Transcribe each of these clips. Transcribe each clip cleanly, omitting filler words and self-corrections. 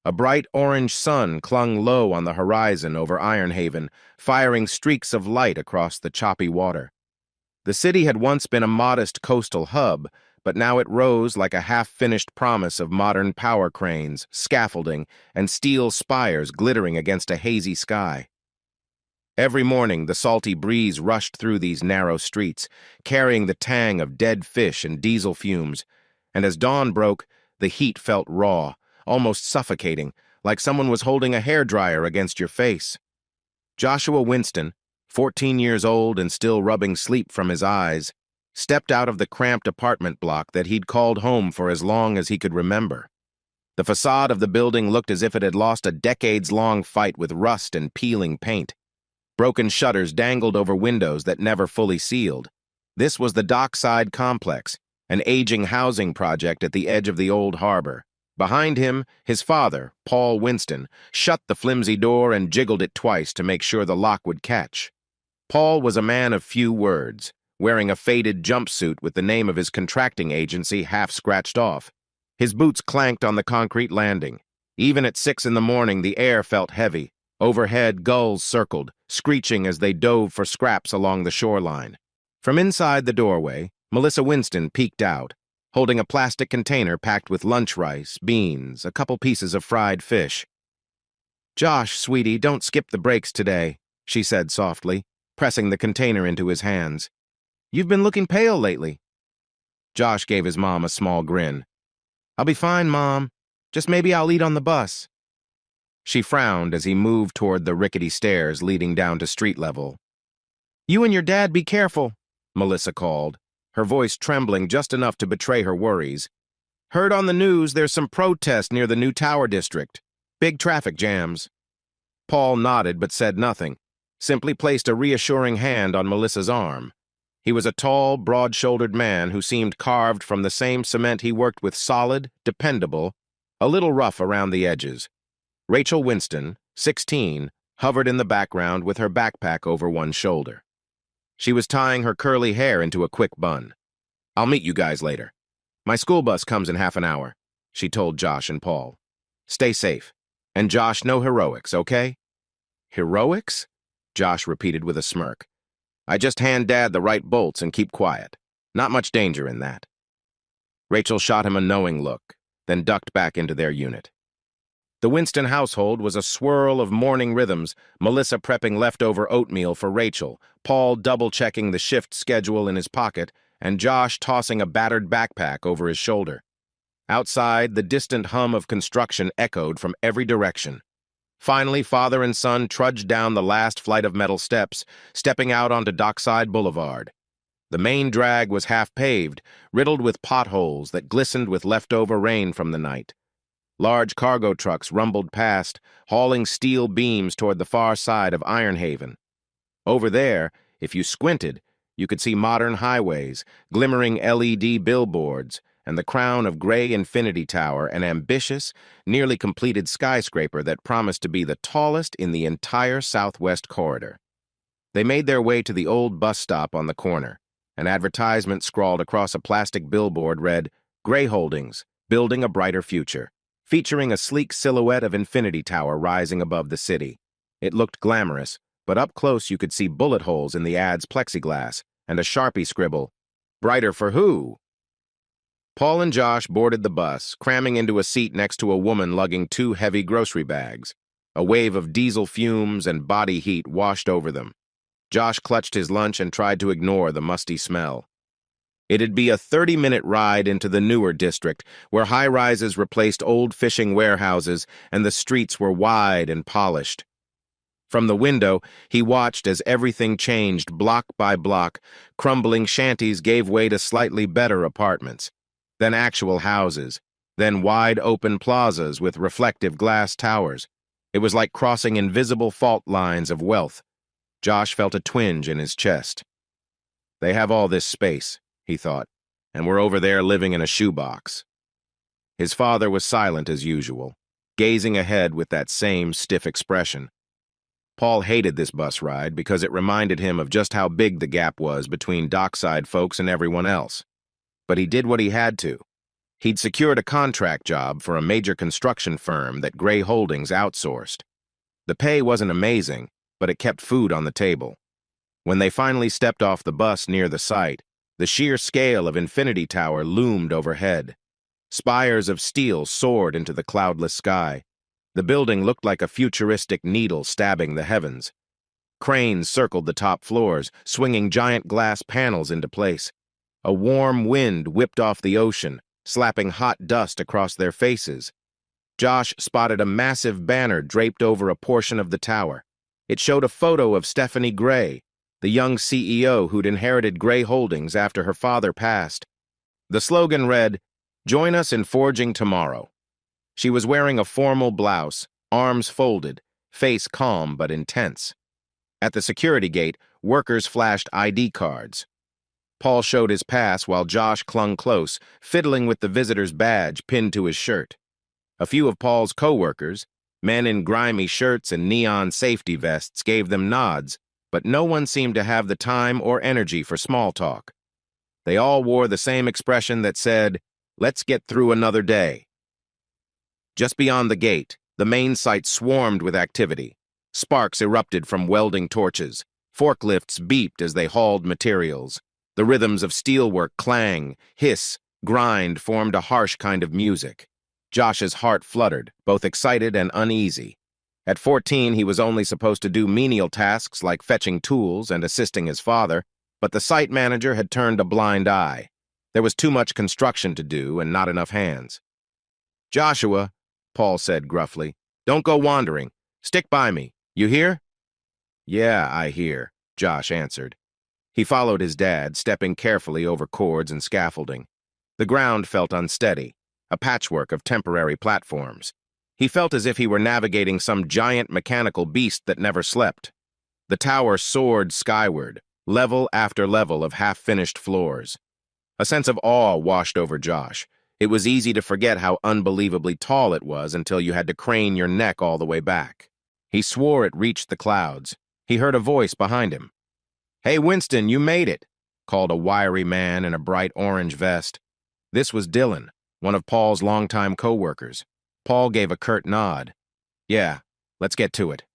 A bright orange sun clung low on the horizon over Ironhaven, firing streaks of light across the choppy water. The city had once been a modest coastal hub, but now it rose like a half-finished promise of modern power cranes, scaffolding, and steel spires glittering against a hazy sky. Every morning, the salty breeze rushed through these narrow streets, carrying the tang of dead fish and diesel fumes, and as dawn broke, the heat felt raw, almost suffocating, like someone was holding a hairdryer against your face. Joshua Winston, 14 years old and still rubbing sleep from his eyes, stepped out of the cramped apartment block that he'd called home for as long as he could remember. The facade of the building looked as if it had lost a decades-long fight with rust and peeling paint. Broken shutters dangled over windows that never fully sealed. This was the Dockside Complex, an aging housing project at the edge of the old harbor. Behind him, his father, Paul Winston, shut the flimsy door and jiggled it twice to make sure the lock would catch. Paul was a man of few words, wearing a faded jumpsuit with the name of his contracting agency half scratched off. His boots clanked on the concrete landing. Even at 6 in the morning, the air felt heavy. Overhead, gulls circled, screeching as they dove for scraps along the shoreline. From inside the doorway, Melissa Winston peeked out, holding a plastic container packed with lunch rice, beans, a couple pieces of fried fish. "Josh, sweetie, don't skip the breaks today," she said softly, pressing the container into his hands. "You've been looking pale lately." Josh gave his mom a small grin. "I'll be fine, Mom. Just maybe I'll eat on the bus." She frowned as he moved toward the rickety stairs leading down to street level. "You and your dad be careful," Melissa called, her voice trembling just enough to betray her worries. "Heard on the news there's some protest near the new Tower District. Big traffic jams." Paul nodded but said nothing, simply placed a reassuring hand on Melissa's arm. He was a tall, broad-shouldered man who seemed carved from the same cement he worked with, solid, dependable, a little rough around the edges. Rachel Winston, 16, hovered in the background with her backpack over one shoulder. She was tying her curly hair into a quick bun. "I'll meet you guys later. My school bus comes in half an hour," she told Josh and Paul. "Stay safe. And Josh, no heroics, okay?" "Heroics?" Josh repeated with a smirk. "I just hand Dad the right bolts and keep quiet. Not much danger in that." Rachel shot him a knowing look, then ducked back into their unit. The Winston household was a swirl of morning rhythms, Melissa prepping leftover oatmeal for Rachel, Paul double-checking the shift schedule in his pocket, and Josh tossing a battered backpack over his shoulder. Outside, the distant hum of construction echoed from every direction. Finally, father and son trudged down the last flight of metal steps, stepping out onto Dockside Boulevard. The main drag was half-paved, riddled with potholes that glistened with leftover rain from the night. Large cargo trucks rumbled past, hauling steel beams toward the far side of Ironhaven. Over there, if you squinted, you could see modern highways, glimmering LED billboards, and the crown of gray Infinity Tower, an ambitious, nearly completed skyscraper that promised to be the tallest in the entire southwest corridor. They made their way to the old bus stop on the corner. An advertisement scrawled across a plastic billboard read, "Gray Holdings, Building a Brighter Future," featuring a sleek silhouette of Infinity Tower rising above the city. It looked glamorous, but up close you could see bullet holes in the ad's plexiglass and a Sharpie scribble, "Brighter for who?" Paul and Josh boarded the bus, cramming into a seat next to a woman lugging 2 heavy grocery bags. A wave of diesel fumes and body heat washed over them. Josh clutched his lunch and tried to ignore the musty smell. It'd be a 30-minute ride into the newer district, where high-rises replaced old fishing warehouses and the streets were wide and polished. From the window, he watched as everything changed block by block. Crumbling shanties gave way to slightly better apartments, then actual houses, then wide-open plazas with reflective glass towers. It was like crossing invisible fault lines of wealth. Josh felt a twinge in his chest. They have all this space, he thought, and we're over there living in a shoebox. His father was silent as usual, gazing ahead with that same stiff expression. Paul hated this bus ride because it reminded him of just how big the gap was between Dockside folks and everyone else. But he did what he had to. He'd secured a contract job for a major construction firm that Gray Holdings outsourced. The pay wasn't amazing, but it kept food on the table. When they finally stepped off the bus near the site, the sheer scale of Infinity Tower loomed overhead. Spires of steel soared into the cloudless sky. The building looked like a futuristic needle stabbing the heavens. Cranes circled the top floors, swinging giant glass panels into place. A warm wind whipped off the ocean, slapping hot dust across their faces. Josh spotted a massive banner draped over a portion of the tower. It showed a photo of Stephanie Gray, the young CEO who'd inherited Gray Holdings after her father passed. The slogan read, "Join us in forging tomorrow." She was wearing a formal blouse, arms folded, face calm but intense. At the security gate, workers flashed ID cards. Paul showed his pass while Josh clung close, fiddling with the visitor's badge pinned to his shirt. A few of Paul's co-workers, men in grimy shirts and neon safety vests, gave them nods, but no one seemed to have the time or energy for small talk. They all wore the same expression that said, "Let's get through another day." Just beyond the gate, the main site swarmed with activity. Sparks erupted from welding torches. Forklifts beeped as they hauled materials. The rhythms of steelwork clang, hiss, grind formed a harsh kind of music. Josh's heart fluttered, both excited and uneasy. At 14, he was only supposed to do menial tasks like fetching tools and assisting his father, but the site manager had turned a blind eye. There was too much construction to do and not enough hands. "Joshua," Paul said gruffly, "don't go wandering. Stick by me. You hear?" "Yeah, I hear," Josh answered. He followed his dad, stepping carefully over cords and scaffolding. The ground felt unsteady, a patchwork of temporary platforms. He felt as if he were navigating some giant mechanical beast that never slept. The tower soared skyward, level after level of half-finished floors. A sense of awe washed over Josh. It was easy to forget how unbelievably tall it was until you had to crane your neck all the way back. He swore it reached the clouds. He heard a voice behind him. "Hey, Winston, you made it," called a wiry man in a bright orange vest. This was Dylan, one of Paul's longtime co-workers. Paul gave a curt nod. "Yeah, let's get to it."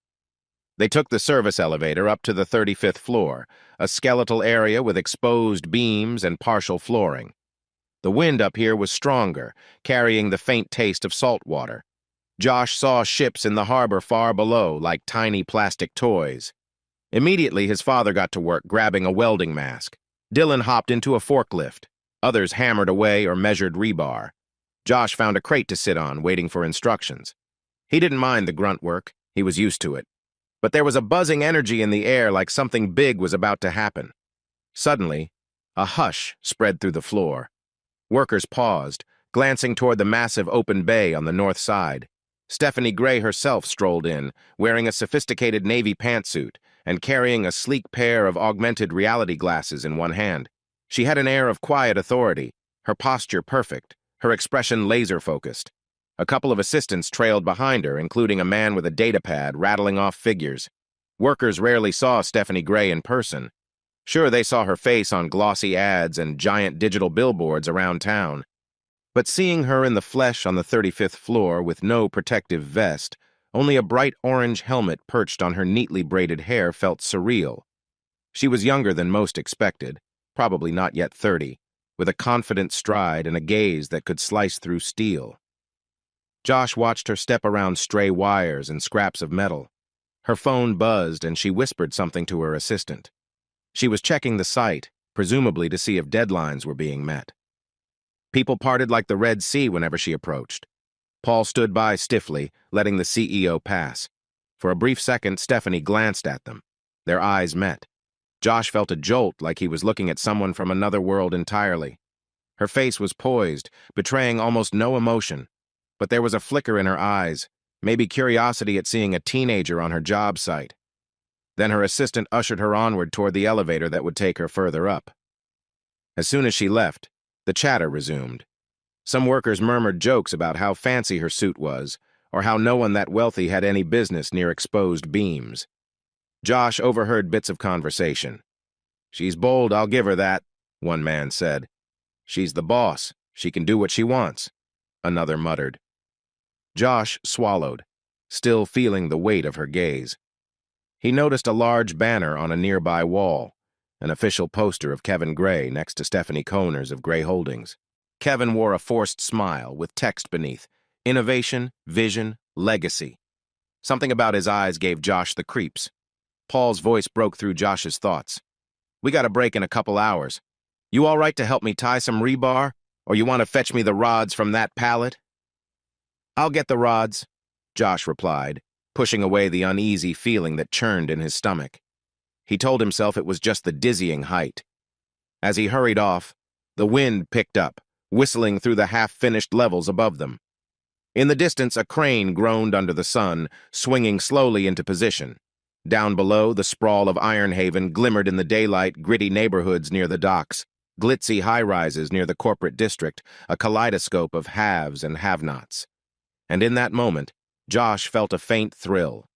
They took the service elevator up to the 35th floor, a skeletal area with exposed beams and partial flooring. The wind up here was stronger, carrying the faint taste of salt water. Josh saw ships in the harbor far below, like tiny plastic toys. Immediately, his father got to work grabbing a welding mask. Dylan hopped into a forklift. Others hammered away or measured rebar. Josh found a crate to sit on, waiting for instructions. He didn't mind the grunt work. He was used to it. But there was a buzzing energy in the air like something big was about to happen. Suddenly, a hush spread through the floor. Workers paused, glancing toward the massive open bay on the north side. Stephanie Gray herself strolled in, wearing a sophisticated navy pantsuit and carrying a sleek pair of augmented reality glasses in one hand. She had an air of quiet authority, her posture perfect, her expression laser-focused. A couple of assistants trailed behind her, including a man with a datapad rattling off figures. Workers rarely saw Stephanie Gray in person. Sure, they saw her face on glossy ads and giant digital billboards around town. But seeing her in the flesh on the 35th floor with no protective vest, only a bright orange helmet perched on her neatly braided hair felt surreal. She was younger than most expected, probably not yet 30, with a confident stride and a gaze that could slice through steel. Josh watched her step around stray wires and scraps of metal. Her phone buzzed and she whispered something to her assistant. She was checking the site, presumably to see if deadlines were being met. People parted like the Red Sea whenever she approached. Paul stood by stiffly, letting the CEO pass. For a brief second, Stephanie glanced at them. Their eyes met. Josh felt a jolt like he was looking at someone from another world entirely. Her face was poised, betraying almost no emotion. But there was a flicker in her eyes, maybe curiosity at seeing a teenager on her job site. Then her assistant ushered her onward toward the elevator that would take her further up. As soon as she left, the chatter resumed. Some workers murmured jokes about how fancy her suit was, or how no one that wealthy had any business near exposed beams. Josh overheard bits of conversation. "She's bold, I'll give her that," one man said. "She's the boss," She can do what she wants, another muttered. Josh swallowed, still feeling the weight of her gaze. He noticed a large banner on a nearby wall, an official poster of Kevin Gray next to Stephanie Coners of Gray Holdings. Kevin wore a forced smile with text beneath, Innovation, Vision, Legacy. Something about his eyes gave Josh the creeps. Paul's voice broke through Josh's thoughts. We got a break in a couple hours. You all right to help me tie some rebar, or you want to fetch me the rods from that pallet? I'll get the rods, Josh replied, pushing away the uneasy feeling that churned in his stomach. He told himself it was just the dizzying height. As he hurried off, the wind picked up, whistling through the half-finished levels above them. In the distance, a crane groaned under the sun, swinging slowly into position. Down below, the sprawl of Ironhaven glimmered in the daylight, gritty neighborhoods near the docks, glitzy high-rises near the corporate district, a kaleidoscope of haves and have-nots. And in that moment, Josh felt a faint thrill.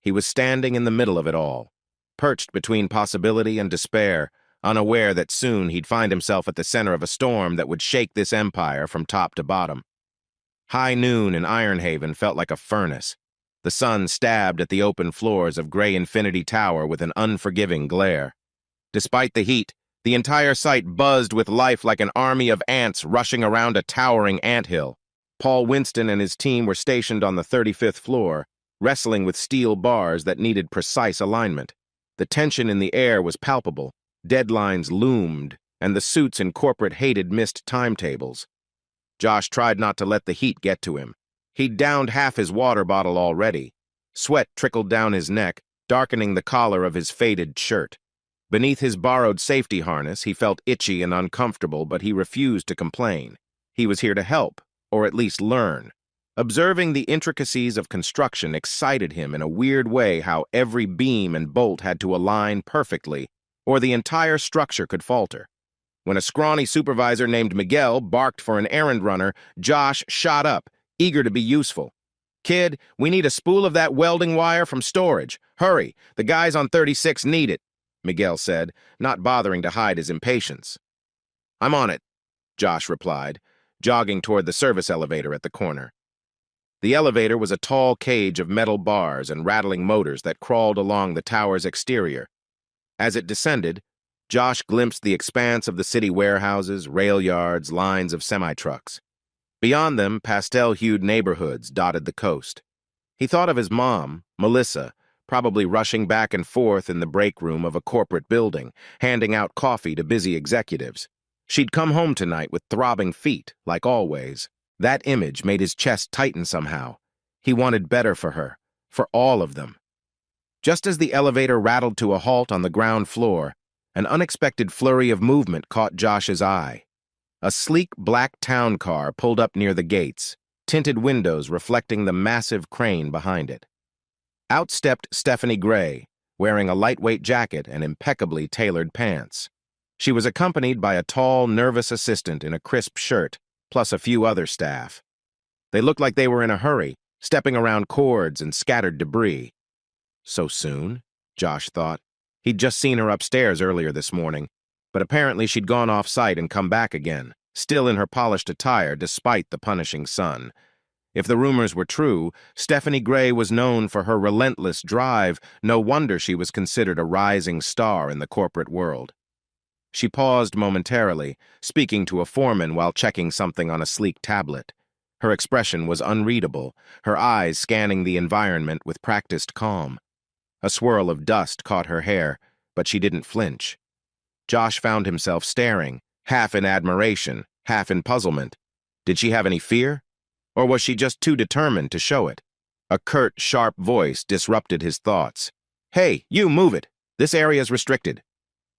He was standing in the middle of it all, perched between possibility and despair, unaware that soon he'd find himself at the center of a storm that would shake this empire from top to bottom. High noon in Ironhaven felt like a furnace. The sun stabbed at the open floors of Gray Infinity Tower with an unforgiving glare. Despite the heat, the entire site buzzed with life like an army of ants rushing around a towering anthill. Paul Winston and his team were stationed on the 35th floor, wrestling with steel bars that needed precise alignment. The tension in the air was palpable, deadlines loomed, and the suits in corporate hated missed timetables. Josh tried not to let the heat get to him. He'd downed half his water bottle already. Sweat trickled down his neck, darkening the collar of his faded shirt. Beneath his borrowed safety harness, he felt itchy and uncomfortable, but he refused to complain. He was here to help, or at least learn. Observing the intricacies of construction excited him in a weird way, how every beam and bolt had to align perfectly, or the entire structure could falter. When a scrawny supervisor named Miguel barked for an errand runner, Josh shot up, eager to be useful. Kid, we need a spool of that welding wire from storage. Hurry, the guys on 36 need it, Miguel said, not bothering to hide his impatience. I'm on it, Josh replied, jogging toward the service elevator at the corner. The elevator was a tall cage of metal bars and rattling motors that crawled along the tower's exterior. As it descended, Josh glimpsed the expanse of the city warehouses, rail yards, lines of semi-trucks. Beyond them, pastel-hued neighborhoods dotted the coast. He thought of his mom, Melissa, probably rushing back and forth in the break room of a corporate building, handing out coffee to busy executives. She'd come home tonight with throbbing feet, like always. That image made his chest tighten somehow. He wanted better for her, for all of them. Just as the elevator rattled to a halt on the ground floor, an unexpected flurry of movement caught Josh's eye. A sleek black town car pulled up near the gates, tinted windows reflecting the massive crane behind it. Out stepped Stephanie Gray, wearing a lightweight jacket and impeccably tailored pants. She was accompanied by a tall, nervous assistant in a crisp shirt, plus a few other staff. They looked like they were in a hurry, stepping around cords and scattered debris. So soon, Josh thought. He'd just seen her upstairs earlier this morning, but apparently she'd gone off-site and come back again, still in her polished attire despite the punishing sun. If the rumors were true, Stephanie Gray was known for her relentless drive. No wonder she was considered a rising star in the corporate world. She paused momentarily, speaking to a foreman while checking something on a sleek tablet. Her expression was unreadable, her eyes scanning the environment with practiced calm. A swirl of dust caught her hair, but she didn't flinch. Josh found himself staring, half in admiration, half in puzzlement. Did she have any fear? Or was she just too determined to show it? A curt, sharp voice disrupted his thoughts. Hey, you, move it! This area's restricted.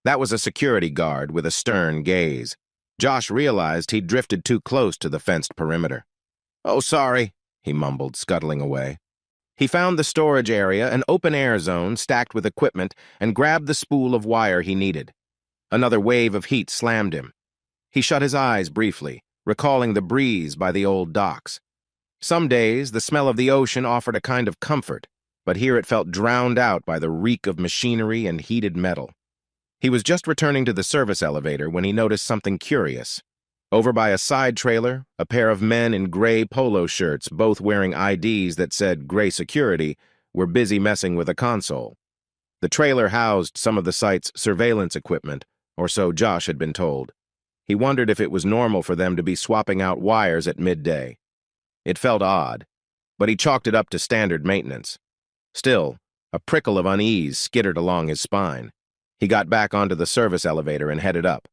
That was a security guard with a stern gaze. Josh realized he'd drifted too close to the fenced perimeter. Oh, sorry, he mumbled, scuttling away. He found the storage area, an open-air zone stacked with equipment, and grabbed the spool of wire he needed. Another wave of heat slammed him. He shut his eyes briefly, recalling the breeze by the old docks. Some days, the smell of the ocean offered a kind of comfort, but here it felt drowned out by the reek of machinery and heated metal. He was just returning to the service elevator when he noticed something curious. Over by a side trailer, a pair of men in gray polo shirts, both wearing IDs that said Gray Security, were busy messing with a console. The trailer housed some of the site's surveillance equipment, or so Josh had been told. He wondered if it was normal for them to be swapping out wires at midday. It felt odd, but he chalked it up to standard maintenance. Still, a prickle of unease skittered along his spine. He got back onto the service elevator and headed up.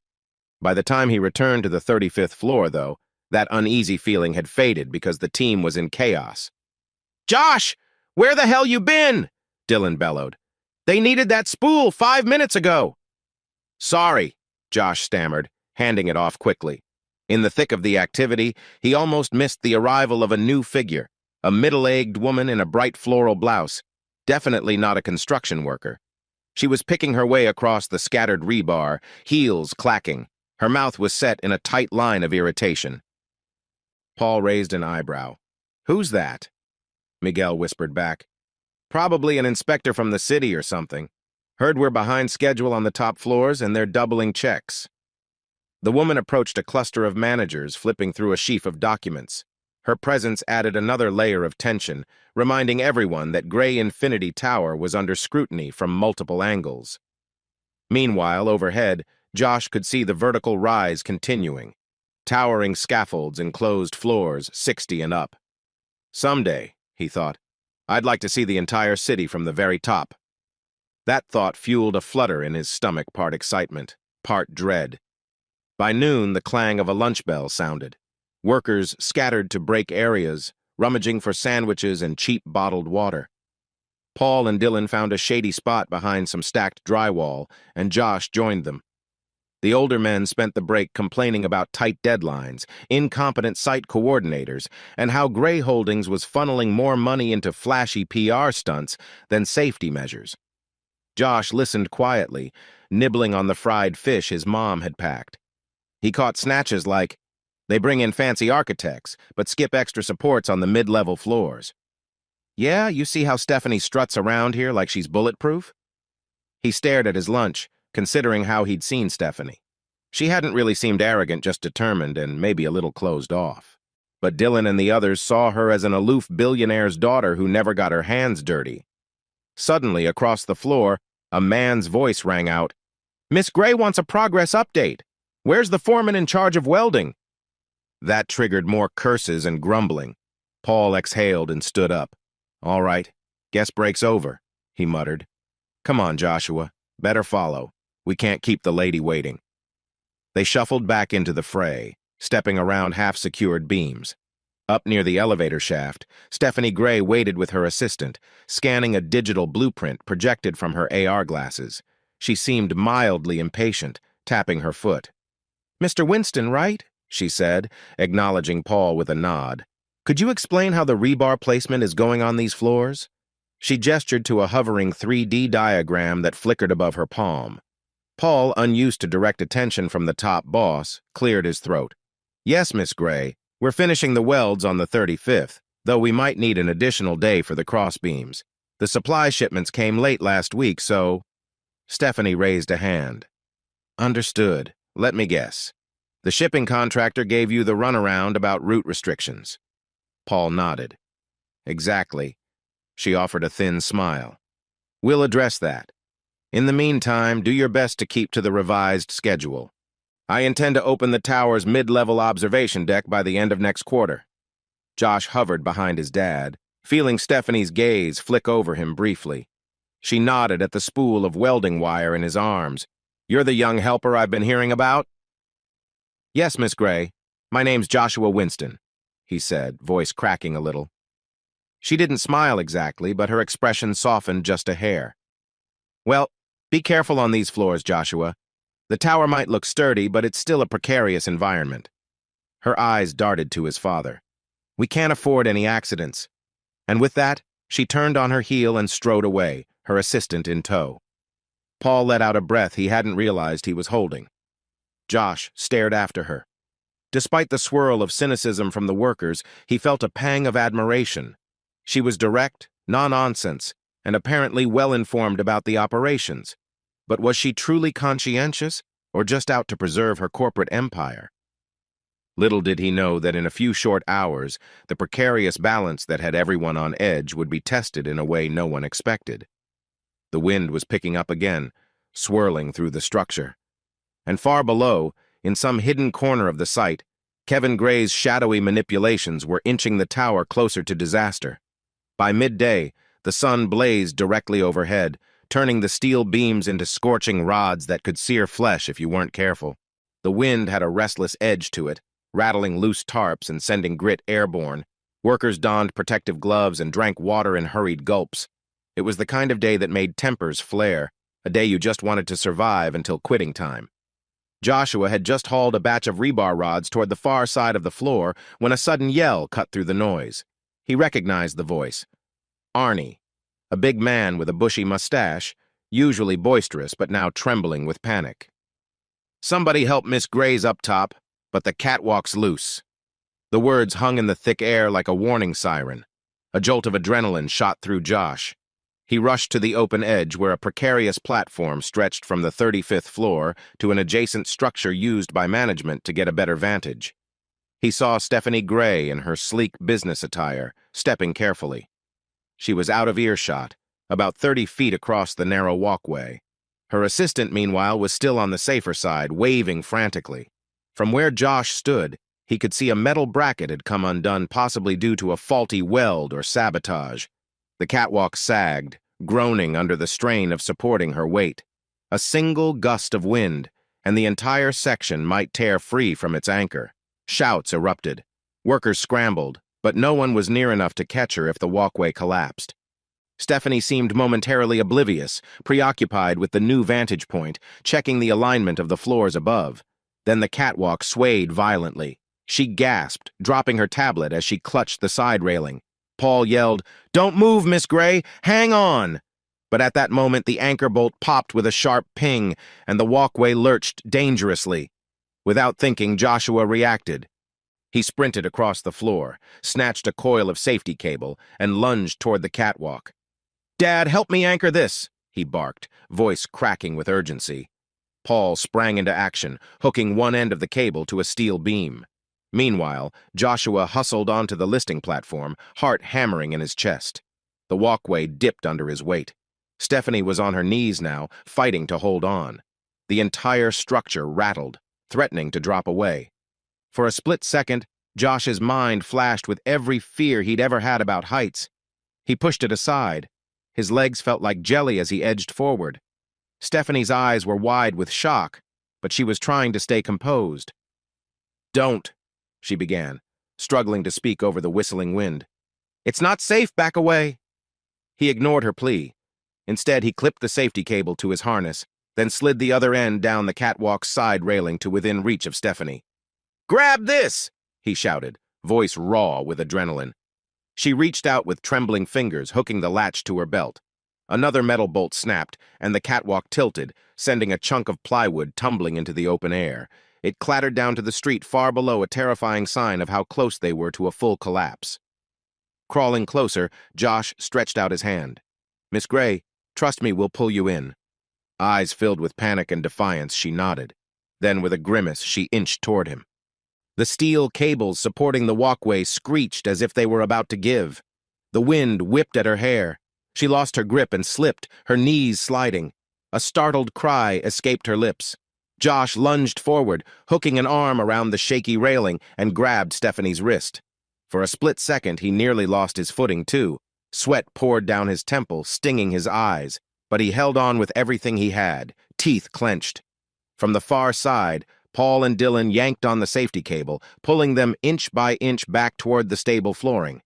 By the time he returned to the 35th floor, though, that uneasy feeling had faded because the team was in chaos. "Josh, where the hell you been?" Dylan bellowed. "They needed that spool 5 minutes ago." "Sorry," Josh stammered, handing it off quickly. In the thick of the activity, he almost missed the arrival of a new figure, a middle-aged woman in a bright floral blouse, definitely not a construction worker. She was picking her way across the scattered rebar, heels clacking. Her mouth was set in a tight line of irritation. Paul raised an eyebrow. "Who's that?" Miguel whispered back. "Probably an inspector from the city or something. Heard we're behind schedule on the top floors and they're doubling checks." The woman approached a cluster of managers flipping through a sheaf of documents. Her presence added another layer of tension, reminding everyone that Gray Infinity Tower was under scrutiny from multiple angles. Meanwhile, overhead, Josh could see the vertical rise continuing. Towering scaffolds enclosed floors 60 and up. Someday, he thought, I'd like to see the entire city from the very top. That thought fueled a flutter in his stomach, part excitement, part dread. By noon, the clang of a lunch bell sounded. Workers scattered to break areas, rummaging for sandwiches and cheap bottled water. Paul and Dylan found a shady spot behind some stacked drywall, and Josh joined them. The older men spent the break complaining about tight deadlines, incompetent site coordinators, and how Gray Holdings was funneling more money into flashy PR stunts than safety measures. Josh listened quietly, nibbling on the fried fish his mom had packed. He caught snatches like, "They bring in fancy architects, but skip extra supports on the mid-level floors." "Yeah, you see how Stephanie struts around here like she's bulletproof?" He stared at his lunch, considering how he'd seen Stephanie. She hadn't really seemed arrogant, just determined and maybe a little closed off. But Dylan and the others saw her as an aloof billionaire's daughter who never got her hands dirty. Suddenly, across the floor, a man's voice rang out, "Miss Gray wants a progress update. Where's the foreman in charge of welding?" That triggered more curses and grumbling. Paul exhaled and stood up. "All right, guess break's over," he muttered. "Come on, Joshua. Better follow. We can't keep the lady waiting." They shuffled back into the fray, stepping around half-secured beams. Up near the elevator shaft, Stephanie Gray waited with her assistant, scanning a digital blueprint projected from her AR glasses. She seemed mildly impatient, tapping her foot. "Mr. Winston, right?" she said, acknowledging Paul with a nod. "Could you explain how the rebar placement is going on these floors?" She gestured to a hovering 3D diagram that flickered above her palm. Paul, unused to direct attention from the top boss, cleared his throat. "Yes, Miss Gray, we're finishing the welds on the 35th, though we might need an additional day for the crossbeams. The supply shipments came late last week, so—" Stephanie raised a hand. "Understood. Let me guess. The shipping contractor gave you the runaround about route restrictions." Paul nodded. "Exactly." She offered a thin smile. "We'll address that. In the meantime, do your best to keep to the revised schedule. I intend to open the tower's mid-level observation deck by the end of next quarter." Josh hovered behind his dad, feeling Stephanie's gaze flick over him briefly. She nodded at the spool of welding wire in his arms. "You're the young helper I've been hearing about?" "Yes, Miss Gray. My name's Joshua Winston," he said, voice cracking a little. She didn't smile exactly, but her expression softened just a hair. "Well, be careful on these floors, Joshua. The tower might look sturdy, but it's still a precarious environment." Her eyes darted to his father. "We can't afford any accidents." And with that, she turned on her heel and strode away, her assistant in tow. Paul let out a breath he hadn't realized he was holding. Josh stared after her. Despite the swirl of cynicism from the workers, he felt a pang of admiration. She was direct, no-nonsense, and apparently well-informed about the operations. But was she truly conscientious, or just out to preserve her corporate empire? Little did he know that in a few short hours, the precarious balance that had everyone on edge would be tested in a way no one expected. The wind was picking up again, swirling through the structure. And far below, in some hidden corner of the site, Kevin Gray's shadowy manipulations were inching the tower closer to disaster. By midday, the sun blazed directly overhead, turning the steel beams into scorching rods that could sear flesh if you weren't careful. The wind had a restless edge to it, rattling loose tarps and sending grit airborne. Workers donned protective gloves and drank water in hurried gulps. It was the kind of day that made tempers flare, a day you just wanted to survive until quitting time. Joshua had just hauled a batch of rebar rods toward the far side of the floor when a sudden yell cut through the noise. He recognized the voice. Arnie, a big man with a bushy mustache, usually boisterous but now trembling with panic. "Somebody help Miss Gray's up top, but the catwalk's loose." The words hung in the thick air like a warning siren. A jolt of adrenaline shot through Josh. He rushed to the open edge where a precarious platform stretched from the 35th floor to an adjacent structure used by management to get a better vantage. He saw Stephanie Gray in her sleek business attire, stepping carefully. She was out of earshot, about 30 feet across the narrow walkway. Her assistant, meanwhile, was still on the safer side, waving frantically. From where Josh stood, he could see a metal bracket had come undone, possibly due to a faulty weld or sabotage. The catwalk sagged, groaning under the strain of supporting her weight. A single gust of wind, and the entire section might tear free from its anchor. Shouts erupted. Workers scrambled, but no one was near enough to catch her if the walkway collapsed. Stephanie seemed momentarily oblivious, preoccupied with the new vantage point, checking the alignment of the floors above. Then the catwalk swayed violently. She gasped, dropping her tablet as she clutched the side railing. Paul yelled, "Don't move, Miss Gray! Hang on!" But at that moment, the anchor bolt popped with a sharp ping, and the walkway lurched dangerously. Without thinking, Joshua reacted. He sprinted across the floor, snatched a coil of safety cable, and lunged toward the catwalk. "Dad, help me anchor this," he barked, voice cracking with urgency. Paul sprang into action, hooking one end of the cable to a steel beam. Meanwhile, Joshua hustled onto the listing platform, heart hammering in his chest. The walkway dipped under his weight. Stephanie was on her knees now, fighting to hold on. The entire structure rattled, threatening to drop away. For a split second, Josh's mind flashed with every fear he'd ever had about heights. He pushed it aside. His legs felt like jelly as he edged forward. Stephanie's eyes were wide with shock, but she was trying to stay composed. "Don't," she began, struggling to speak over the whistling wind. "It's not safe, back away." He ignored her plea. Instead, he clipped the safety cable to his harness, then slid the other end down the catwalk's side railing to within reach of Stephanie. "Grab this!" he shouted, voice raw with adrenaline. She reached out with trembling fingers, hooking the latch to her belt. Another metal bolt snapped, and the catwalk tilted, sending a chunk of plywood tumbling into the open air. It clattered down to the street far below, a terrifying sign of how close they were to a full collapse. Crawling closer, Josh stretched out his hand. "Miss Gray, trust me, we'll pull you in." Eyes filled with panic and defiance, she nodded. Then, with a grimace, she inched toward him. The steel cables supporting the walkway screeched as if they were about to give. The wind whipped at her hair. She lost her grip and slipped, her knees sliding. A startled cry escaped her lips. Josh lunged forward, hooking an arm around the shaky railing, and grabbed Stephanie's wrist. For a split second, he nearly lost his footing, too. Sweat poured down his temple, stinging his eyes. But he held on with everything he had, teeth clenched. From the far side, Paul and Dylan yanked on the safety cable, pulling them inch by inch back toward the stable flooring.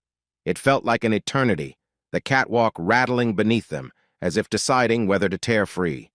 It felt like an eternity, the catwalk rattling beneath them, as if deciding whether to tear free.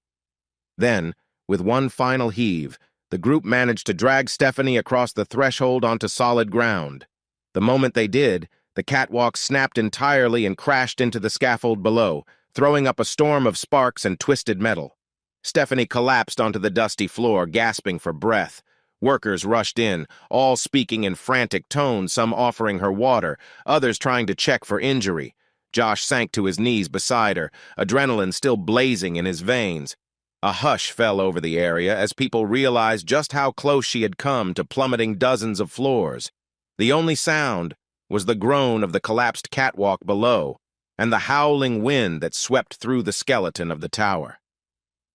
Then, with one final heave, the group managed to drag Stephanie across the threshold onto solid ground. The moment they did, the catwalk snapped entirely and crashed into the scaffold below, throwing up a storm of sparks and twisted metal. Stephanie collapsed onto the dusty floor, gasping for breath. Workers rushed in, all speaking in frantic tones, some offering her water, others trying to check for injury. Josh sank to his knees beside her, adrenaline still blazing in his veins. A hush fell over the area as people realized just how close she had come to plummeting dozens of floors. The only sound was the groan of the collapsed catwalk below and the howling wind that swept through the skeleton of the tower.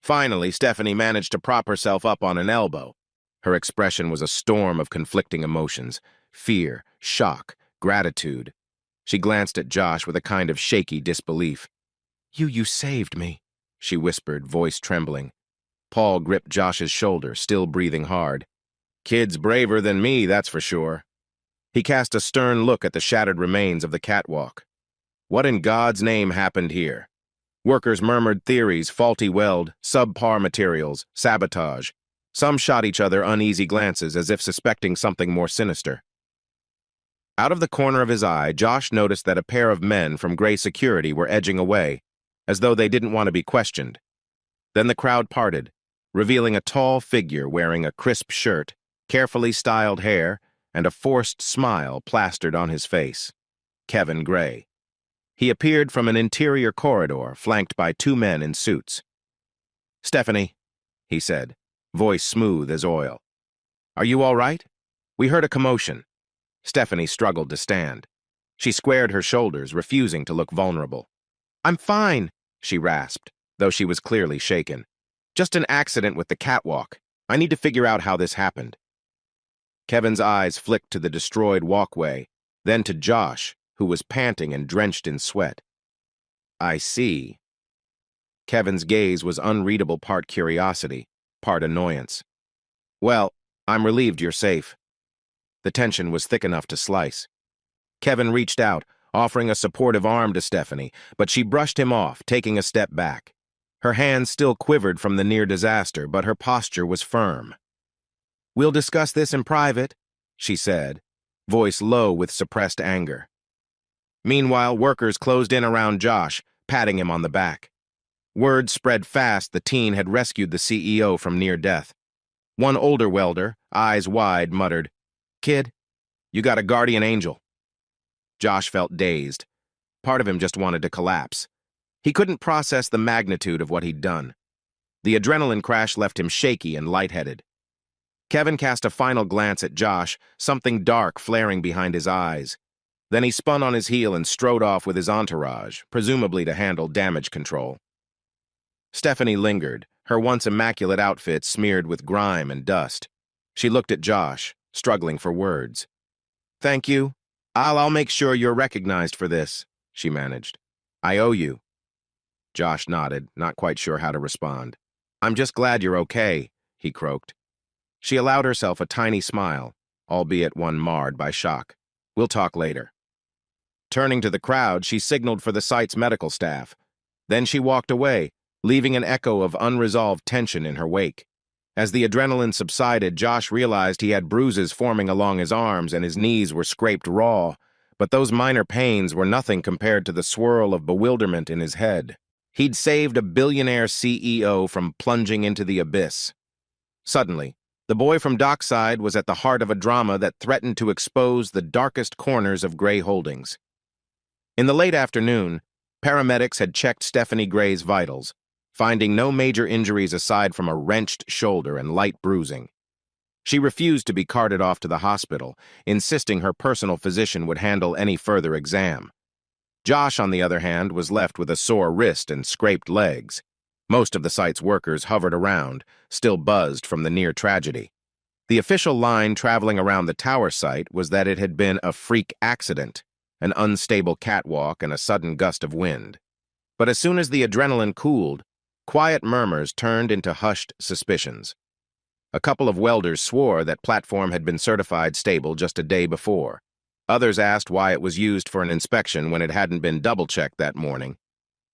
Finally, Stephanie managed to prop herself up on an elbow. Her expression was a storm of conflicting emotions: fear, shock, gratitude. She glanced at Josh with a kind of shaky disbelief. You saved me," she whispered, voice trembling. Paul gripped Josh's shoulder, still breathing hard. "Kid's braver than me, that's for sure." He cast a stern look at the shattered remains of the catwalk. What in God's name happened here? Workers murmured theories: faulty weld, subpar materials, sabotage. Some shot each other uneasy glances as if suspecting something more sinister. Out of the corner of his eye, Josh noticed that a pair of men from Gray Security were edging away, as though they didn't want to be questioned. Then the crowd parted, revealing a tall figure wearing a crisp shirt, carefully styled hair, and a forced smile plastered on his face. Kevin Gray. He appeared from an interior corridor, flanked by two men in suits. "Stephanie," he said, voice smooth as oil. "Are you all right? We heard a commotion." Stephanie struggled to stand. She squared her shoulders, refusing to look vulnerable. "I'm fine," she rasped, though she was clearly shaken. "Just an accident with the catwalk. I need to figure out how this happened." Kevin's eyes flicked to the destroyed walkway, then to Josh, who was panting and drenched in sweat. "I see." Kevin's gaze was unreadable, part curiosity, part annoyance. "Well, I'm relieved you're safe." The tension was thick enough to slice. Kevin reached out, offering a supportive arm to Stephanie, but she brushed him off, taking a step back. Her hands still quivered from the near disaster, but her posture was firm. "We'll discuss this in private," she said, voice low with suppressed anger. Meanwhile, workers closed in around Josh, patting him on the back. Word spread fast the teen had rescued the CEO from near death. One older welder, eyes wide, muttered, "Kid, you got a guardian angel." Josh felt dazed. Part of him just wanted to collapse. He couldn't process the magnitude of what he'd done. The adrenaline crash left him shaky and lightheaded. Kevin cast a final glance at Josh, something dark flaring behind his eyes. Then he spun on his heel and strode off with his entourage, presumably to handle damage control. Stephanie lingered, her once immaculate outfit smeared with grime and dust. She looked at Josh, struggling for words. "Thank you. I'll make sure you're recognized for this," she managed. "I owe you." Josh nodded, not quite sure how to respond. "I'm just glad you're okay," he croaked. She allowed herself a tiny smile, albeit one marred by shock. "We'll talk later." Turning to the crowd, she signaled for the site's medical staff. Then she walked away, leaving an echo of unresolved tension in her wake. As the adrenaline subsided, Josh realized he had bruises forming along his arms and his knees were scraped raw, but those minor pains were nothing compared to the swirl of bewilderment in his head. He'd saved a billionaire CEO from plunging into the abyss. Suddenly, the boy from Dockside was at the heart of a drama that threatened to expose the darkest corners of Gray Holdings. In the late afternoon, paramedics had checked Stephanie Gray's vitals, finding no major injuries aside from a wrenched shoulder and light bruising. She refused to be carted off to the hospital, insisting her personal physician would handle any further exam. Josh, on the other hand, was left with a sore wrist and scraped legs. Most of the site's workers hovered around, still buzzed from the near tragedy. The official line traveling around the tower site was that it had been a freak accident, an unstable catwalk and a sudden gust of wind. But as soon as the adrenaline cooled, quiet murmurs turned into hushed suspicions. A couple of welders swore that platform had been certified stable just a day before. Others asked why it was used for an inspection when it hadn't been double-checked that morning.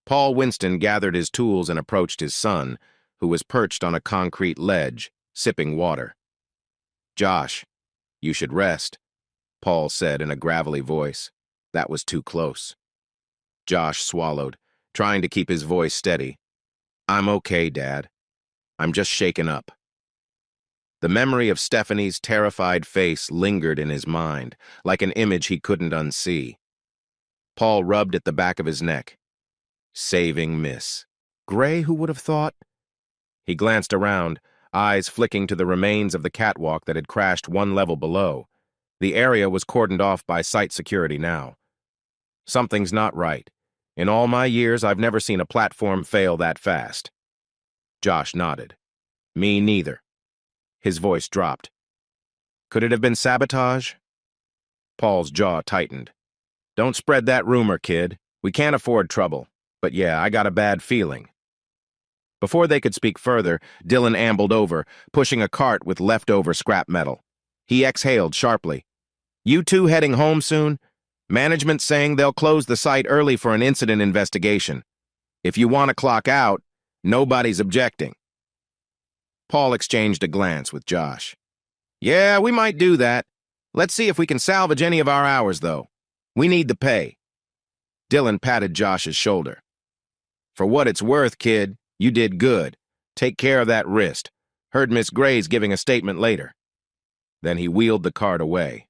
Paul Winston gathered his tools and approached his son, who was perched on a concrete ledge, sipping water. "Josh, you should rest," Paul said in a gravelly voice. "That was too close." Josh swallowed, trying to keep his voice steady. "I'm okay, Dad. I'm just shaken up." The memory of Stephanie's terrified face lingered in his mind, like an image he couldn't unsee. Paul rubbed at the back of his neck. Saving Miss Gray, who would have thought? He glanced around, eyes flicking to the remains of the catwalk that had crashed one level below. The area was cordoned off by site security now. Something's not right. In all my years, I've never seen a platform fail that fast. Josh nodded. Me neither. His voice dropped. Could it have been sabotage? Paul's jaw tightened. Don't spread that rumor, kid. We can't afford trouble. But yeah, I got a bad feeling. Before they could speak further, Dylan ambled over, pushing a cart with leftover scrap metal. He exhaled sharply. You two heading home soon? Management's saying they'll close the site early for an incident investigation. If you want to clock out, nobody's objecting. Paul exchanged a glance with Josh. Yeah, we might do that. Let's see if we can salvage any of our hours, though. We need the pay. Dylan patted Josh's shoulder. For what it's worth, kid, you did good. Take care of that wrist. Heard Miss Gray's giving a statement later. Then he wheeled the cart away.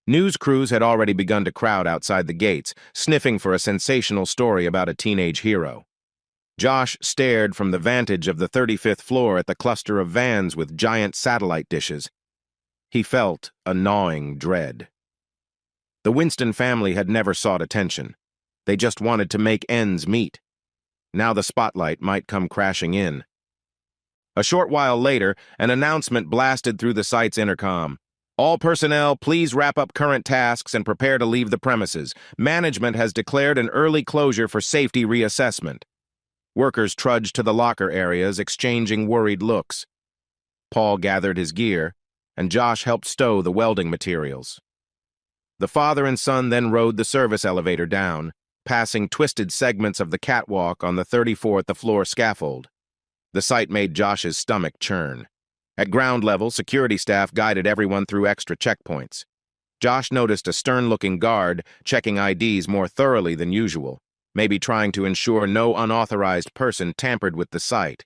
News crews had already begun to crowd outside the gates, sniffing for a sensational story about a teenage hero. Josh stared from the vantage of the 35th floor at the cluster of vans with giant satellite dishes. He felt a gnawing dread. The Winston family had never sought attention. They just wanted to make ends meet. Now the spotlight might come crashing in. A short while later, an announcement blasted through the site's intercom. All personnel, please wrap up current tasks and prepare to leave the premises. Management has declared an early closure for safety reassessment. Workers trudged to the locker areas, exchanging worried looks. Paul gathered his gear, and Josh helped stow the welding materials. The father and son then rode the service elevator down, passing twisted segments of the catwalk on the 34th floor scaffold. The sight made Josh's stomach churn. At ground level, security staff guided everyone through extra checkpoints. Josh noticed a stern-looking guard checking IDs more thoroughly than usual, maybe trying to ensure no unauthorized person tampered with the site.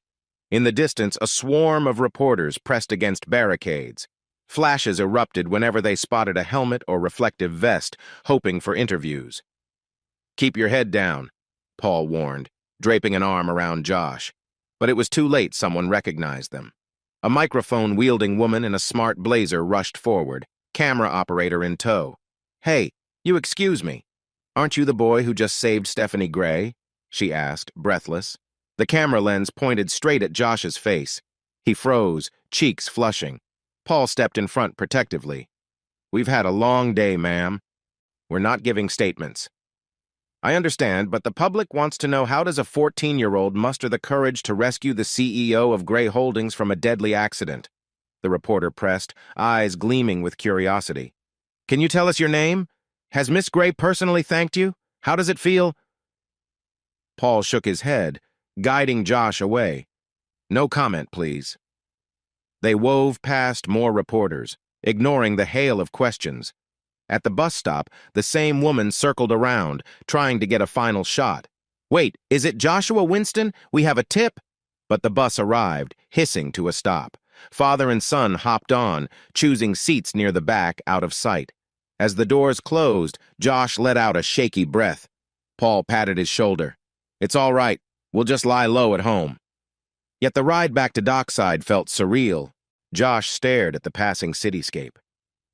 In the distance, a swarm of reporters pressed against barricades. Flashes erupted whenever they spotted a helmet or reflective vest, hoping for interviews. Keep your head down, Paul warned, draping an arm around Josh. But it was too late. Someone recognized them. A microphone-wielding woman in a smart blazer rushed forward, camera operator in tow. Hey, you excuse me. Aren't you the boy who just saved Stephanie Gray? She asked, breathless. The camera lens pointed straight at Josh's face. He froze, cheeks flushing. Paul stepped in front protectively. We've had a long day, ma'am. We're not giving statements. I understand, but the public wants to know, how does a 14-year-old muster the courage to rescue the CEO of Gray Holdings from a deadly accident? The reporter pressed, eyes gleaming with curiosity. Can you tell us your name? Has Miss Gray personally thanked you? How does it feel? Paul shook his head, guiding Josh away. No comment, please. They wove past more reporters, ignoring the hail of questions. At the bus stop, the same woman circled around, trying to get a final shot. Wait, is it Joshua Winston? We have a tip. But the bus arrived, hissing to a stop. Father and son hopped on, choosing seats near the back, out of sight. As the doors closed, Josh let out a shaky breath. Paul patted his shoulder. It's all right. We'll just lie low at home. Yet the ride back to Dockside felt surreal. Josh stared at the passing cityscape.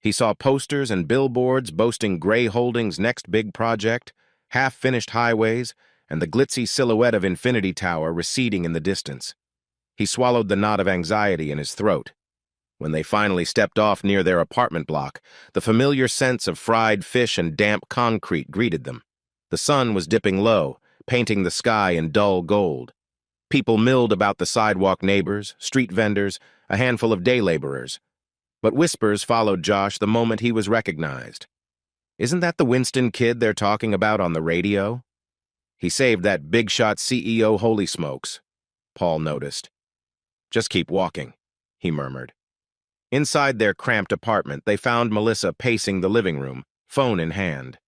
He saw posters and billboards boasting Gray Holdings' next big project, half-finished highways, and the glitzy silhouette of Infinity Tower receding in the distance. He swallowed the knot of anxiety in his throat. When they finally stepped off near their apartment block, the familiar sense of fried fish and damp concrete greeted them. The sun was dipping low, painting the sky in dull gold. People milled about the sidewalk, neighbors, street vendors, a handful of day laborers. But whispers followed Josh the moment he was recognized. Isn't that the Winston kid they're talking about on the radio? He saved that big-shot CEO holy smokes, Paul noticed. Just keep walking, he murmured. Inside their cramped apartment, they found Melissa pacing the living room, phone in hand.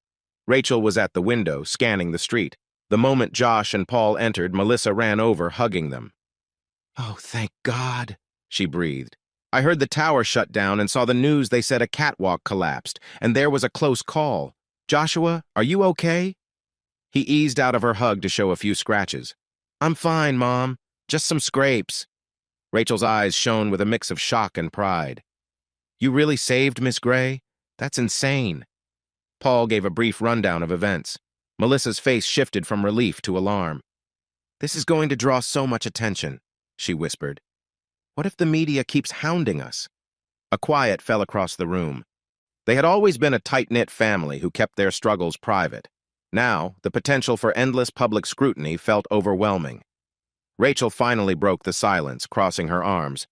Rachel was at the window, scanning the street. The moment Josh and Paul entered, Melissa ran over, hugging them. Oh, thank God, she breathed. I heard the tower shut down and saw the news. They said a catwalk collapsed, and there was a close call. Joshua, are you okay? He eased out of her hug to show a few scratches. I'm fine, Mom. Just some scrapes. Rachel's eyes shone with a mix of shock and pride. You really saved Miss Gray? That's insane. Paul gave a brief rundown of events. Melissa's face shifted from relief to alarm. This is going to draw so much attention, she whispered. What if the media keeps hounding us? A quiet fell across the room. They had always been a tight-knit family who kept their struggles private. Now, the potential for endless public scrutiny felt overwhelming. Rachel finally broke the silence, crossing her arms.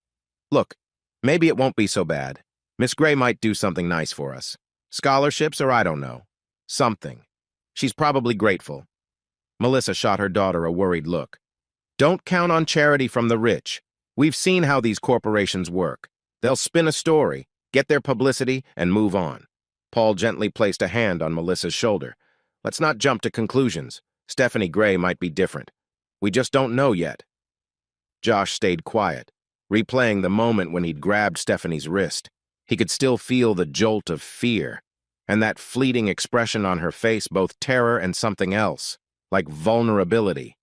Look, maybe it won't be so bad. Miss Gray might do something nice for us. Scholarships or I don't know. Something. She's probably grateful. Melissa shot her daughter a worried look. Don't count on charity from the rich. We've seen how these corporations work. They'll spin a story, get their publicity, and move on. Paul gently placed a hand on Melissa's shoulder. Let's not jump to conclusions. Stephanie Gray might be different. We just don't know yet. Josh stayed quiet, replaying the moment when he'd grabbed Stephanie's wrist. He could still feel the jolt of fear, and that fleeting expression on her face, both terror and something else, like vulnerability.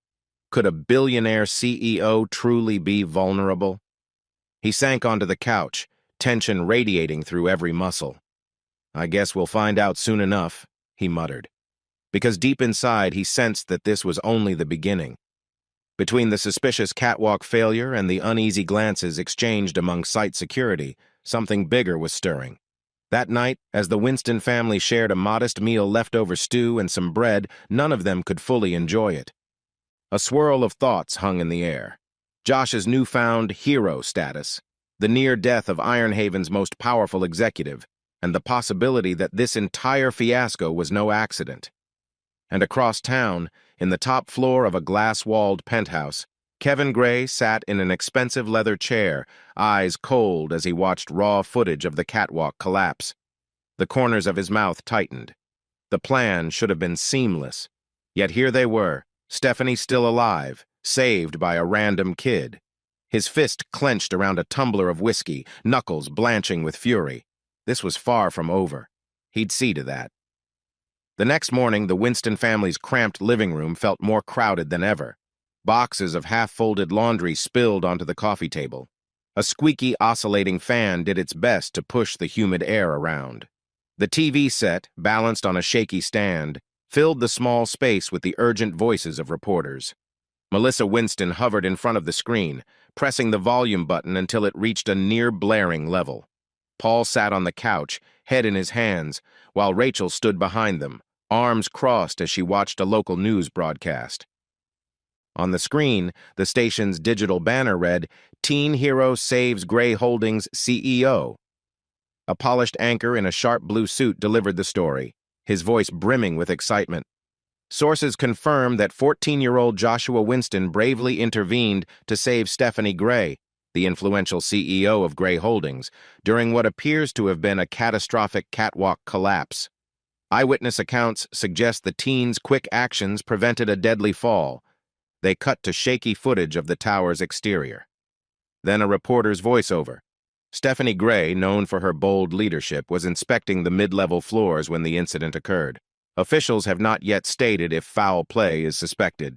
Could a billionaire CEO truly be vulnerable? He sank onto the couch, tension radiating through every muscle. I guess we'll find out soon enough, he muttered, because deep inside he sensed that this was only the beginning. Between the suspicious catwalk failure and the uneasy glances exchanged among site security, something bigger was stirring. That night, as the Winston family shared a modest meal, leftover stew and some bread, none of them could fully enjoy it. A swirl of thoughts hung in the air. Josh's newfound hero status, the near death of Ironhaven's most powerful executive, and the possibility that this entire fiasco was no accident. And across town, in the top floor of a glass-walled penthouse, Kevin Gray sat in an expensive leather chair, eyes cold as he watched raw footage of the catwalk collapse. The corners of his mouth tightened. The plan should have been seamless. Yet here they were, Stephanie still alive, saved by a random kid. His fist clenched around a tumbler of whiskey, knuckles blanching with fury. This was far from over. He'd see to that. The next morning, the Winston family's cramped living room felt more crowded than ever. Boxes of half-folded laundry spilled onto the coffee table. A squeaky, oscillating fan did its best to push the humid air around. The TV set, balanced on a shaky stand, filled the small space with the urgent voices of reporters. Melissa Winston hovered in front of the screen, pressing the volume button until it reached a near-blaring level. Paul sat on the couch, head in his hands, while Rachel stood behind them, arms crossed as she watched a local news broadcast. On the screen, the station's digital banner read, "Teen Hero Saves Gray Holdings CEO." A polished anchor in a sharp blue suit delivered the story, his voice brimming with excitement. Sources confirm that 14-year-old Joshua Winston bravely intervened to save Stephanie Gray, the influential CEO of Gray Holdings, during what appears to have been a catastrophic catwalk collapse. Eyewitness accounts suggest the teen's quick actions prevented a deadly fall. They cut to shaky footage of the tower's exterior. Then a reporter's voiceover. Stephanie Gray, known for her bold leadership, was inspecting the mid-level floors when the incident occurred. Officials have not yet stated if foul play is suspected.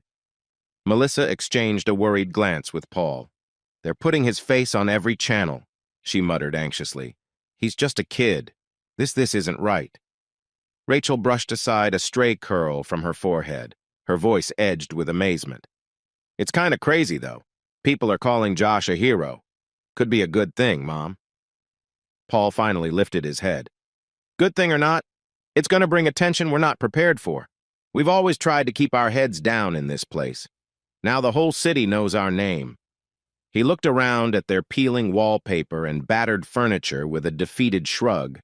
Melissa exchanged a worried glance with Paul. They're putting his face on every channel, she muttered anxiously. He's just a kid. This isn't right. Rachel brushed aside a stray curl from her forehead, her voice edged with amazement. It's kind of crazy, though. People are calling Josh a hero. Could be a good thing, Mom. Paul finally lifted his head. Good thing or not, it's going to bring attention we're not prepared for. We've always tried to keep our heads down in this place. Now the whole city knows our name. He looked around at their peeling wallpaper and battered furniture with a defeated shrug.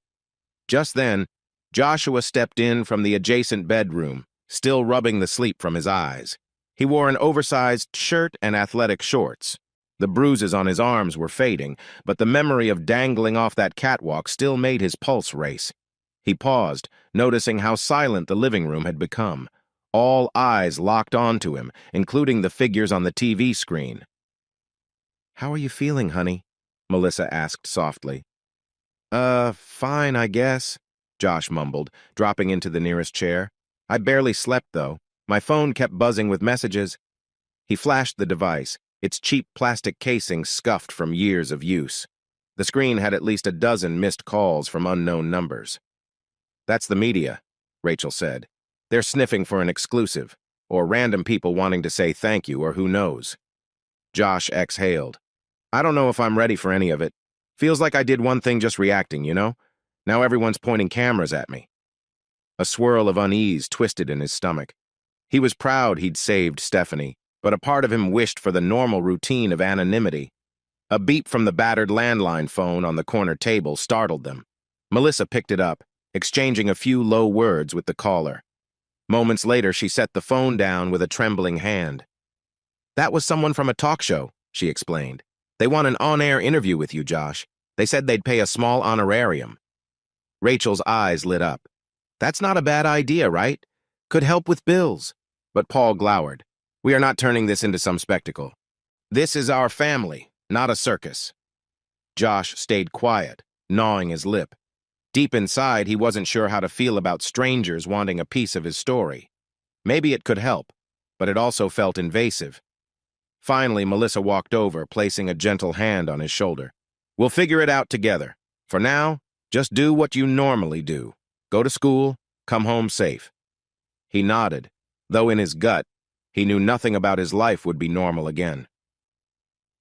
Just then, Joshua stepped in from the adjacent bedroom, still rubbing the sleep from his eyes. He wore an oversized shirt and athletic shorts. The bruises on his arms were fading, but the memory of dangling off that catwalk still made his pulse race. He paused, noticing how silent the living room had become. All eyes locked onto him, including the figures on the TV screen. "How are you feeling, honey?" Melissa asked softly. Fine, I guess," Josh mumbled, dropping into the nearest chair. "I barely slept, though. My phone kept buzzing with messages." He flashed the device, its cheap plastic casing scuffed from years of use. The screen had at least a dozen missed calls from unknown numbers. "That's the media," Rachel said. "They're sniffing for an exclusive, or random people wanting to say thank you, or who knows." Josh exhaled. "I don't know if I'm ready for any of it. Feels like I did one thing just reacting, you know? Now everyone's pointing cameras at me." A swirl of unease twisted in his stomach. He was proud he'd saved Stephanie, but a part of him wished for the normal routine of anonymity. A beep from the battered landline phone on the corner table startled them. Melissa picked it up, exchanging a few low words with the caller. Moments later, she set the phone down with a trembling hand. "That was someone from a talk show," she explained. "They want an on-air interview with you, Josh. They said they'd pay a small honorarium." Rachel's eyes lit up. "That's not a bad idea, right? Could help with bills." But Paul glowered. "We are not turning this into some spectacle. This is our family, not a circus." Josh stayed quiet, gnawing his lip. Deep inside, he wasn't sure how to feel about strangers wanting a piece of his story. Maybe it could help, but it also felt invasive. Finally, Melissa walked over, placing a gentle hand on his shoulder. "We'll figure it out together. For now, just do what you normally do. Go to school, come home safe." He nodded, though in his gut, he knew nothing about his life would be normal again.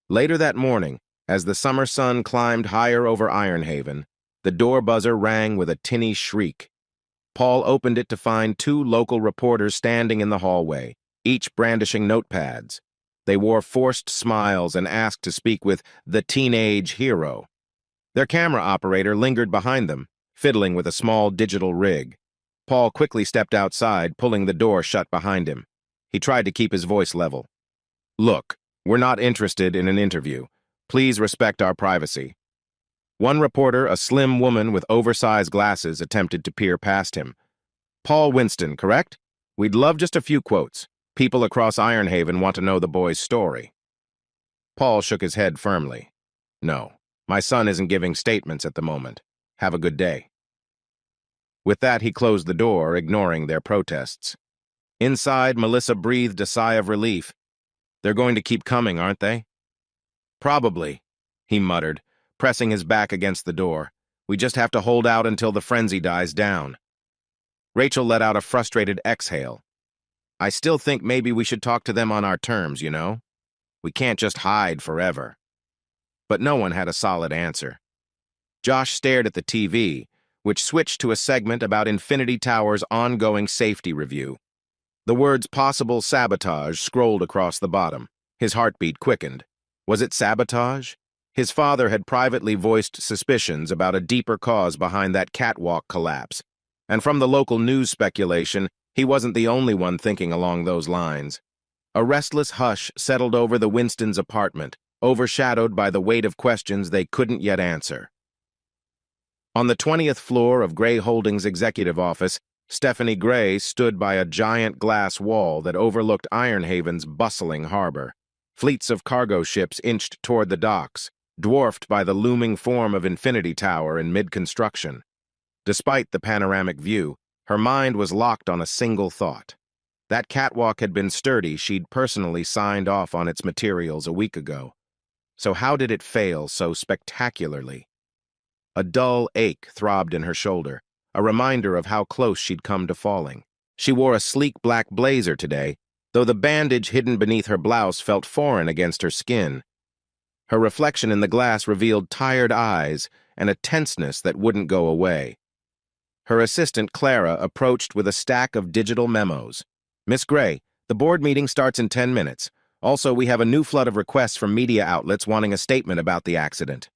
Later that morning, as the summer sun climbed higher over Ironhaven, the door buzzer rang with a tinny shriek. Paul opened it to find two local reporters standing in the hallway, each brandishing notepads. They wore forced smiles and asked to speak with the teenage hero. Their camera operator lingered behind them, fiddling with a small digital rig. Paul quickly stepped outside, pulling the door shut behind him. He tried to keep his voice level. "Look, we're not interested in an interview. Please respect our privacy." One reporter, a slim woman with oversized glasses, attempted to peer past him. "Paul Winston, correct? We'd love just a few quotes. People across Ironhaven want to know the boy's story." Paul shook his head firmly. "No, my son isn't giving statements at the moment. Have a good day." With that, he closed the door, ignoring their protests. Inside, Melissa breathed a sigh of relief. "They're going to keep coming, aren't they?" "Probably," he muttered, pressing his back against the door. "We just have to hold out until the frenzy dies down." Rachel let out a frustrated exhale. "I still think maybe we should talk to them on our terms, you know? We can't just hide forever." But no one had a solid answer. Josh stared at the TV, which switched to a segment about Infinity Tower's ongoing safety review. The words "possible sabotage" scrolled across the bottom. His heartbeat quickened. Was it sabotage? His father had privately voiced suspicions about a deeper cause behind that catwalk collapse, and from the local news speculation, he wasn't the only one thinking along those lines. A restless hush settled over the Winstons' apartment, overshadowed by the weight of questions they couldn't yet answer. On the 20th floor of Gray Holdings' executive office, Stephanie Gray stood by a giant glass wall that overlooked Ironhaven's bustling harbor. Fleets of cargo ships inched toward the docks, dwarfed by the looming form of Infinity Tower in mid-construction. Despite the panoramic view, her mind was locked on a single thought. That catwalk had been sturdy. She'd personally signed off on its materials a week ago. So how did it fail so spectacularly? A dull ache throbbed in her shoulder, a reminder of how close she'd come to falling. She wore a sleek black blazer today, though the bandage hidden beneath her blouse felt foreign against her skin. Her reflection in the glass revealed tired eyes and a tenseness that wouldn't go away. Her assistant, Clara, approached with a stack of digital memos. "Miss Gray, the board meeting starts in 10 minutes. Also, we have a new flood of requests from media outlets wanting a statement about the accident."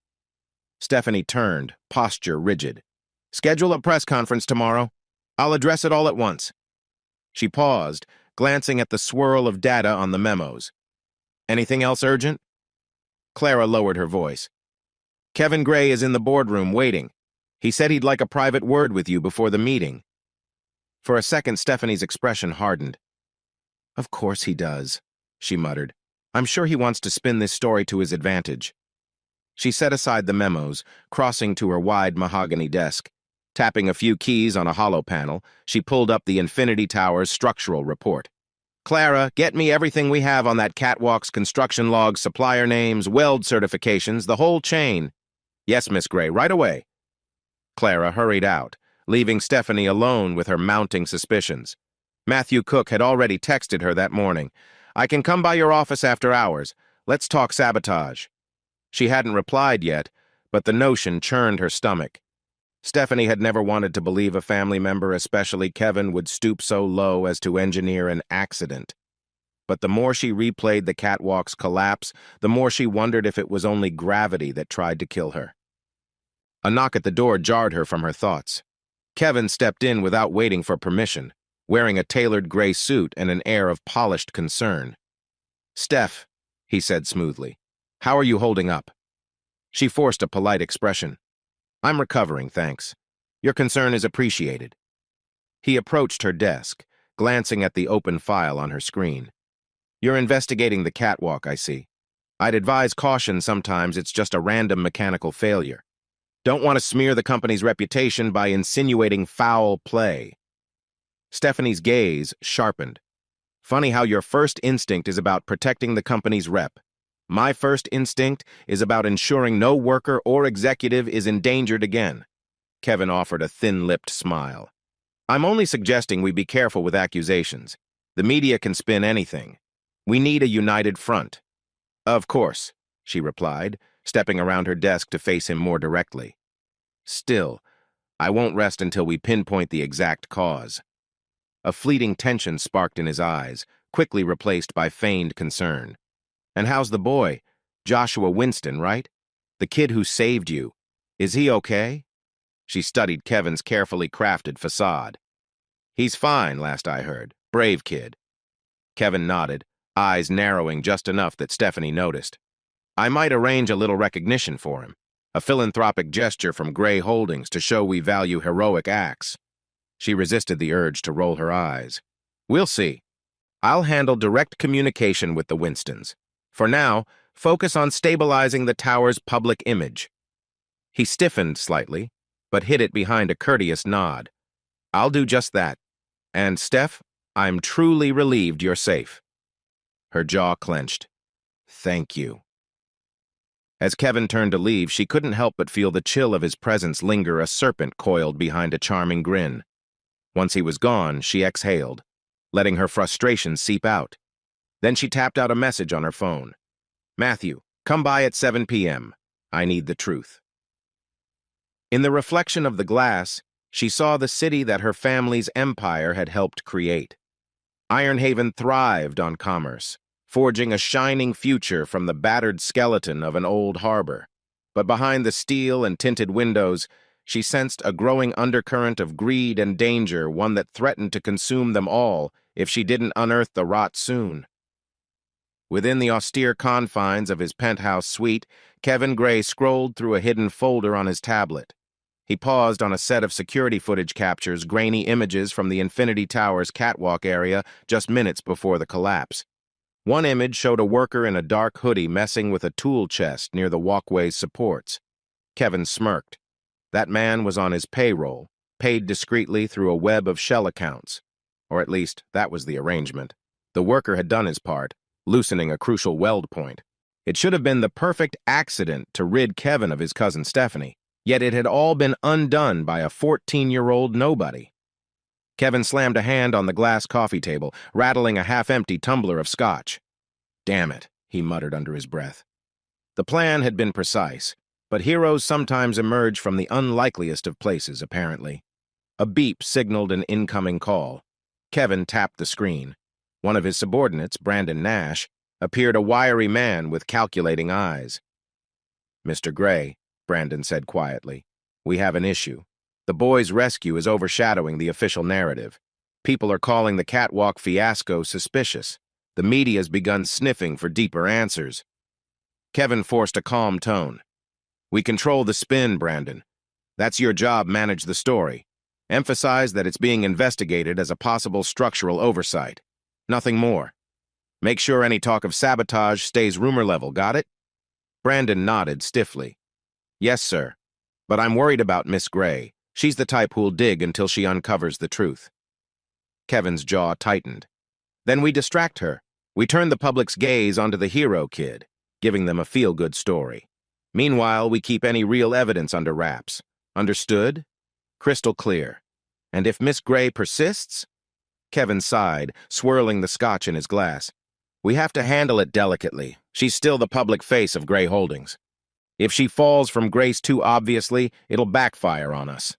Stephanie turned, posture rigid. "Schedule a press conference tomorrow. I'll address it all at once." She paused, glancing at the swirl of data on the memos. "Anything else urgent?" Clara lowered her voice. "Kevin Gray is in the boardroom waiting. He said he'd like a private word with you before the meeting." For a second, Stephanie's expression hardened. "Of course he does," she muttered. "I'm sure he wants to spin this story to his advantage." She set aside the memos, crossing to her wide mahogany desk. Tapping a few keys on a hollow panel, she pulled up the Infinity Tower's structural report. Clara, get me everything we have on that catwalk's construction logs, supplier names, weld certifications, the whole chain. Yes, Miss Gray, right away. Clara hurried out, leaving Stephanie alone with her mounting suspicions. Matthew Cook had already texted her that morning. I can come by your office after hours. Let's talk sabotage. She hadn't replied yet, but the notion churned her stomach. Stephanie had never wanted to believe a family member, especially Kevin, would stoop so low as to engineer an accident. But the more she replayed the catwalk's collapse, the more she wondered if it was only gravity that tried to kill her. A knock at the door jarred her from her thoughts. Kevin stepped in without waiting for permission, wearing a tailored gray suit and an air of polished concern. "Steph," he said smoothly, "how are you holding up?" She forced a polite expression. "I'm recovering, thanks. Your concern is appreciated." He approached her desk, glancing at the open file on her screen. "You're investigating the catwalk, I see. I'd advise caution sometimes. It's just a random mechanical failure. Don't want to smear the company's reputation by insinuating foul play." Stephanie's gaze sharpened. "Funny how your first instinct is about protecting the company's rep. My first instinct is about ensuring no worker or executive is endangered again." Kevin offered a thin-lipped smile. "I'm only suggesting we be careful with accusations. The media can spin anything. We need a united front." "Of course," she replied, stepping around her desk to face him more directly. "Still, I won't rest until we pinpoint the exact cause." A fleeting tension sparked in his eyes, quickly replaced by feigned concern. "And how's the boy? Joshua Winston, right? The kid who saved you. Is he okay?" She studied Kevin's carefully crafted facade. "He's fine, last I heard. Brave kid." Kevin nodded, eyes narrowing just enough that Stephanie noticed. "I might arrange a little recognition for him, a philanthropic gesture from Gray Holdings to show we value heroic acts." She resisted the urge to roll her eyes. "We'll see. I'll handle direct communication with the Winstons. For now, focus on stabilizing the tower's public image." He stiffened slightly, but hid it behind a courteous nod. "I'll do just that. And, Steph, I'm truly relieved you're safe." Her jaw clenched. "Thank you." As Kevin turned to leave, she couldn't help but feel the chill of his presence linger, a serpent coiled behind a charming grin. Once he was gone, she exhaled, letting her frustration seep out. Then she tapped out a message on her phone. "Matthew, come by at 7 p.m. I need the truth." In the reflection of the glass, she saw the city that her family's empire had helped create. Ironhaven thrived on commerce, forging a shining future from the battered skeleton of an old harbor. But behind the steel and tinted windows, she sensed a growing undercurrent of greed and danger, one that threatened to consume them all if she didn't unearth the rot soon. Within the austere confines of his penthouse suite, Kevin Gray scrolled through a hidden folder on his tablet. He paused on a set of security footage captures, grainy images from the Infinity Tower's catwalk area just minutes before the collapse. One image showed a worker in a dark hoodie messing with a tool chest near the walkway's supports. Kevin smirked. That man was on his payroll, paid discreetly through a web of shell accounts. Or at least, that was the arrangement. The worker had done his part, loosening a crucial weld point. It should have been the perfect accident to rid Kevin of his cousin Stephanie, yet it had all been undone by a 14-year-old nobody. Kevin slammed a hand on the glass coffee table, rattling a half-empty tumbler of scotch. "Damn it," he muttered under his breath. The plan had been precise, but heroes sometimes emerge from the unlikeliest of places, apparently. A beep signaled an incoming call. Kevin tapped the screen. One of his subordinates, Brandon Nash, appeared, a wiry man with calculating eyes. "Mr. Gray," Brandon said quietly, "we have an issue. The boy's rescue is overshadowing the official narrative. People are calling the catwalk fiasco suspicious. The media's begun sniffing for deeper answers." Kevin forced a calm tone. "We control the spin, Brandon. That's your job, manage the story. Emphasize that it's being investigated as a possible structural oversight. Nothing more. Make sure any talk of sabotage stays rumor level, got it?" Brandon nodded stiffly. "Yes, sir. But I'm worried about Miss Gray. She's the type who'll dig until she uncovers the truth." Kevin's jaw tightened. Then we distract her. We turn the public's gaze onto the hero kid, giving them a feel-good story. Meanwhile, we keep any real evidence under wraps. Understood? Crystal clear. And if Miss Gray persists? Kevin sighed, swirling the scotch in his glass. We have to handle it delicately. She's still the public face of Gray Holdings. If she falls from grace too obviously, it'll backfire on us.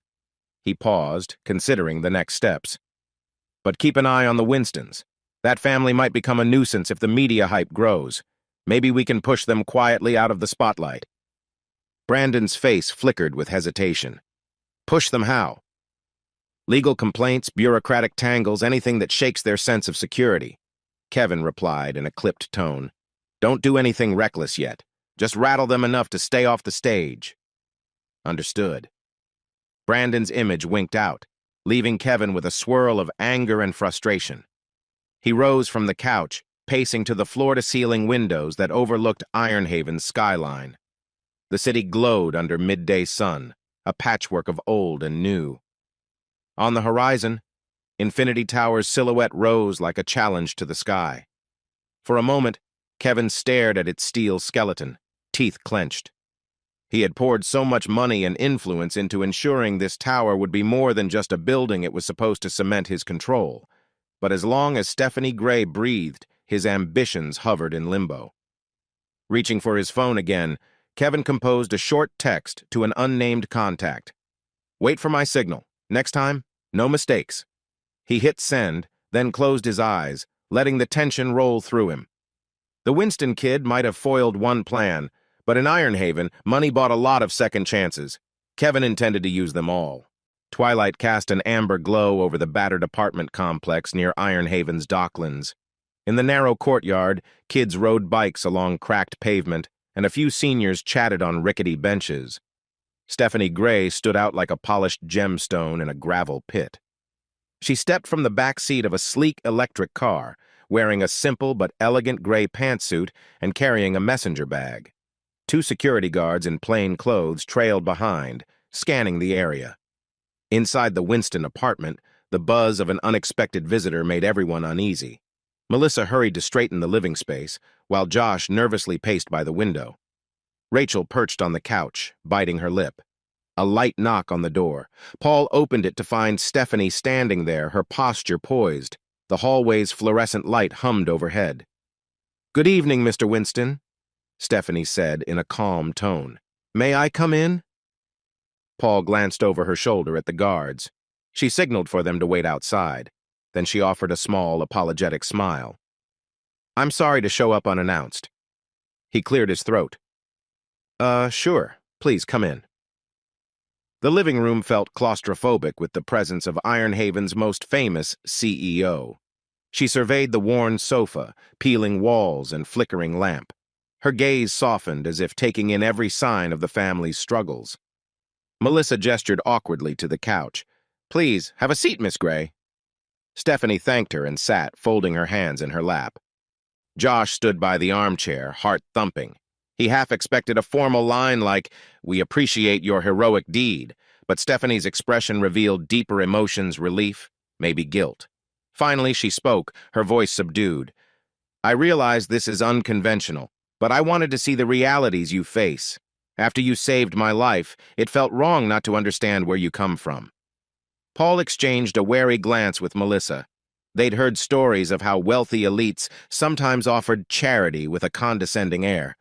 He paused, considering the next steps. But keep an eye on the Winstons. That family might become a nuisance if the media hype grows. Maybe we can push them quietly out of the spotlight. Brandon's face flickered with hesitation. Push them how? Legal complaints, bureaucratic tangles, anything that shakes their sense of security. Kevin replied in a clipped tone. Don't do anything reckless yet. Just rattle them enough to stay off the stage. Understood. Brandon's image winked out, leaving Kevin with a swirl of anger and frustration. He rose from the couch, pacing to the floor-to-ceiling windows that overlooked Ironhaven's skyline. The city glowed under midday sun, a patchwork of old and new. On the horizon, Infinity Tower's silhouette rose like a challenge to the sky. For a moment, Kevin stared at its steel skeleton, teeth clenched. He had poured so much money and influence into ensuring this tower would be more than just a building it was supposed to cement his control. But as long as Stephanie Gray breathed, his ambitions hovered in limbo. Reaching for his phone again, Kevin composed a short text to an unnamed contact. Wait for my signal. Next time, no mistakes. He hit send, then closed his eyes, letting the tension roll through him. The Winston kid might have foiled one plan, but in Ironhaven, money bought a lot of second chances. Kevin intended to use them all. Twilight cast an amber glow over the battered apartment complex near Ironhaven's docklands. In the narrow courtyard, kids rode bikes along cracked pavement, and a few seniors chatted on rickety benches. Stephanie Gray stood out like a polished gemstone in a gravel pit. She stepped from the back seat of a sleek electric car, wearing a simple but elegant gray pantsuit and carrying a messenger bag. Two security guards in plain clothes trailed behind, scanning the area. Inside the Winston apartment, the buzz of an unexpected visitor made everyone uneasy. Melissa hurried to straighten the living space, while Josh nervously paced by the window. Rachel perched on the couch, biting her lip. A light knock on the door. Paul opened it to find Stephanie standing there, her posture poised. The hallway's fluorescent light hummed overhead. "Good evening, Mr. Winston," Stephanie said in a calm tone. "May I come in?" Paul glanced over her shoulder at the guards. She signaled for them to wait outside. Then she offered a small, apologetic smile. "I'm sorry to show up unannounced." He cleared his throat. Sure. Please come in." The living room felt claustrophobic with the presence of Ironhaven's most famous CEO. She surveyed the worn sofa, peeling walls and flickering lamp. Her gaze softened as if taking in every sign of the family's struggles. Melissa gestured awkwardly to the couch. "Please, have a seat, Miss Gray." Stephanie thanked her and sat, folding her hands in her lap. Josh stood by the armchair, heart thumping. He half expected a formal line like, "We appreciate your heroic deed," but Stephanie's expression revealed deeper emotions, relief, maybe guilt. Finally, she spoke, her voice subdued. "I realize this is unconventional, but I wanted to see the realities you face. After you saved my life, it felt wrong not to understand where you come from." Paul exchanged a wary glance with Melissa. They'd heard stories of how wealthy elites sometimes offered charity with a condescending air.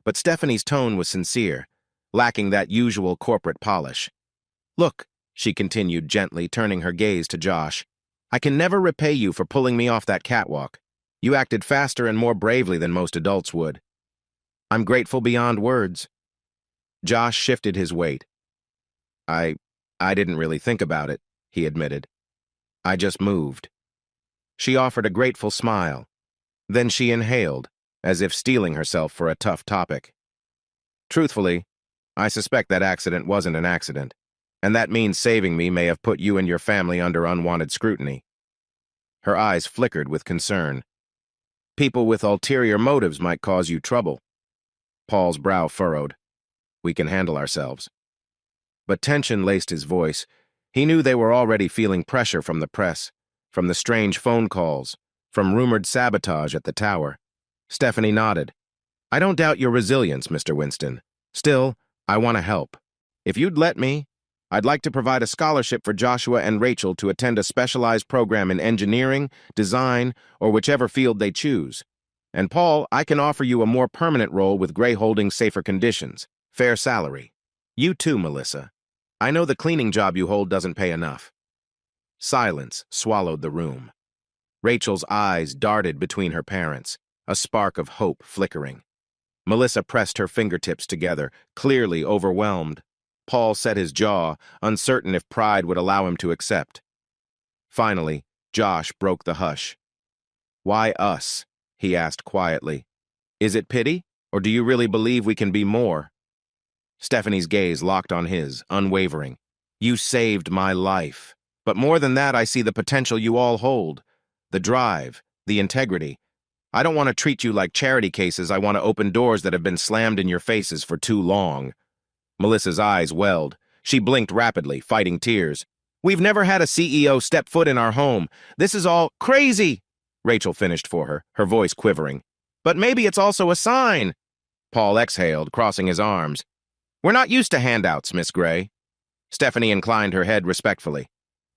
But Stephanie's tone was sincere, lacking that usual corporate polish. "Look," she continued gently, turning her gaze to Josh, "I can never repay you for pulling me off that catwalk. You acted faster and more bravely than most adults would. I'm grateful beyond words." Josh shifted his weight. I didn't really think about it," he admitted. "I just moved." She offered a grateful smile. Then she inhaled, as if steeling herself for a tough topic. "Truthfully, I suspect that accident wasn't an accident, and that means saving me may have put you and your family under unwanted scrutiny." Her eyes flickered with concern. "People with ulterior motives might cause you trouble." Paul's brow furrowed. "We can handle ourselves." But tension laced his voice. He knew they were already feeling pressure from the press, from the strange phone calls, from rumored sabotage at the tower. Stephanie nodded. I don't doubt your resilience, Mr. Winston. Still, I want to help. If you'd let me, I'd like to provide a scholarship for Joshua and Rachel to attend a specialized program in engineering, design, or whichever field they choose. And Paul, I can offer you a more permanent role with Gray Holdings safer conditions, fair salary. You too, Melissa. I know the cleaning job you hold doesn't pay enough. Silence swallowed the room. Rachel's eyes darted between her parents, a spark of hope flickering. Melissa pressed her fingertips together, clearly overwhelmed. Paul set his jaw, uncertain if pride would allow him to accept. Finally, Josh broke the hush. Why us? He asked quietly. Is it pity, or do you really believe we can be more? Stephanie's gaze locked on his, unwavering. You saved my life. But more than that, I see the potential you all hold. The drive, the integrity. I don't want to treat you like charity cases. I want to open doors that have been slammed in your faces for too long. Melissa's eyes welled. She blinked rapidly, fighting tears. We've never had a CEO step foot in our home. This is all crazy, Rachel finished for her, her voice quivering. But maybe it's also a sign. Paul exhaled, crossing his arms. We're not used to handouts, Miss Gray. Stephanie inclined her head respectfully.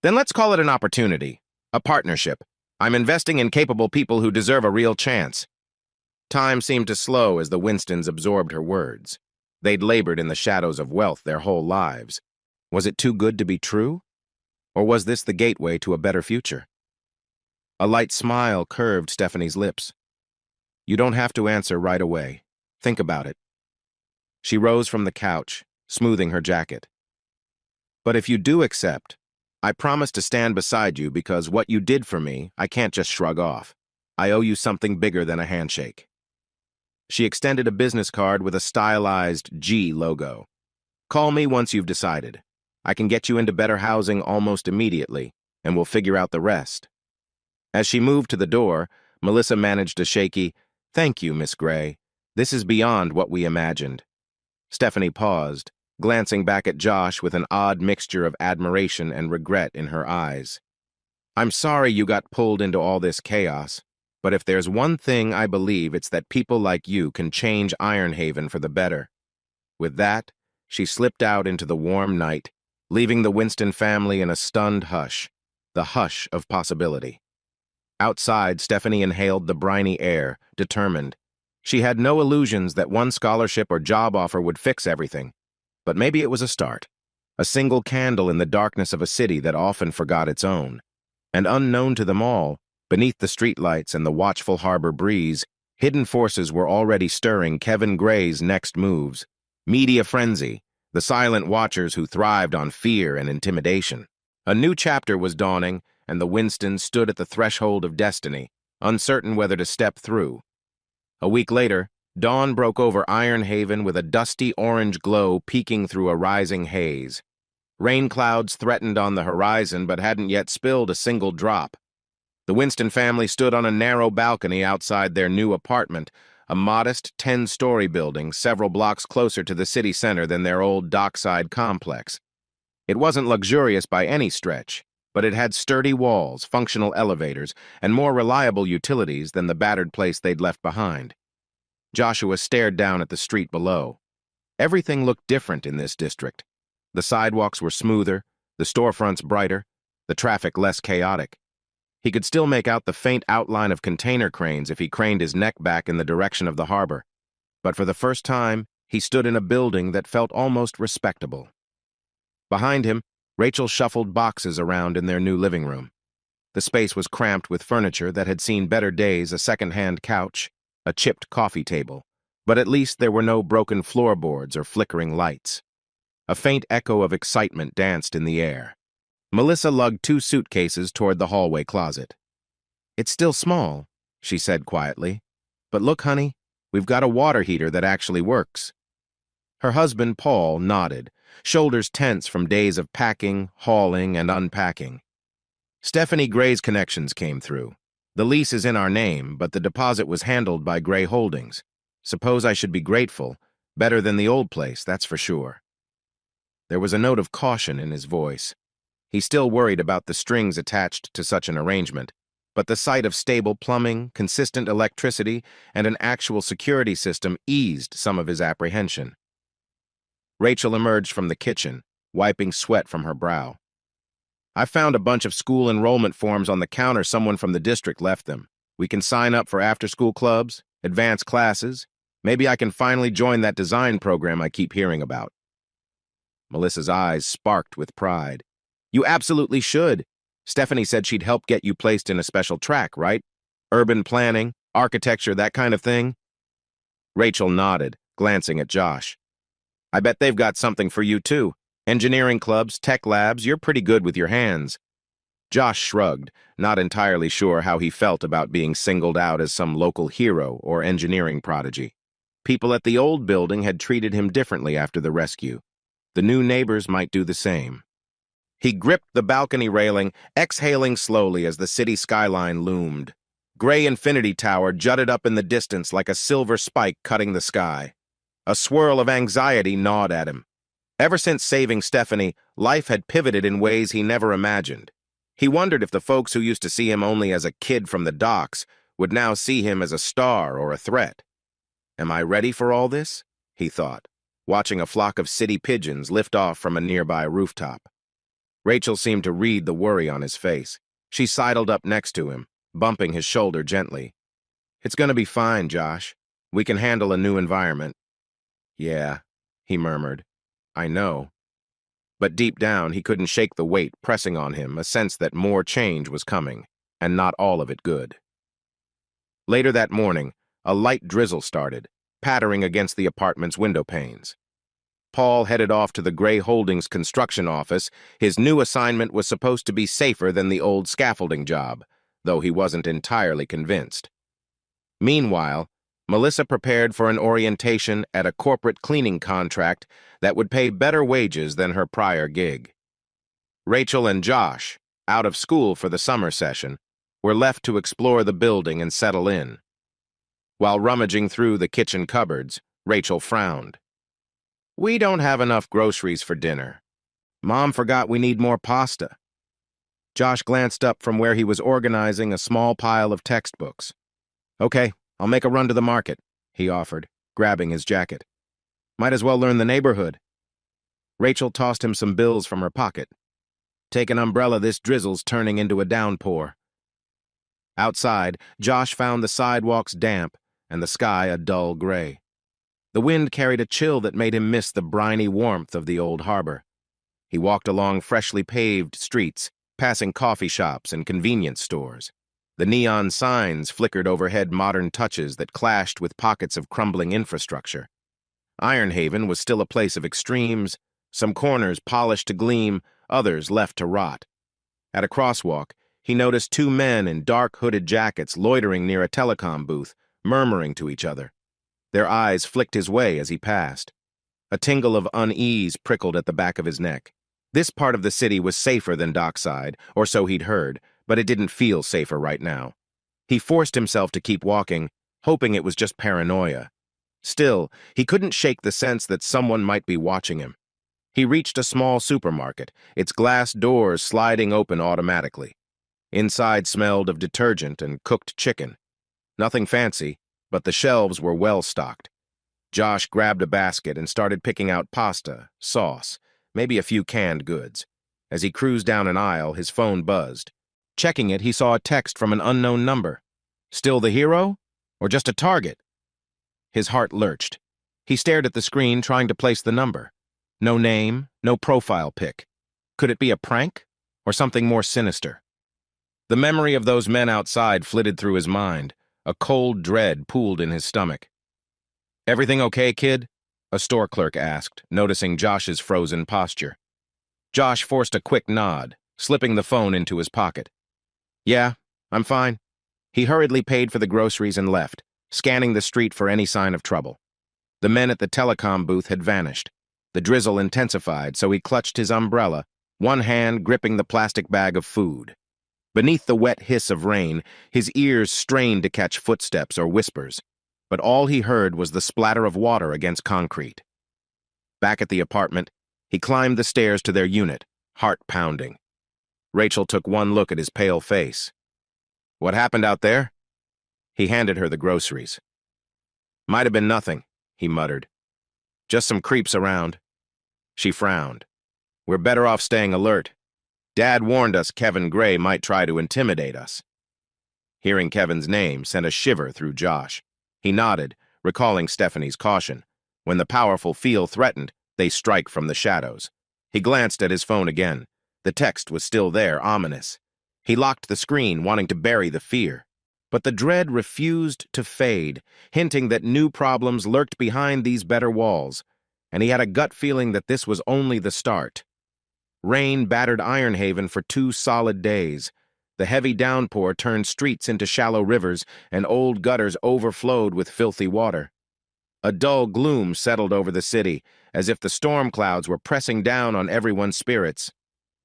Then let's call it an opportunity, a partnership. I'm investing in capable people who deserve a real chance. Time seemed to slow as the Winstons absorbed her words. They'd labored in the shadows of wealth their whole lives. Was it too good to be true? Or was this the gateway to a better future? A light smile curved Stephanie's lips. You don't have to answer right away. Think about it. She rose from the couch, smoothing her jacket. But if you do accept, I promise to stand beside you because what you did for me, I can't just shrug off. I owe you something bigger than a handshake. She extended a business card with a stylized G logo. Call me once you've decided. I can get you into better housing almost immediately, and we'll figure out the rest. As she moved to the door, Melissa managed a shaky, Thank you, Miss Gray. This is beyond what we imagined. Stephanie paused, glancing back at Josh with an odd mixture of admiration and regret in her eyes. I'm sorry you got pulled into all this chaos, but if there's one thing I believe, it's that people like you can change Ironhaven for the better. With that, she slipped out into the warm night, leaving the Winston family in a stunned hush, the hush of possibility. Outside, Stephanie inhaled the briny air, determined. She had no illusions that one scholarship or job offer would fix everything. But maybe it was a start, a single candle in the darkness of a city that often forgot its own. And unknown to them all, beneath the streetlights and the watchful harbor breeze, hidden forces were already stirring Kevin Gray's next moves. Media frenzy, the silent watchers who thrived on fear and intimidation. A new chapter was dawning, and the Winstons stood at the threshold of destiny, uncertain whether to step through. A week later, dawn broke over Ironhaven with a dusty orange glow peeking through a rising haze. Rain clouds threatened on the horizon but hadn't yet spilled a single drop. The Winston family stood on a narrow balcony outside their new apartment, a modest 10-story building several blocks closer to the city center than their old dockside complex. It wasn't luxurious by any stretch, but it had sturdy walls, functional elevators, and more reliable utilities than the battered place they'd left behind. Joshua stared down at the street below. Everything looked different in this district. The sidewalks were smoother, the storefronts brighter, the traffic less chaotic. He could still make out the faint outline of container cranes if he craned his neck back in the direction of the harbor. But for the first time, he stood in a building that felt almost respectable. Behind him, Rachel shuffled boxes around in their new living room. The space was cramped with furniture that had seen better days, a second-hand couch, a chipped coffee table, but at least there were no broken floorboards or flickering lights. A faint echo of excitement danced in the air. Melissa lugged 2 suitcases toward the hallway closet. It's still small, she said quietly. But look, honey, we've got a water heater that actually works. Her husband, Paul, nodded, shoulders tense from days of packing, hauling, and unpacking. Stephanie Gray's connections came through. The lease is in our name, but the deposit was handled by Gray Holdings. Suppose I should be grateful. Better than the old place, that's for sure. There was a note of caution in his voice. He still worried about the strings attached to such an arrangement, but the sight of stable plumbing, consistent electricity, and an actual security system eased some of his apprehension. Rachel emerged from the kitchen, wiping sweat from her brow. "I found a bunch of school enrollment forms on the counter. Someone from the district left them. We can sign up for after-school clubs, advanced classes. Maybe I can finally join that design program I keep hearing about." Melissa's eyes sparked with pride. "You absolutely should. Stephanie said she'd help get you placed in a special track, right? Urban planning, architecture, that kind of thing?" Rachel nodded, glancing at Josh. "I bet they've got something for you, too. Engineering clubs, tech labs, you're pretty good with your hands." Josh shrugged, not entirely sure how he felt about being singled out as some local hero or engineering prodigy. People at the old building had treated him differently after the rescue. The new neighbors might do the same. He gripped the balcony railing, exhaling slowly as the city skyline loomed. Gray Infinity Tower jutted up in the distance like a silver spike cutting the sky. A swirl of anxiety gnawed at him. Ever since saving Stephanie, life had pivoted in ways he never imagined. He wondered if the folks who used to see him only as a kid from the docks would now see him as a star or a threat. "Am I ready for all this?" he thought, watching a flock of city pigeons lift off from a nearby rooftop. Rachel seemed to read the worry on his face. She sidled up next to him, bumping his shoulder gently. "It's gonna be fine, Josh. We can handle a new environment." "Yeah," he murmured. "I know." But deep down, he couldn't shake the weight pressing on him, a sense that more change was coming, and not all of it good. Later that morning, a light drizzle started, pattering against the apartment's window panes. Paul headed off to the Gray Holdings construction office. His new assignment was supposed to be safer than the old scaffolding job, though he wasn't entirely convinced. Meanwhile, Melissa prepared for an orientation at a corporate cleaning contract that would pay better wages than her prior gig. Rachel and Josh, out of school for the summer session, were left to explore the building and settle in. While rummaging through the kitchen cupboards, Rachel frowned. "We don't have enough groceries for dinner. Mom forgot we need more pasta." Josh glanced up from where he was organizing a small pile of textbooks. "Okay, I'll make a run to the market," he offered, grabbing his jacket. "Might as well learn the neighborhood." Rachel tossed him some bills from her pocket. "Take an umbrella, this drizzle's turning into a downpour." Outside, Josh found the sidewalks damp and the sky a dull gray. The wind carried a chill that made him miss the briny warmth of the old harbor. He walked along freshly paved streets, passing coffee shops and convenience stores. The neon signs flickered overhead modern touches that clashed with pockets of crumbling infrastructure. Ironhaven was still a place of extremes, some corners polished to gleam, others left to rot. At a crosswalk, he noticed two men in dark hooded jackets loitering near a telecom booth, murmuring to each other. Their eyes flicked his way as he passed. A tingle of unease prickled at the back of his neck. This part of the city was safer than Dockside, or so he'd heard, but it didn't feel safer right now. He forced himself to keep walking, hoping it was just paranoia. Still, he couldn't shake the sense that someone might be watching him. He reached a small supermarket, its glass doors sliding open automatically. Inside smelled of detergent and cooked chicken. Nothing fancy, but the shelves were well stocked. Josh grabbed a basket and started picking out pasta, sauce, maybe a few canned goods. As he cruised down an aisle, his phone buzzed. Checking it, he saw a text from an unknown number. Still the hero? Or just a target? His heart lurched. He stared at the screen, trying to place the number. No name, no profile pic. Could it be a prank? Or something more sinister? The memory of those men outside flitted through his mind. A cold dread pooled in his stomach. "Everything okay, kid?" a store clerk asked, noticing Josh's frozen posture. Josh forced a quick nod, slipping the phone into his pocket. "Yeah, I'm fine." He hurriedly paid for the groceries and left, scanning the street for any sign of trouble. The men at the telecom booth had vanished. The drizzle intensified, so he clutched his umbrella, one hand gripping the plastic bag of food. Beneath the wet hiss of rain, his ears strained to catch footsteps or whispers, but all he heard was the splatter of water against concrete. Back at the apartment, he climbed the stairs to their unit, heart pounding. Rachel took one look at his pale face. What happened out there? He handed her the groceries. Might have been nothing, he muttered. Just some creeps around. She frowned. We're better off staying alert. Dad warned us Kevin Gray might try to intimidate us. Hearing Kevin's name sent a shiver through Josh. He nodded, recalling Stephanie's caution. When the powerful feel threatened, they strike from the shadows. He glanced at his phone again. The text was still there, ominous. He locked the screen, wanting to bury the fear. But the dread refused to fade, hinting that new problems lurked behind these better walls, and he had a gut feeling that this was only the start. Rain battered Ironhaven for 2 solid days. The heavy downpour turned streets into shallow rivers, and old gutters overflowed with filthy water. A dull gloom settled over the city, as if the storm clouds were pressing down on everyone's spirits.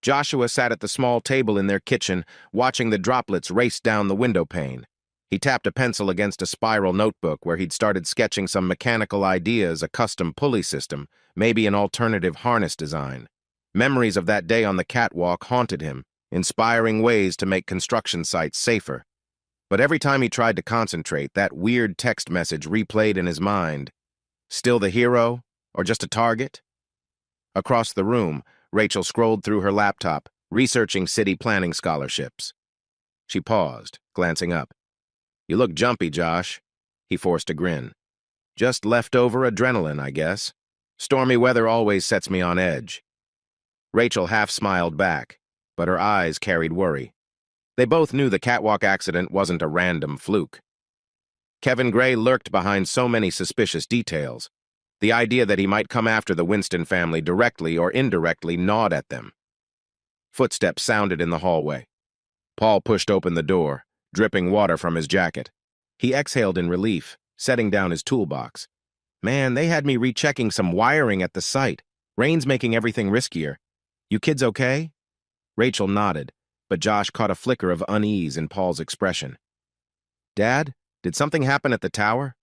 Joshua sat at the small table in their kitchen, watching the droplets race down the window pane. He tapped a pencil against a spiral notebook where he'd started sketching some mechanical ideas, a custom pulley system, maybe an alternative harness design. Memories of that day on the catwalk haunted him, inspiring ways to make construction sites safer. But every time he tried to concentrate, that weird text message replayed in his mind. Still the hero, or just a target? Across the room, Rachel scrolled through her laptop, researching city planning scholarships. She paused, glancing up. You look jumpy, Josh. He forced a grin. Just leftover adrenaline, I guess. Stormy weather always sets me on edge. Rachel half smiled back, but her eyes carried worry. They both knew the catwalk accident wasn't a random fluke. Kevin Gray lurked behind so many suspicious details. The idea that he might come after the Winston family directly or indirectly gnawed at them. Footsteps sounded in the hallway. Paul pushed open the door, dripping water from his jacket. He exhaled in relief, setting down his toolbox. Man, they had me rechecking some wiring at the site. Rain's making everything riskier. You kids okay? Rachel nodded, but Josh caught a flicker of unease in Paul's expression. Dad, did something happen at the tower?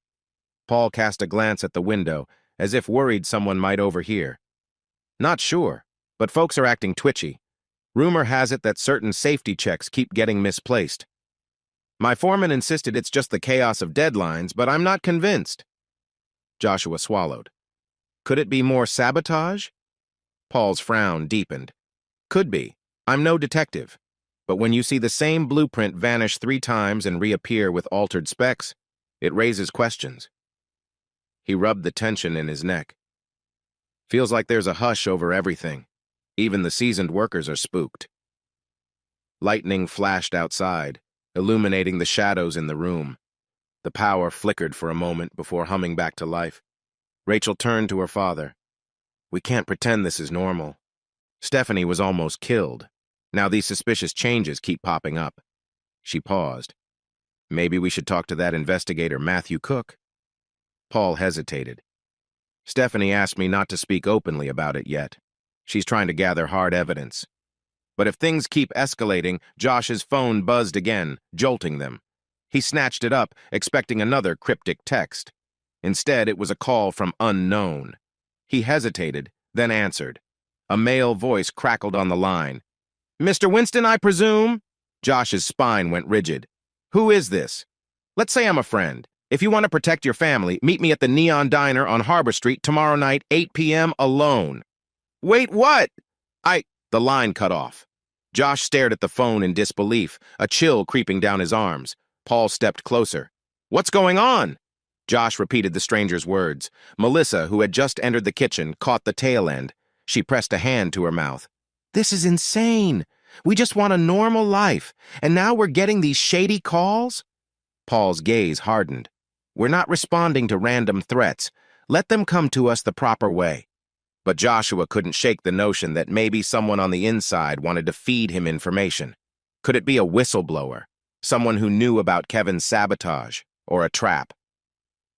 Paul cast a glance at the window, as if worried someone might overhear. Not sure, but folks are acting twitchy. Rumor has it that certain safety checks keep getting misplaced. My foreman insisted it's just the chaos of deadlines, but I'm not convinced. Joshua swallowed. Could it be more sabotage? Paul's frown deepened. Could be. I'm no detective. But when you see the same blueprint vanish 3 times and reappear with altered specs, it raises questions. He rubbed the tension in his neck. Feels like there's a hush over everything. Even the seasoned workers are spooked. Lightning flashed outside, illuminating the shadows in the room. The power flickered for a moment before humming back to life. Rachel turned to her father. We can't pretend this is normal. Stephanie was almost killed. Now these suspicious changes keep popping up. She paused. Maybe we should talk to that investigator, Matthew Cook. Paul hesitated. Stephanie asked me not to speak openly about it yet. She's trying to gather hard evidence. But if things keep escalating, Josh's phone buzzed again, jolting them. He snatched it up, expecting another cryptic text. Instead, it was a call from unknown. He hesitated, then answered. A male voice crackled on the line. Mr. Winston, I presume? Josh's spine went rigid. Who is this? Let's say I'm a friend. If you want to protect your family, meet me at the Neon Diner on Harbor Street tomorrow night, 8 p.m. alone. Wait, what? The line cut off. Josh stared at the phone in disbelief, a chill creeping down his arms. Paul stepped closer. What's going on? Josh repeated the stranger's words. Melissa, who had just entered the kitchen, caught the tail end. She pressed a hand to her mouth. This is insane. We just want a normal life, and now we're getting these shady calls? Paul's gaze hardened. We're not responding to random threats. Let them come to us the proper way. But Joshua couldn't shake the notion that maybe someone on the inside wanted to feed him information. Could it be a whistleblower? Someone who knew about Kevin's sabotage, or a trap?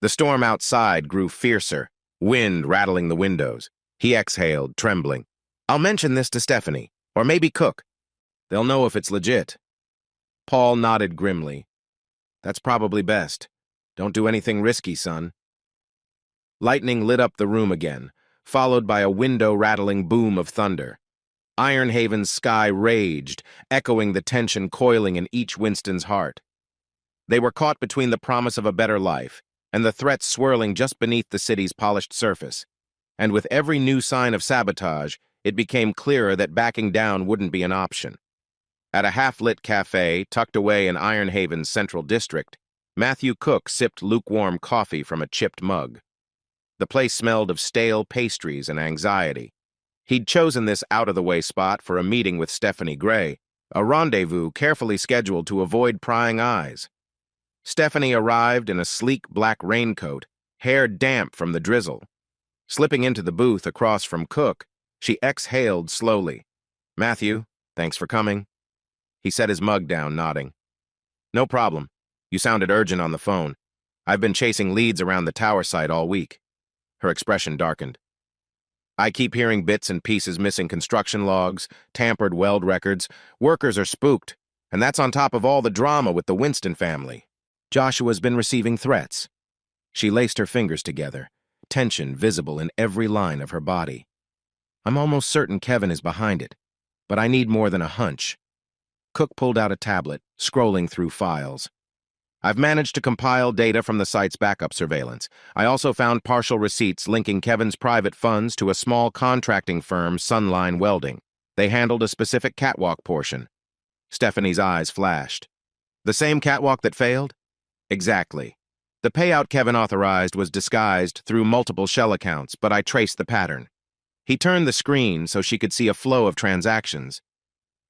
The storm outside grew fiercer, wind rattling the windows. He exhaled, trembling. I'll mention this to Stephanie, or maybe Cook. They'll know if it's legit. Paul nodded grimly. That's probably best. Don't do anything risky, son. Lightning lit up the room again, followed by a window-rattling boom of thunder. Ironhaven's sky raged, echoing the tension coiling in each Winston's heart. They were caught between the promise of a better life and the threats swirling just beneath the city's polished surface. And with every new sign of sabotage, it became clearer that backing down wouldn't be an option. At a half-lit cafe tucked away in Ironhaven's central district, Matthew Cook sipped lukewarm coffee from a chipped mug. The place smelled of stale pastries and anxiety. He'd chosen this out-of-the-way spot for a meeting with Stephanie Gray, a rendezvous carefully scheduled to avoid prying eyes. Stephanie arrived in a sleek black raincoat, hair damp from the drizzle. Slipping into the booth across from Cook, she exhaled slowly. "Matthew, thanks for coming." He set his mug down, nodding. "No problem. You sounded urgent on the phone. I've been chasing leads around the tower site all week." Her expression darkened. "I keep hearing bits and pieces, missing construction logs, tampered weld records. Workers are spooked, and that's on top of all the drama with the Winston family. Joshua's been receiving threats." She laced her fingers together, tension visible in every line of her body. "I'm almost certain Kevin is behind it, but I need more than a hunch." Cook pulled out a tablet, scrolling through files. "I've managed to compile data from the site's backup surveillance. I also found partial receipts linking Kevin's private funds to a small contracting firm, Sunline Welding. They handled a specific catwalk portion." Stephanie's eyes flashed. "The same catwalk that failed?" "Exactly. The payout Kevin authorized was disguised through multiple shell accounts, but I traced the pattern." He turned the screen so she could see a flow of transactions.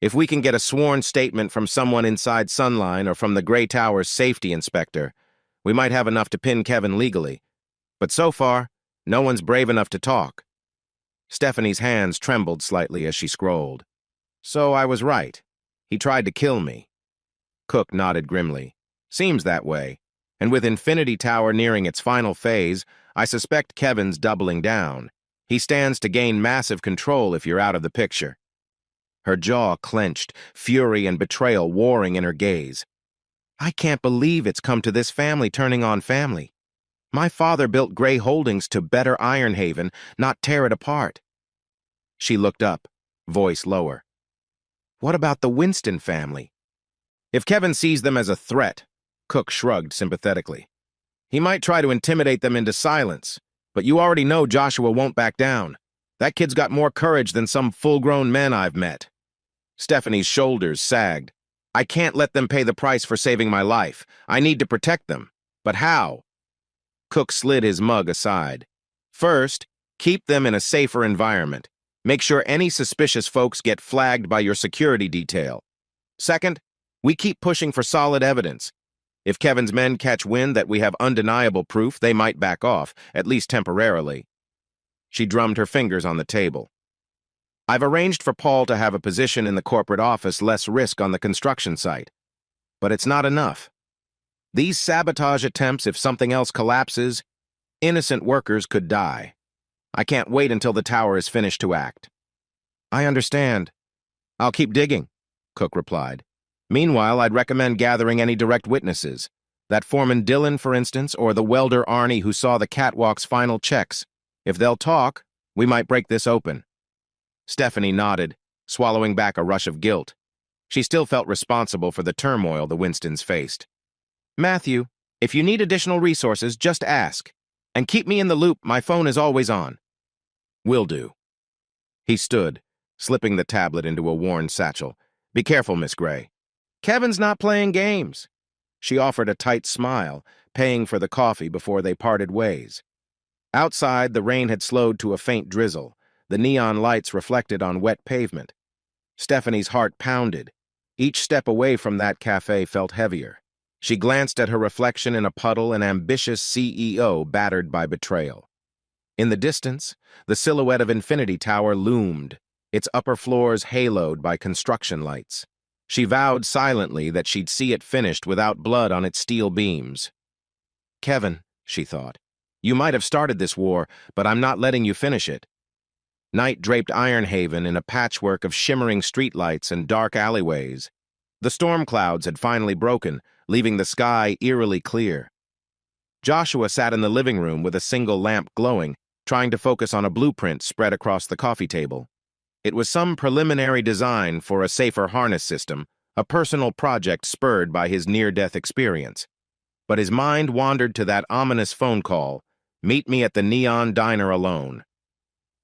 "If we can get a sworn statement from someone inside Sunline or from the Gray Tower's safety inspector, we might have enough to pin Kevin legally. But so far, no one's brave enough to talk." Stephanie's hands trembled slightly as she scrolled. "So I was right. He tried to kill me." Cook nodded grimly. "Seems that way. And with Infinity Tower nearing its final phase, I suspect Kevin's doubling down. He stands to gain massive control if you're out of the picture." Her jaw clenched, fury and betrayal warring in her gaze. "I can't believe it's come to this, family turning on family. My father built Gray Holdings to better Ironhaven, not tear it apart." She looked up, voice lower. "What about the Winston family?" "If Kevin sees them as a threat," Cook shrugged sympathetically, "he might try to intimidate them into silence. But you already know Joshua won't back down. That kid's got more courage than some full-grown men I've met." Stephanie's shoulders sagged. "I can't let them pay the price for saving my life. I need to protect them. But how?" Cook slid his mug aside. "First, keep them in a safer environment. Make sure any suspicious folks get flagged by your security detail. Second, we keep pushing for solid evidence. If Kevin's men catch wind that we have undeniable proof, they might back off, at least temporarily." She drummed her fingers on the table. "I've arranged for Paul to have a position in the corporate office, less risk on the construction site. But it's not enough. These sabotage attempts, if something else collapses, innocent workers could die. I can't wait until the tower is finished to act." "I understand. I'll keep digging," Cook replied. "Meanwhile, I'd recommend gathering any direct witnesses. That foreman Dylan, for instance, or the welder Arnie who saw the catwalk's final checks. If they'll talk, we might break this open." Stephanie nodded, swallowing back a rush of guilt. She still felt responsible for the turmoil the Winstons faced. "Matthew, if you need additional resources, just ask. And keep me in the loop, my phone is always on." "Will do." He stood, slipping the tablet into a worn satchel. "Be careful, Miss Gray." "Kevin's not playing games." She offered a tight smile, paying for the coffee before they parted ways. Outside, the rain had slowed to a faint drizzle. The neon lights reflected on wet pavement. Stephanie's heart pounded. Each step away from that cafe felt heavier. She glanced at her reflection in a puddle, an ambitious CEO battered by betrayal. In the distance, the silhouette of Infinity Tower loomed, its upper floors haloed by construction lights. She vowed silently that she'd see it finished without blood on its steel beams. "Kevin," she thought, "you might have started this war, but I'm not letting you finish it." Night draped Ironhaven in a patchwork of shimmering streetlights and dark alleyways. The storm clouds had finally broken, leaving the sky eerily clear. Joshua sat in the living room with a single lamp glowing, trying to focus on a blueprint spread across the coffee table. It was some preliminary design for a safer harness system, a personal project spurred by his near-death experience. But his mind wandered to that ominous phone call, "Meet me at the Neon Diner alone."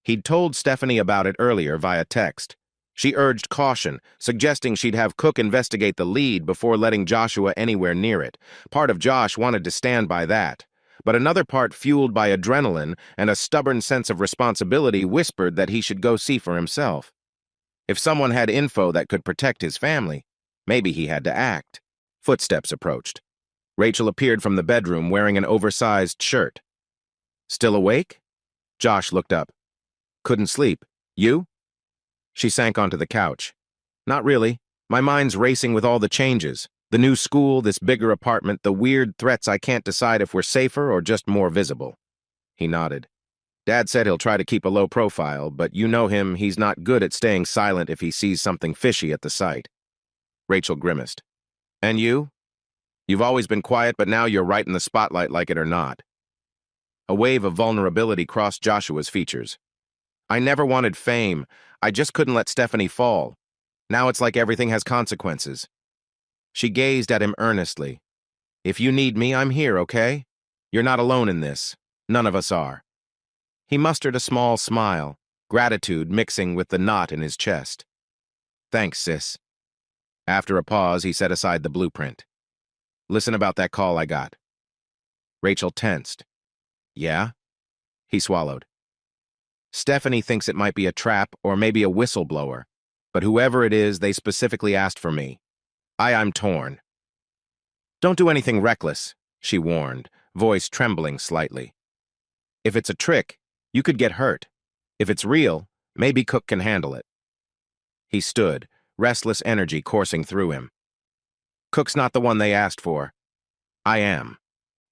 He'd told Stephanie about it earlier via text. She urged caution, suggesting she'd have Cook investigate the lead before letting Joshua anywhere near it. Part of Josh wanted to stand by that, but another part, fueled by adrenaline and a stubborn sense of responsibility, whispered that he should go see for himself. If someone had info that could protect his family, maybe he had to act. Footsteps approached. Rachel appeared from the bedroom wearing an oversized shirt. "Still awake?" Josh looked up. "Couldn't sleep. You?" She sank onto the couch. "Not really. My mind's racing with all the changes. The new school, this bigger apartment, the weird threats I can't decide if we're safer or just more visible." He nodded. "Dad said he'll try to keep a low profile, but you know him, he's not good at staying silent if he sees something fishy at the site." Rachel grimaced. "And you? You've always been quiet, but now you're right in the spotlight, like it or not." A wave of vulnerability crossed Joshua's features. "I never wanted fame. I just couldn't let Stephanie fall. Now it's like everything has consequences." She gazed at him earnestly. "If you need me, I'm here, okay? You're not alone in this. None of us are." He mustered a small smile, gratitude mixing with the knot in his chest. "Thanks, sis." After a pause, he set aside the blueprint. "Listen about that call I got." Rachel tensed. "Yeah?" He swallowed. "Stephanie thinks it might be a trap or maybe a whistleblower, but whoever it is, they specifically asked for me. I'm torn." "Don't do anything reckless," she warned, voice trembling slightly. "If it's a trick, you could get hurt. If it's real, maybe Cook can handle it." He stood, restless energy coursing through him. "Cook's not the one they asked for. I am.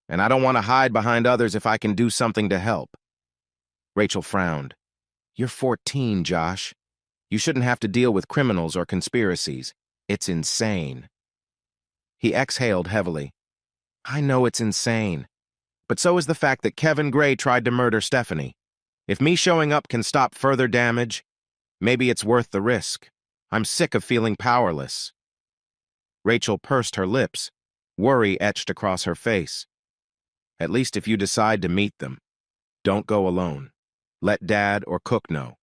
And I don't want to hide behind others if I can do something to help." Rachel frowned. "You're 14, Josh. You shouldn't have to deal with criminals or conspiracies. It's insane." He exhaled heavily. "I know it's insane. But so is the fact that Kevin Gray tried to murder Stephanie. If me showing up can stop further damage, maybe it's worth the risk. I'm sick of feeling powerless." Rachel pursed her lips, worry etched across her face. "At least if you decide to meet them, don't go alone. Let Dad or Cook know."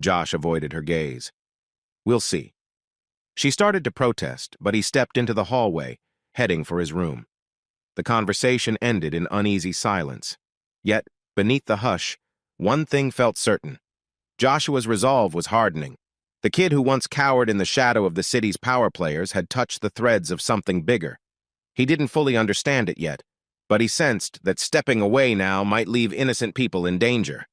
Josh avoided her gaze. "We'll see." She started to protest, but he stepped into the hallway, heading for his room. The conversation ended in uneasy silence. Yet, beneath the hush, one thing felt certain. Joshua's resolve was hardening. The kid who once cowered in the shadow of the city's power players had touched the threads of something bigger. He didn't fully understand it yet, but he sensed that stepping away now might leave innocent people in danger.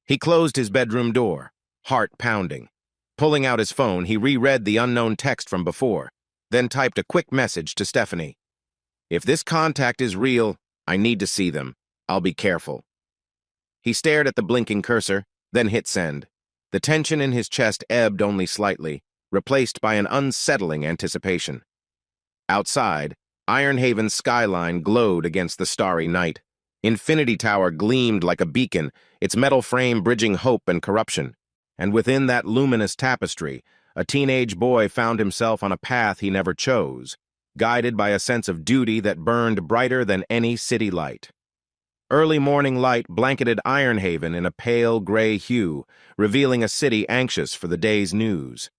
He closed his bedroom door, heart pounding. Pulling out his phone, he reread the unknown text from before, then typed a quick message to Stephanie. "If this contact is real, I need to see them. I'll be careful." He stared at the blinking cursor, then hit send. The tension in his chest ebbed only slightly, replaced by an unsettling anticipation. Outside, Ironhaven's skyline glowed against the starry night. Infinity Tower gleamed like a beacon, its metal frame bridging hope and corruption. And within that luminous tapestry, a teenage boy found himself on a path he never chose, guided by a sense of duty that burned brighter than any city light. Early morning light blanketed Ironhaven in a pale gray hue, revealing a city anxious for the day's news.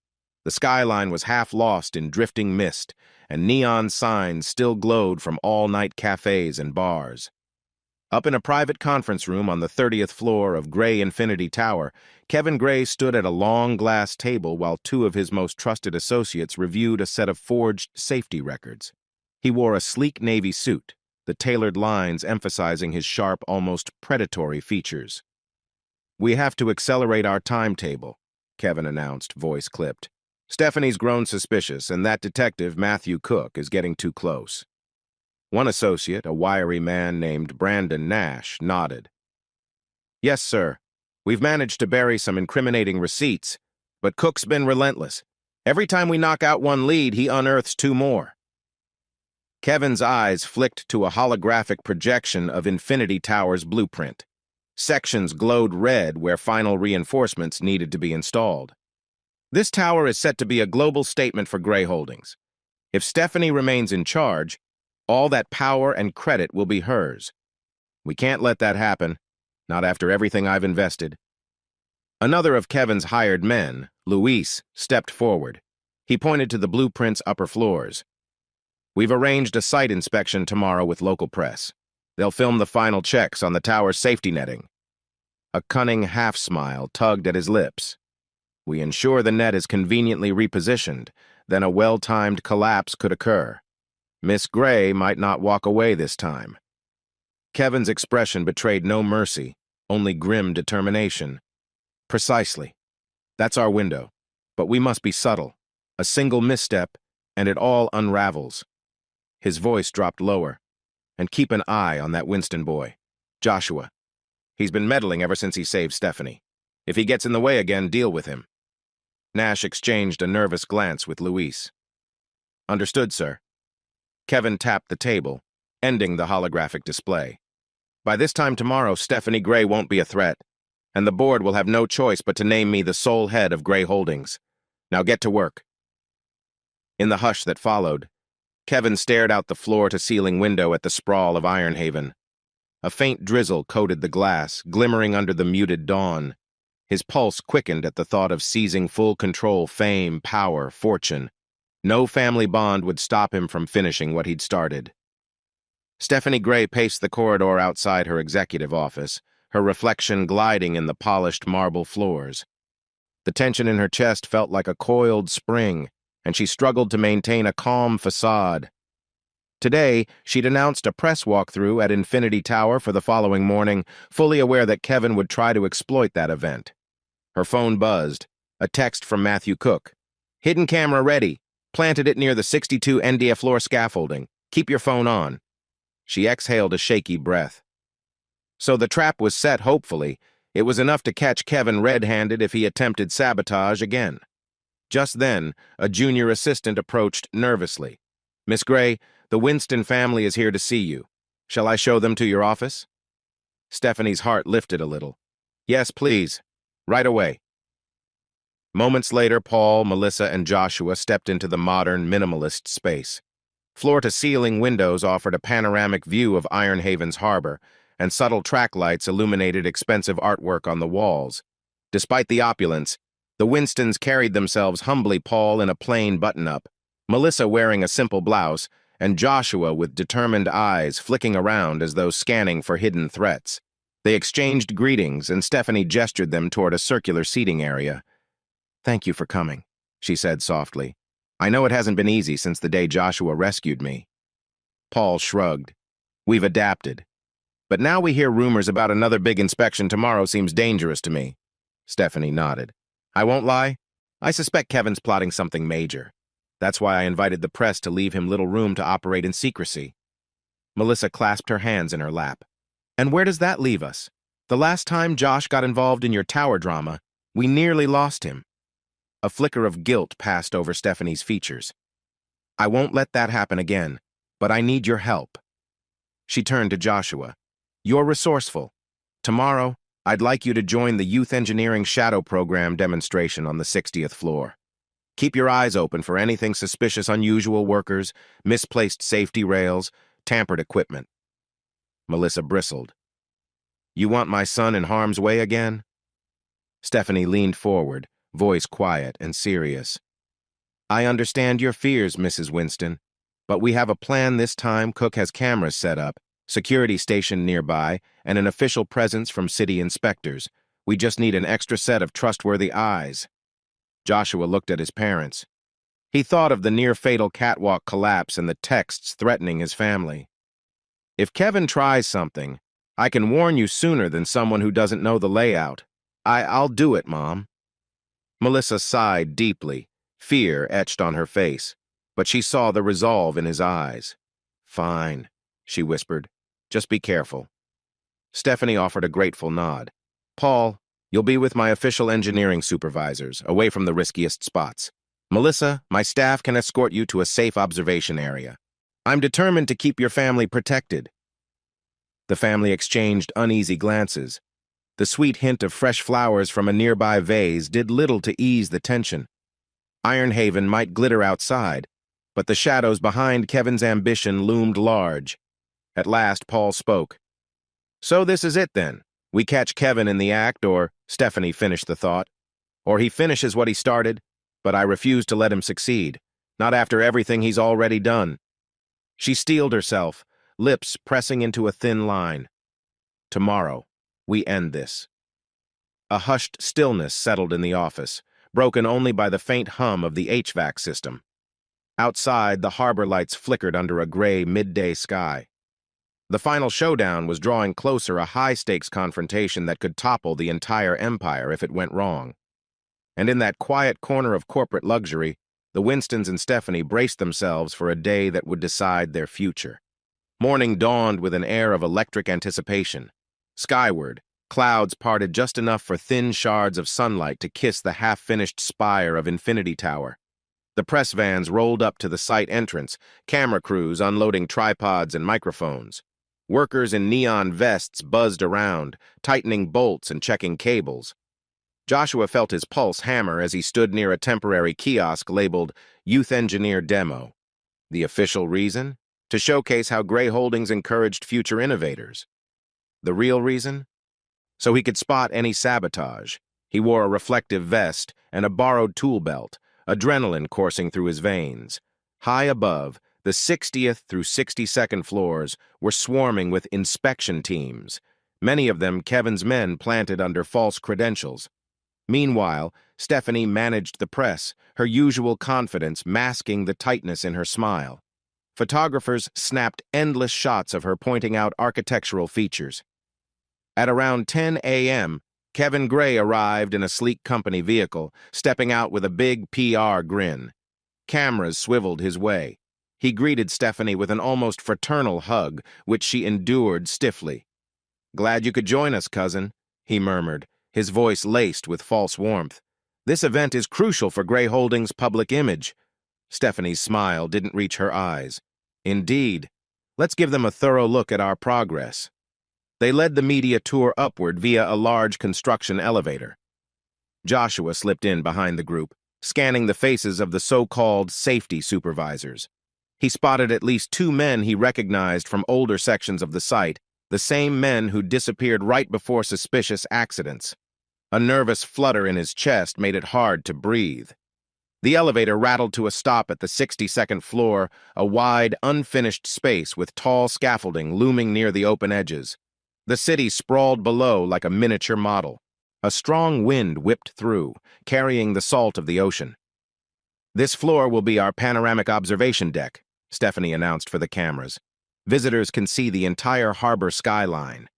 The skyline was half lost in drifting mist, and neon signs still glowed from all-night cafes and bars. Up in a private conference room on the 30th floor of Gray Infinity Tower, Kevin Gray stood at a long glass table while two of his most trusted associates reviewed a set of forged safety records. He wore a sleek navy suit, the tailored lines emphasizing his sharp, almost predatory features. "We have to accelerate our timetable," Kevin announced, voice clipped. "Stephanie's grown suspicious, and that detective, Matthew Cook, is getting too close." One associate, a wiry man named Brandon Nash, nodded. "Yes, sir. We've managed to bury some incriminating receipts, but Cook's been relentless. Every time we knock out one lead, he unearths two more." Kevin's eyes flicked to a holographic projection of Infinity Tower's blueprint. Sections glowed red where final reinforcements needed to be installed. This tower is set to be a global statement for Gray Holdings. If Stephanie remains in charge, all that power and credit will be hers. We can't let that happen, not after everything I've invested. Another of Kevin's hired men, Luis, stepped forward. He pointed to the blueprint's upper floors. We've arranged a site inspection tomorrow with local press. They'll film the final checks on the tower's safety netting. A cunning half-smile tugged at his lips. We ensure the net is conveniently repositioned, then a well-timed collapse could occur. Miss Gray might not walk away this time. Kevin's expression betrayed no mercy, only grim determination. Precisely. That's our window. But we must be subtle. A single misstep, and it all unravels. His voice dropped lower. And keep an eye on that Winston boy, Joshua. He's been meddling ever since he saved Stephanie. If he gets in the way again, deal with him. Nash exchanged a nervous glance with Luis. Understood, sir. Kevin tapped the table, ending the holographic display. By this time tomorrow, Stephanie Gray won't be a threat, and the board will have no choice but to name me the sole head of Gray Holdings. Now get to work. In the hush that followed, Kevin stared out the floor-to-ceiling window at the sprawl of Ironhaven. A faint drizzle coated the glass, glimmering under the muted dawn. His pulse quickened at the thought of seizing full control, fame, power, fortune. No family bond would stop him from finishing what he'd started. Stephanie Gray paced the corridor outside her executive office, her reflection gliding in the polished marble floors. The tension in her chest felt like a coiled spring, and she struggled to maintain a calm facade. Today, she'd announced a press walkthrough at Infinity Tower for the following morning, fully aware that Kevin would try to exploit that event. Her phone buzzed, a text from Matthew Cook. Hidden camera ready. Planted it near the 62 NDF floor scaffolding. Keep your phone on. She exhaled a shaky breath. So the trap was set, hopefully. It was enough to catch Kevin red-handed if he attempted sabotage again. Just then, a junior assistant approached nervously. Miss Gray, the Winston family is here to see you. Shall I show them to your office? Stephanie's heart lifted a little. Yes, please. Right away. Moments later, Paul, Melissa, and Joshua stepped into the modern, minimalist space. Floor-to-ceiling windows offered a panoramic view of Ironhaven's harbor, and subtle track lights illuminated expensive artwork on the walls. Despite the opulence, the Winstons carried themselves humbly, Paul in a plain button-up, Melissa wearing a simple blouse, and Joshua with determined eyes flicking around as though scanning for hidden threats. They exchanged greetings, and Stephanie gestured them toward a circular seating area. Thank you for coming, she said softly. I know it hasn't been easy since the day Joshua rescued me. Paul shrugged. We've adapted. But now we hear rumors about another big inspection tomorrow seems dangerous to me. Stephanie nodded. I won't lie. I suspect Kevin's plotting something major. That's why I invited the press to leave him little room to operate in secrecy. Melissa clasped her hands in her lap. And where does that leave us? The last time Josh got involved in your tower drama, we nearly lost him. A flicker of guilt passed over Stephanie's features. I won't let that happen again, but I need your help. She turned to Joshua. You're resourceful. Tomorrow, I'd like you to join the Youth Engineering Shadow Program demonstration on the 60th floor. Keep your eyes open for anything suspicious, unusual workers, misplaced safety rails, tampered equipment. Melissa bristled. You want my son in harm's way again? Stephanie leaned forward, voice quiet and serious. I understand your fears, Mrs. Winston, but we have a plan this time. Cook has cameras set up, security stationed nearby, and an official presence from city inspectors. We just need an extra set of trustworthy eyes. Joshua looked at his parents. He thought of the near-fatal catwalk collapse and the texts threatening his family. If Kevin tries something, I can warn you sooner than someone who doesn't know the layout. I'll do it, Mom. Melissa sighed deeply, fear etched on her face, but she saw the resolve in his eyes. Fine, she whispered. Just be careful. Stephanie offered a grateful nod. Paul, you'll be with my official engineering supervisors, away from the riskiest spots. Melissa, my staff can escort you to a safe observation area. I'm determined to keep your family protected. The family exchanged uneasy glances, The sweet hint of fresh flowers from a nearby vase did little to ease the tension. Ironhaven might glitter outside, but the shadows behind Kevin's ambition loomed large. At last, Paul spoke. "So this is it, then. We catch Kevin in the act, or," Stephanie finished the thought, "or he finishes what he started, but I refuse to let him succeed, not after everything he's already done." She steeled herself, lips pressing into a thin line. "Tomorrow, we end this." A hushed stillness settled in the office, broken only by the faint hum of the HVAC system. Outside, the harbor lights flickered under a gray midday sky. The final showdown was drawing closer, a high-stakes confrontation that could topple the entire empire if it went wrong. And in that quiet corner of corporate luxury, the Winstons and Stephanie braced themselves for a day that would decide their future. Morning dawned with an air of electric anticipation. Skyward, clouds parted just enough for thin shards of sunlight to kiss the half-finished spire of Infinity Tower. The press vans rolled up to the site entrance, camera crews unloading tripods and microphones. Workers in neon vests buzzed around, tightening bolts and checking cables. Joshua felt his pulse hammer as he stood near a temporary kiosk labeled Youth Engineer Demo. The official reason? To showcase how Gray Holdings encouraged future innovators. The real reason? So he could spot any sabotage. He wore a reflective vest and a borrowed tool belt, adrenaline coursing through his veins. High above, the 60th through 62nd floors were swarming with inspection teams, many of them Kevin's men planted under false credentials. Meanwhile, Stephanie managed the press, her usual confidence masking the tightness in her smile. Photographers snapped endless shots of her pointing out architectural features. At around 10 a.m., Kevin Gray arrived in a sleek company vehicle, stepping out with a big PR grin. Cameras swiveled his way. He greeted Stephanie with an almost fraternal hug, which she endured stiffly. "Glad you could join us, cousin," he murmured, his voice laced with false warmth. "This event is crucial for Gray Holdings' public image." Stephanie's smile didn't reach her eyes. "Indeed. Let's give them a thorough look at our progress." They led the media tour upward via a large construction elevator. Joshua slipped in behind the group, scanning the faces of the so-called safety supervisors. He spotted at least 2 men he recognized from older sections of the site, the same men who disappeared right before suspicious accidents. A nervous flutter in his chest made it hard to breathe. The elevator rattled to a stop at the 62nd floor, a wide, unfinished space with tall scaffolding looming near the open edges. The city sprawled below like a miniature model. A strong wind whipped through, carrying the salt of the ocean. "This floor will be our panoramic observation deck," Stephanie announced for the cameras. "Visitors can see the entire harbor skyline."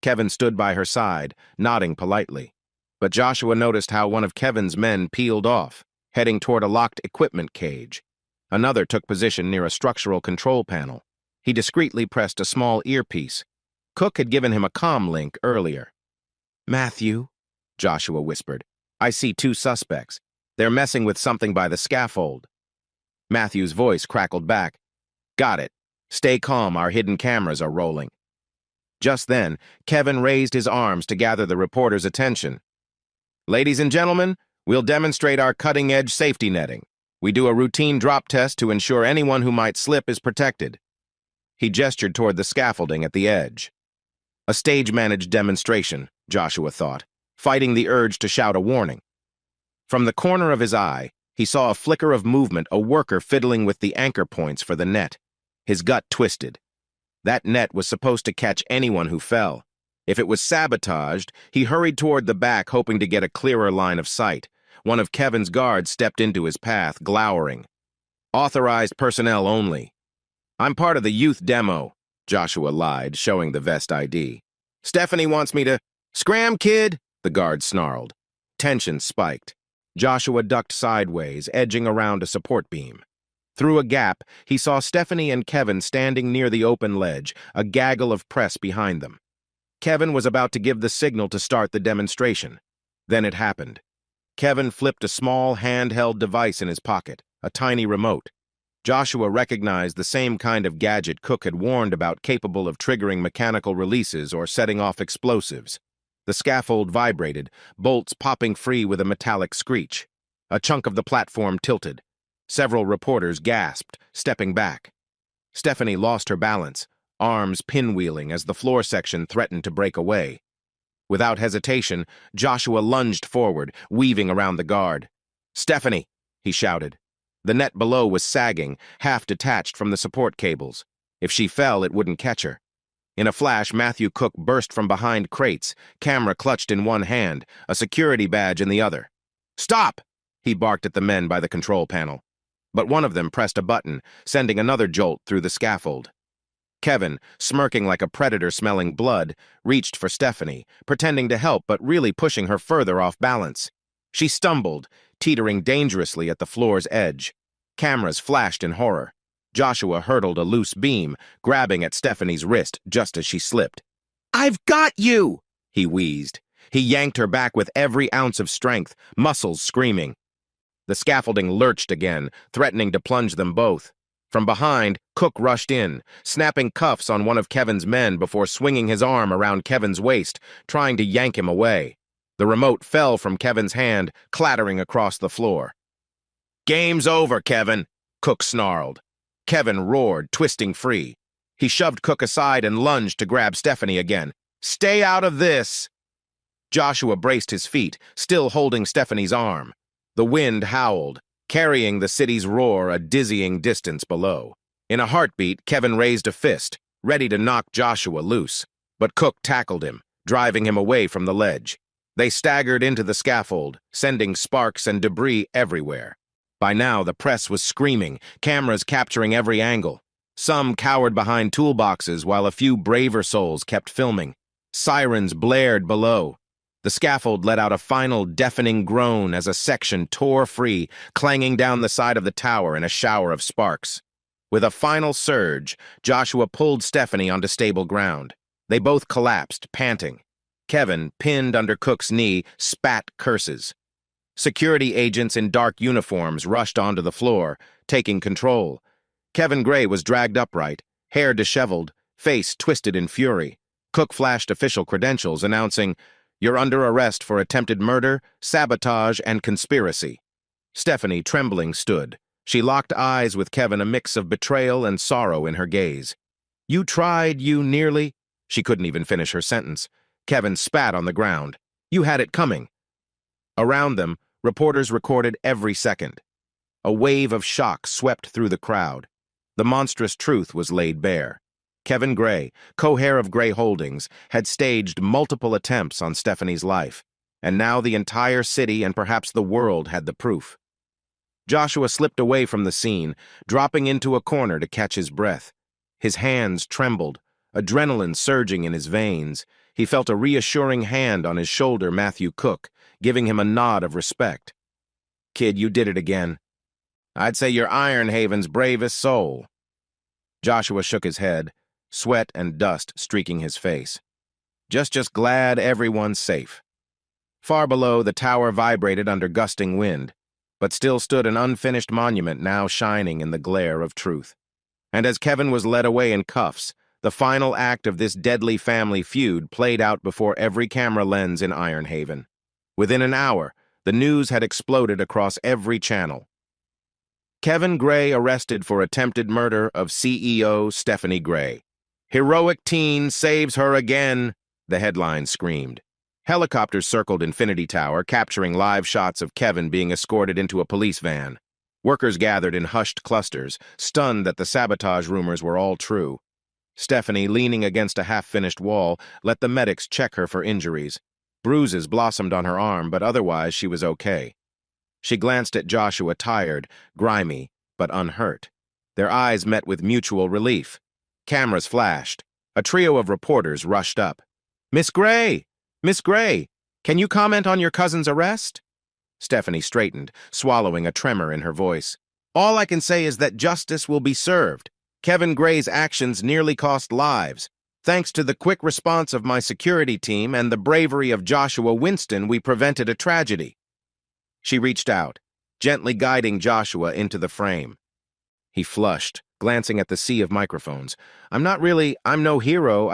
Kevin stood by her side, nodding politely. But Joshua noticed how one of Kevin's men peeled off, heading toward a locked equipment cage. Another took position near a structural control panel. He discreetly pressed a small earpiece. Cook had given him a comm link earlier. "Matthew," Joshua whispered, "I see 2 suspects. They're messing with something by the scaffold." Matthew's voice crackled back. "Got it. Stay calm, our hidden cameras are rolling." Just then, Kevin raised his arms to gather the reporter's attention. "Ladies and gentlemen, we'll demonstrate our cutting-edge safety netting. We do a routine drop test to ensure anyone who might slip is protected." He gestured toward the scaffolding at the edge. A stage-managed demonstration, Joshua thought, fighting the urge to shout a warning. From the corner of his eye, he saw a flicker of movement, a worker fiddling with the anchor points for the net. His gut twisted. That net was supposed to catch anyone who fell. If it was sabotaged, he hurried toward the back, hoping to get a clearer line of sight. One of Kevin's guards stepped into his path, glowering. "Authorized personnel only." "I'm part of the youth demo," Joshua lied, showing the vest ID. "Stephanie wants me to—" "Scram, kid!" the guard snarled. Tension spiked. Joshua ducked sideways, edging around a support beam. Through a gap, he saw Stephanie and Kevin standing near the open ledge, a gaggle of press behind them. Kevin was about to give the signal to start the demonstration. Then it happened. Kevin flipped a small handheld device in his pocket, a tiny remote. Joshua recognized the same kind of gadget Cook had warned about, capable of triggering mechanical releases or setting off explosives. The scaffold vibrated, bolts popping free with a metallic screech. A chunk of the platform tilted. Several reporters gasped, stepping back. Stephanie lost her balance, arms pinwheeling as the floor section threatened to break away. Without hesitation, Joshua lunged forward, weaving around the guard. "Stephanie!" he shouted. The net below was sagging, half detached from the support cables. If she fell, it wouldn't catch her. In a flash, Matthew Cook burst from behind crates, camera clutched in one hand, a security badge in the other. "Stop!" he barked at the men by the control panel. But one of them pressed a button, sending another jolt through the scaffold. Kevin, smirking like a predator smelling blood, reached for Stephanie, pretending to help but really pushing her further off balance. She stumbled, teetering dangerously at the floor's edge. Cameras flashed in horror. Joshua hurtled a loose beam, grabbing at Stephanie's wrist just as she slipped. "I've got you!" he wheezed. He yanked her back with every ounce of strength, muscles screaming. The scaffolding lurched again, threatening to plunge them both. From behind, Cook rushed in, snapping cuffs on one of Kevin's men before swinging his arm around Kevin's waist, trying to yank him away. The remote fell from Kevin's hand, clattering across the floor. "Game's over, Kevin," Cook snarled. Kevin roared, twisting free. He shoved Cook aside and lunged to grab Stephanie again. "Stay out of this!" Joshua braced his feet, still holding Stephanie's arm. The wind howled, carrying the city's roar a dizzying distance below. In a heartbeat, Kevin raised a fist, ready to knock Joshua loose. But Cook tackled him, driving him away from the ledge. They staggered into the scaffold, sending sparks and debris everywhere. By now, the press was screaming, cameras capturing every angle. Some cowered behind toolboxes while a few braver souls kept filming. Sirens blared below. The scaffold let out a final deafening groan as a section tore free, clanging down the side of the tower in a shower of sparks. With a final surge, Joshua pulled Stephanie onto stable ground. They both collapsed, panting. Kevin, pinned under Cook's knee, spat curses. Security agents in dark uniforms rushed onto the floor, taking control. Kevin Gray was dragged upright, hair disheveled, face twisted in fury. Cook flashed official credentials, announcing, "You're under arrest for attempted murder, sabotage, and conspiracy." Stephanie, trembling, stood. She locked eyes with Kevin, a mix of betrayal and sorrow in her gaze. "You tried, you nearly—" She couldn't even finish her sentence. Kevin spat on the ground. "You had it coming." Around them, reporters recorded every second. A wave of shock swept through the crowd. The monstrous truth was laid bare. Kevin Gray, co-heir of Gray Holdings, had staged multiple attempts on Stephanie's life, and now the entire city and perhaps the world had the proof. Joshua slipped away from the scene, dropping into a corner to catch his breath. His hands trembled, adrenaline surging in his veins. He felt a reassuring hand on his shoulder, Matthew Cook, giving him a nod of respect. "Kid, you did it again. I'd say you're Ironhaven's bravest soul." Joshua shook his head, sweat and dust streaking his face. Just glad everyone's safe." Far below, the tower vibrated under gusting wind, but still stood an unfinished monument now shining in the glare of truth. And as Kevin was led away in cuffs, the final act of this deadly family feud played out before every camera lens in Ironhaven. Within an hour, the news had exploded across every channel. Kevin Gray arrested for attempted murder of CEO Stephanie Gray. "Heroic teen saves her again," the headline screamed. Helicopters circled Infinity Tower, capturing live shots of Kevin being escorted into a police van. Workers gathered in hushed clusters, stunned that the sabotage rumors were all true. Stephanie, leaning against a half-finished wall, let the medics check her for injuries. Bruises blossomed on her arm, but otherwise she was okay. She glanced at Joshua, tired, grimy, but unhurt. Their eyes met with mutual relief. Cameras flashed. A trio of reporters rushed up. "Miss Gray! Miss Gray! Can you comment on your cousin's arrest?" Stephanie straightened, swallowing a tremor in her voice. "All I can say is that justice will be served. Kevin Gray's actions nearly cost lives. Thanks to the quick response of my security team and the bravery of Joshua Winston, we prevented a tragedy." She reached out, gently guiding Joshua into the frame. He flushed, glancing at the sea of microphones. I'm no hero,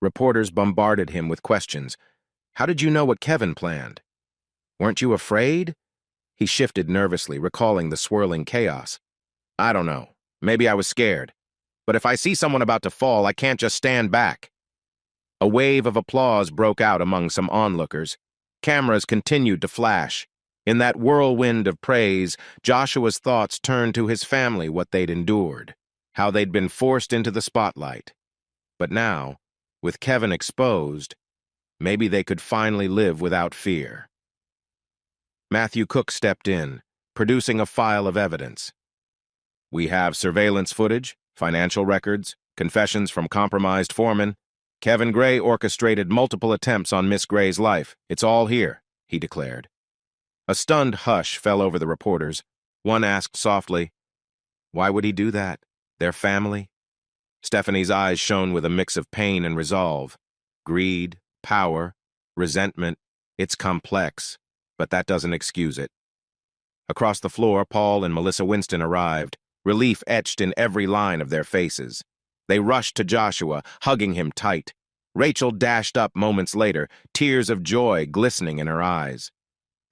Reporters bombarded him with questions. How did you know what Kevin planned? Weren't you afraid? He shifted nervously, recalling the swirling chaos. I don't know. Maybe I was scared. But if I see someone about to fall, I can't just stand back. A wave of applause broke out among some onlookers. Cameras continued to flash. In that whirlwind of praise, Joshua's thoughts turned to his family, what they'd endured, how they'd been forced into the spotlight. But now, with Kevin exposed, maybe they could finally live without fear. Matthew Cook stepped in, producing a file of evidence. We have surveillance footage, financial records, confessions from compromised foremen. Kevin Gray orchestrated multiple attempts on Miss Gray's life. It's all here, he declared. A stunned hush fell over the reporters. One asked softly, "Why would he do that? Their family?" Stephanie's eyes shone with a mix of pain and resolve. Greed, power, resentment. It's complex, but that doesn't excuse it. Across the floor, Paul and Melissa Winston arrived, relief etched in every line of their faces. They rushed to Joshua, hugging him tight. Rachel dashed up moments later, tears of joy glistening in her eyes.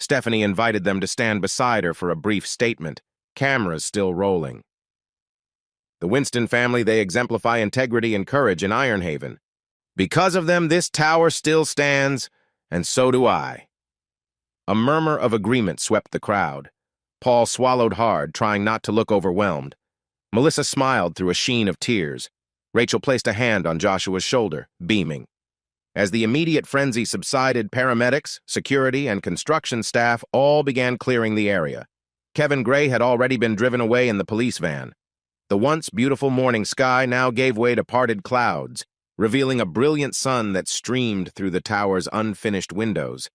Stephanie invited them to stand beside her for a brief statement, cameras still rolling. The Winston family, they exemplify integrity and courage in Ironhaven. Because of them, this tower still stands, and so do I. A murmur of agreement swept the crowd. Paul swallowed hard, trying not to look overwhelmed. Melissa smiled through a sheen of tears. Rachel placed a hand on Joshua's shoulder, beaming. As the immediate frenzy subsided, paramedics, security, and construction staff all began clearing the area. Kevin Gray had already been driven away in the police van. The once beautiful morning sky now gave way to parted clouds, revealing a brilliant sun that streamed through the tower's unfinished windows.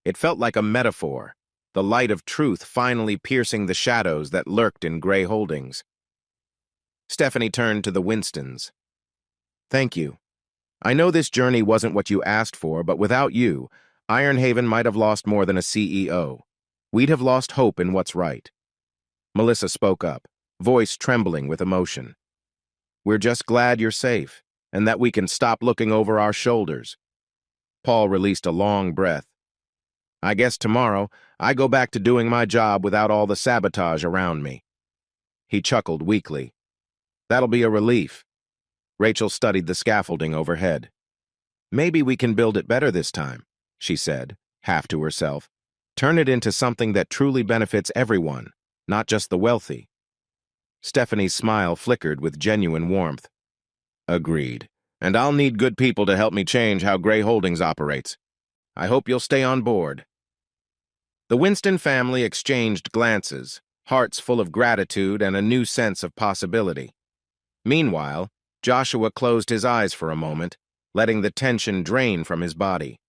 It felt like a metaphor, the light of truth finally piercing the shadows that lurked in Gray Holdings. Stephanie turned to the Winstons. Thank you. I know this journey wasn't what you asked for, but without you, Ironhaven might have lost more than a CEO. We'd have lost hope in what's right. Melissa spoke up, voice trembling with emotion. We're just glad you're safe, and that we can stop looking over our shoulders. Paul released a long breath. I guess tomorrow, I go back to doing my job without all the sabotage around me. He chuckled weakly. That'll be a relief. Rachel studied the scaffolding overhead. Maybe we can build it better this time, she said, half to herself. Turn it into something that truly benefits everyone, not just the wealthy. Stephanie's smile flickered with genuine warmth. Agreed. And I'll need good people to help me change how Gray Holdings operates. I hope you'll stay on board. The Winston family exchanged glances, hearts full of gratitude and a new sense of possibility. Meanwhile, Joshua closed his eyes for a moment, letting the tension drain from his body.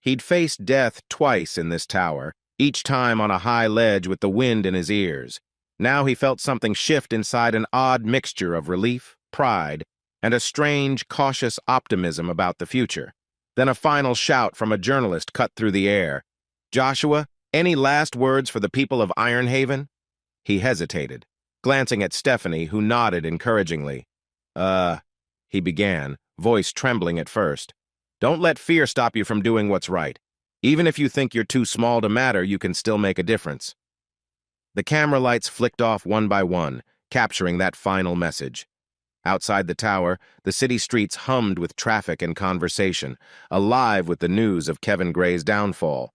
He'd faced death twice in this tower, each time on a high ledge with the wind in his ears. Now he felt something shift inside, an odd mixture of relief, pride, and a strange, cautious optimism about the future. Then a final shout from a journalist cut through the air. Joshua, any last words for the people of Ironhaven? He hesitated, glancing at Stephanie, who nodded encouragingly. He began, voice trembling at first. Don't let fear stop you from doing what's right. Even if you think you're too small to matter, you can still make a difference. The camera lights flicked off one by one, capturing that final message. Outside the tower, the city streets hummed with traffic and conversation, alive with the news of Kevin Gray's downfall.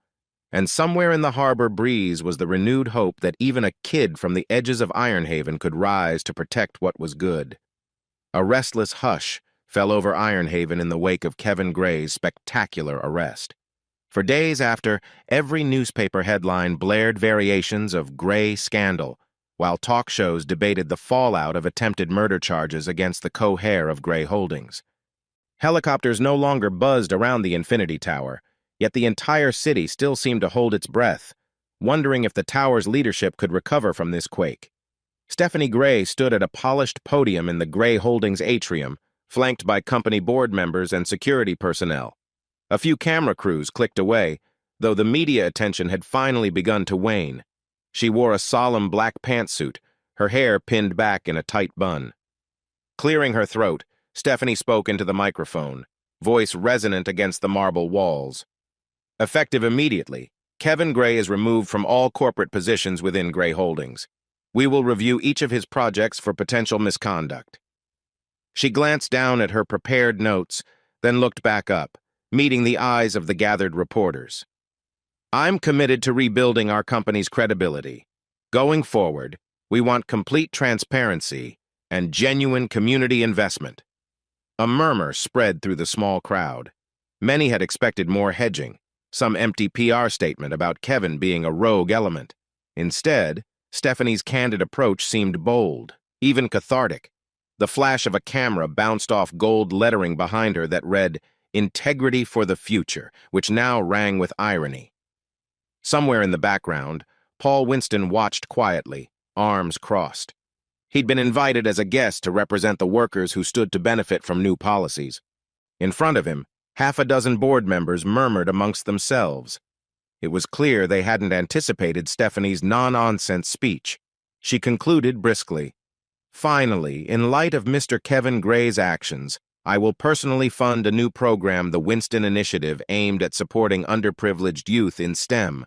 And somewhere in the harbor breeze was the renewed hope that even a kid from the edges of Ironhaven could rise to protect what was good. A restless hush fell over Ironhaven in the wake of Kevin Gray's spectacular arrest. For days after, every newspaper headline blared variations of Gray scandal, while talk shows debated the fallout of attempted murder charges against the co-heir of Gray Holdings. Helicopters no longer buzzed around the Infinity Tower, yet the entire city still seemed to hold its breath, wondering if the tower's leadership could recover from this quake. Stephanie Gray stood at a polished podium in the Gray Holdings atrium, flanked by company board members and security personnel. A few camera crews clicked away, though the media attention had finally begun to wane. She wore a solemn black pantsuit, her hair pinned back in a tight bun. Clearing her throat, Stephanie spoke into the microphone, voice resonant against the marble walls. Effective immediately, Kevin Gray is removed from all corporate positions within Gray Holdings. We will review each of his projects for potential misconduct. She glanced down at her prepared notes, then looked back up, meeting the eyes of the gathered reporters. I'm committed to rebuilding our company's credibility. Going forward, we want complete transparency and genuine community investment. A murmur spread through the small crowd. Many had expected more hedging, some empty PR statement about Kevin being a rogue element. Instead, Stephanie's candid approach seemed bold, even cathartic. The flash of a camera bounced off gold lettering behind her that read, "Integrity for the Future," which now rang with irony. Somewhere in the background, Paul Winston watched quietly, arms crossed. He'd been invited as a guest to represent the workers who stood to benefit from new policies. In front of him, half a dozen board members murmured amongst themselves. It was clear they hadn't anticipated Stephanie's no-nonsense speech. She concluded briskly, "Finally, in light of Mr. Kevin Gray's actions, I will personally fund a new program, the Winston Initiative, aimed at supporting underprivileged youth in STEM.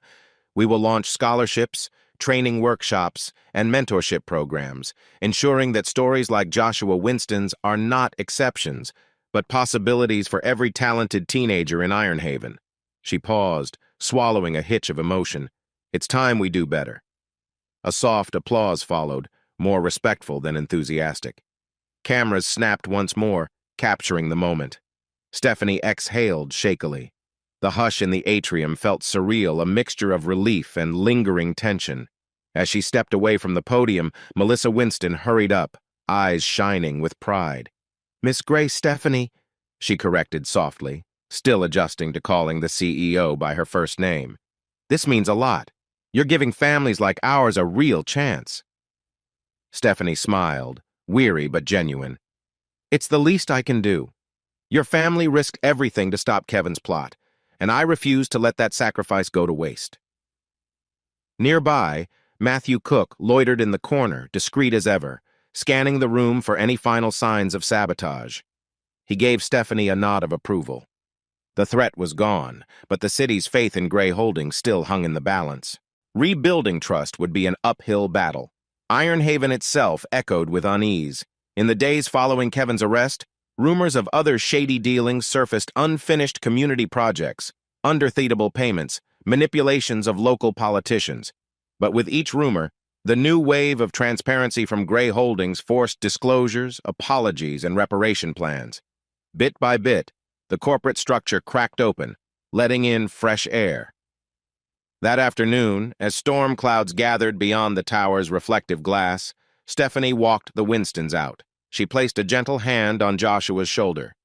We will launch scholarships, training workshops, and mentorship programs, ensuring that stories like Joshua Winston's are not exceptions, but possibilities for every talented teenager in Ironhaven." She paused, swallowing a hitch of emotion. "It's time we do better." A soft applause followed, more respectful than enthusiastic. Cameras snapped once more, capturing the moment. Stephanie exhaled shakily. The hush in the atrium felt surreal, a mixture of relief and lingering tension. As she stepped away from the podium, Melissa Winston hurried up, eyes shining with pride. "Miss Gray Stephanie," she corrected softly, still adjusting to calling the CEO by her first name. "This means a lot. You're giving families like ours a real chance." Stephanie smiled, weary but genuine. "It's the least I can do. Your family risked everything to stop Kevin's plot, and I refuse to let that sacrifice go to waste." Nearby, Matthew Cook loitered in the corner, discreet as ever, scanning the room for any final signs of sabotage. He gave Stephanie a nod of approval. The threat was gone, but the city's faith in Gray Holdings still hung in the balance. Rebuilding trust would be an uphill battle. Ironhaven itself echoed with unease. In the days following Kevin's arrest, rumors of other shady dealings surfaced: unfinished community projects, underthinkable payments, manipulations of local politicians. But with each rumor, the new wave of transparency from Gray Holdings forced disclosures, apologies, and reparation plans. Bit by bit, the corporate structure cracked open, letting in fresh air. That afternoon, as storm clouds gathered beyond the tower's reflective glass, Stephanie walked the Winstons out. She placed a gentle hand on Joshua's shoulder.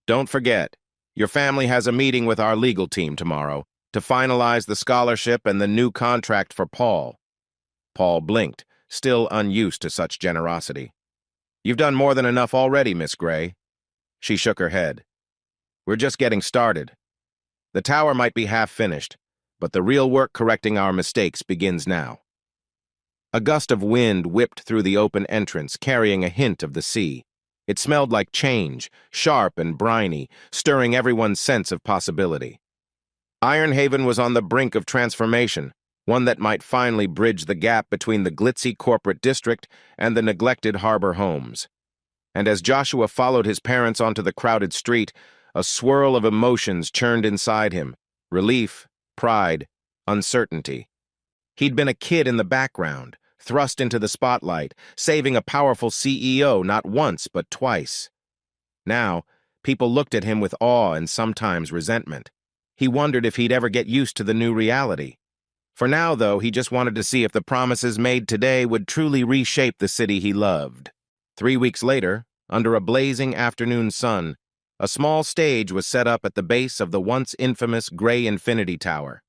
"Don't forget, your family has a meeting with our legal team tomorrow to finalize the scholarship and the new contract for Paul." Paul blinked, still unused to such generosity. "You've done more than enough already, Miss Gray." She shook her head. "We're just getting started. The tower might be half finished, but the real work correcting our mistakes begins now." A gust of wind whipped through the open entrance, carrying a hint of the sea. It smelled like change, sharp and briny, stirring everyone's sense of possibility. Ironhaven was on the brink of transformation, one that might finally bridge the gap between the glitzy corporate district and the neglected harbor homes. And as Joshua followed his parents onto the crowded street, a swirl of emotions churned inside him: relief, pride, uncertainty. He'd been a kid in the background, thrust into the spotlight, saving a powerful CEO not once but twice. Now, people looked at him with awe and sometimes resentment. He wondered if he'd ever get used to the new reality. For now, though, he just wanted to see if the promises made today would truly reshape the city he loved. 3 weeks later, under a blazing afternoon sun, a small stage was set up at the base of the once infamous Gray Infinity Tower.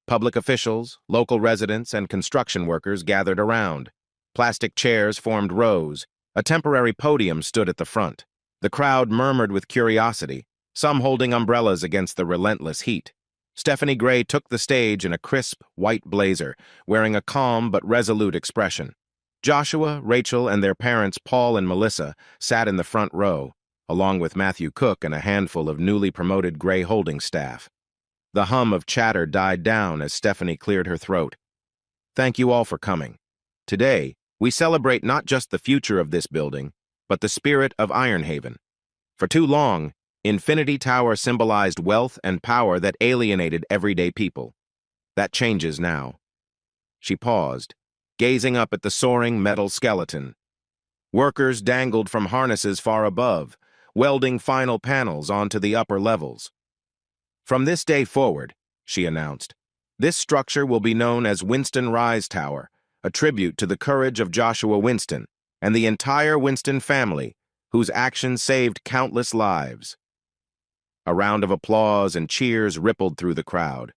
Public officials, local residents, and construction workers gathered around. Plastic chairs formed rows. A temporary podium stood at the front. The crowd murmured with curiosity, some holding umbrellas against the relentless heat. Stephanie Gray took the stage in a crisp, white blazer, wearing a calm but resolute expression. Joshua, Rachel, and their parents, Paul and Melissa, sat in the front row, along with Matthew Cook and a handful of newly promoted Gray Holdings staff. The hum of chatter died down as Stephanie cleared her throat. Thank you all for coming. Today, we celebrate not just the future of this building, but the spirit of Ironhaven. For too long, Infinity Tower symbolized wealth and power that alienated everyday people. That changes now. She paused, gazing up at the soaring metal skeleton. Workers dangled from harnesses far above, welding final panels onto the upper levels. From this day forward, she announced, this structure will be known as Winston Rise Tower, a tribute to the courage of Joshua Winston and the entire Winston family, whose actions saved countless lives. A round of applause and cheers rippled through the crowd.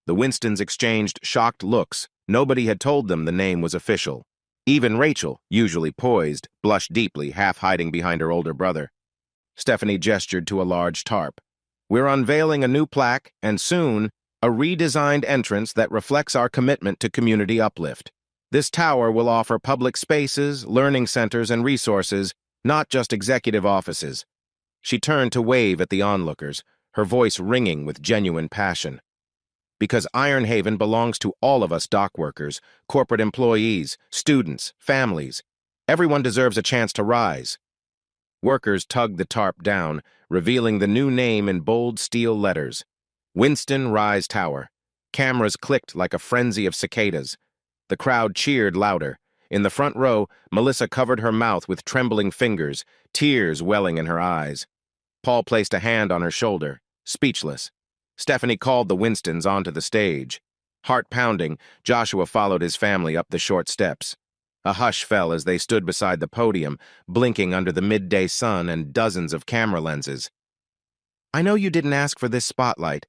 The Winstons exchanged shocked looks. Nobody had told them the name was official. Even Rachel, usually poised, blushed deeply, half hiding behind her older brother. Stephanie gestured to a large tarp. We're unveiling a new plaque, and soon, a redesigned entrance that reflects our commitment to community uplift. This tower will offer public spaces, learning centers, and resources, not just executive offices. She turned to wave at the onlookers, her voice ringing with genuine passion. Because Ironhaven belongs to all of us dock workers, corporate employees, students, families. Everyone deserves a chance to rise. Workers tugged the tarp down, revealing the new name in bold steel letters. Winston Rise Tower. Cameras clicked like a frenzy of cicadas. The crowd cheered louder. In the front row, Melissa covered her mouth with trembling fingers, tears welling in her eyes. Paul placed a hand on her shoulder, speechless. Stephanie called the Winstons onto the stage. Heart pounding, Joshua followed his family up the short steps. A hush fell as they stood beside the podium, blinking under the midday sun and dozens of camera lenses. I know you didn't ask for this spotlight,